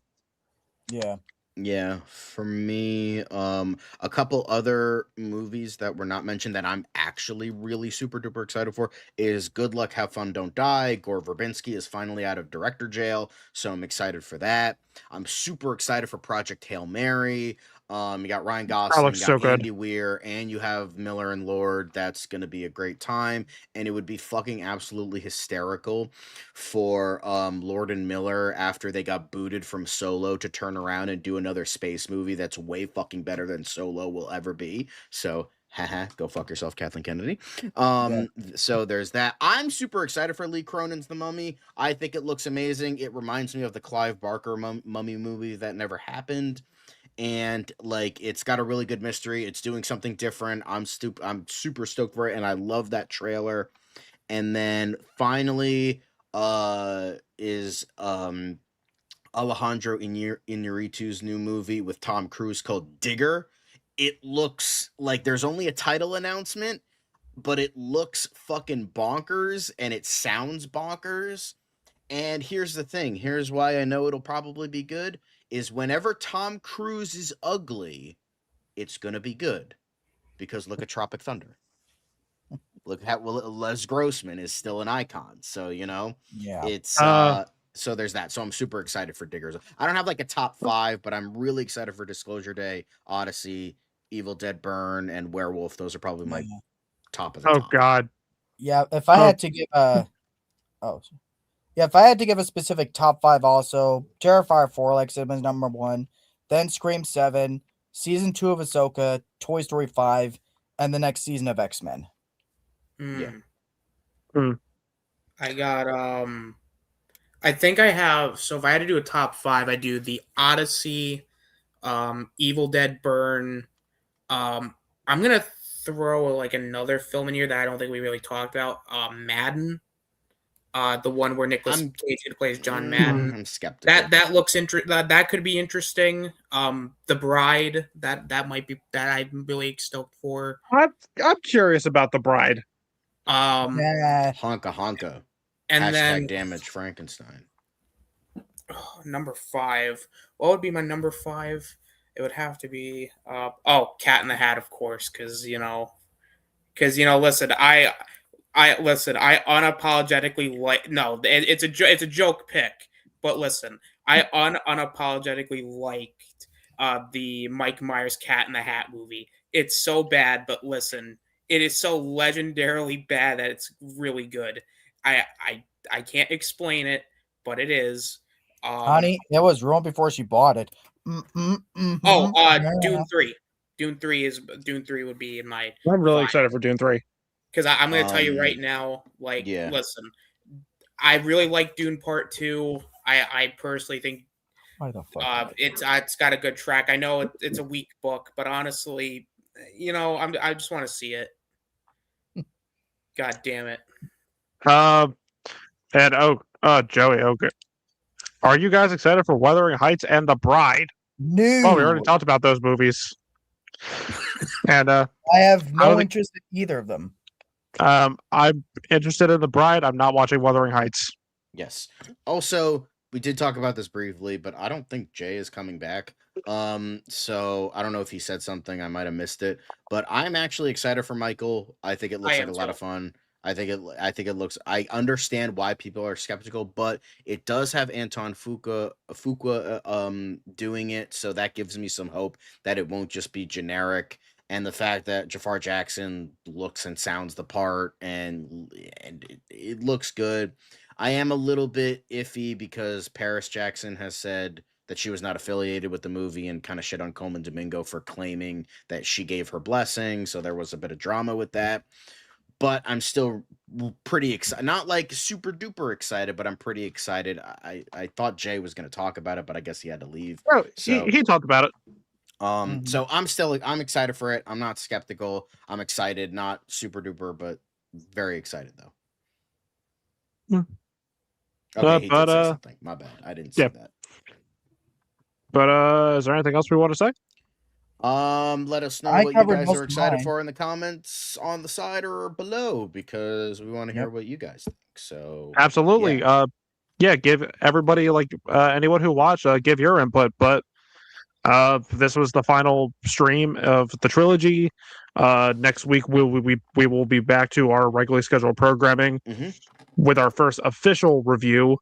Yeah, for me, a couple other movies that were not mentioned that I'm actually really super duper excited for is Good Luck, Have Fun, Don't Die. Gore Verbinski is finally out of director jail, so I'm excited for that. I'm super excited for Project Hail Mary. You got Ryan Gosling, you got Andy Weir, and you have Miller and Lord. That's gonna be a great time, and it would be fucking absolutely hysterical for Lord and Miller after they got booted from Solo to turn around and do another space movie that's way fucking better than Solo will ever be. So haha, go fuck yourself, Kathleen Kennedy. So there's that. I'm super excited for Lee Cronin's The Mummy. I think it looks amazing. It reminds me of the Clive Barker mummy movie that never happened. And like it's got a really good mystery. It's doing something different. I'm super stoked for it, and I love that trailer. And then finally is Alejandro Inarritu's new movie with Tom Cruise called Digger. It looks like there's only a title announcement, but it looks fucking bonkers and it sounds bonkers. And here's the thing, here's why I know it'll probably be good, is whenever Tom Cruise is ugly, it's going to be good. Because look at Tropic Thunder. Look at Les Grossman is still an icon. So, you know, it's so there's that. So I'm super excited for Diggers. I don't have like a top 5, but I'm really excited for Disclosure Day, Odyssey, Evil Dead Burn, and Werewolf. Those are probably my top of the top. Oh God. Yeah, if I had to give if I had to give a specific top 5 also, Terrifier 4, like Simmons number 1, then Scream 7, season 2 of Ahsoka, Toy Story 5, and the next season of X-Men. I got I think I have, so if I had to do a top 5, I do the Odyssey, Evil Dead Burn. I'm gonna throw like another film in here that I don't think we really talked about. Madden. The one where Nicolas Cage plays John Madden. I'm skeptical. That looks that could be interesting. The Bride, that might be that I'm really stoked for. I'm curious about The Bride. Honka. And then Damage Frankenstein. Number 5. What would be my number 5? It would have to be Cat in the Hat, of course, because listen, I unapologetically it's a joke pick, but listen, I unapologetically liked the Mike Myers Cat in the Hat movie. It's so bad, but listen, it is so legendarily bad that it's really good. I can't explain it, but it is. Honey, it was ruined before she bought it. Dune 3. Dune 3 would be in my. I'm really excited for Dune 3. Because I'm going to tell you right now, like, listen, I really like Dune Part 2. I personally think why the fuck it's got a good track. I know it's a weak book, but honestly, you know, I just want to see it. God damn it. Joey, okay. Are you guys excited for Wuthering Heights and The Bride? No. Oh, we already talked about those movies. And I have no interest in either of them. I'm interested in The Bride. I'm not watching Wuthering Heights. Yes. Also, we did talk about this briefly, but I don't think Jay is coming back. So I don't know if he said something. I might have missed it. But I'm actually excited for Michael. I think it looks like a lot of fun. I think it looks. I understand why people are skeptical, but it does have Anton Fuqua doing it, so that gives me some hope that it won't just be generic. And the fact that Jafar Jackson looks and sounds the part, and it looks good. I am a little bit iffy because Paris Jackson has said that she was not affiliated with the movie and kind of shit on Coleman Domingo for claiming that she gave her blessing. So there was a bit of drama with that. But I'm still pretty excited. Not like super duper excited, but I'm pretty excited. I thought Jay was going to talk about it, but I guess he had to leave. Oh, so, he talked about it. So I'm excited for it. I'm not skeptical. I'm excited, not super duper, but very excited though. Okay, he did say something. My bad. I didn't see that. But is there anything else we want to say? Let us know what you guys are excited for in the comments on the side or below, because we want to hear what you guys think. So absolutely, give everybody, like anyone who watched, give your input. But this was the final stream of the trilogy. Next week we will be back to our regularly scheduled programming with our first official review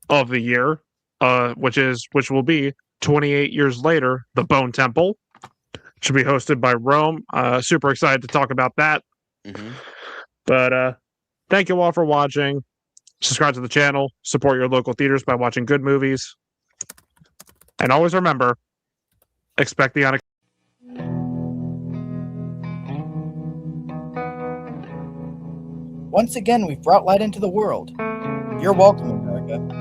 of the year, which will be 28 years later, The Bone Temple. Should be hosted by Rome. Super excited to talk about that. But thank you all for watching. Subscribe to the channel. Support your local theaters by watching good movies. And always remember, expect the unexpected. Once again, we've brought light into the world. You're welcome, America.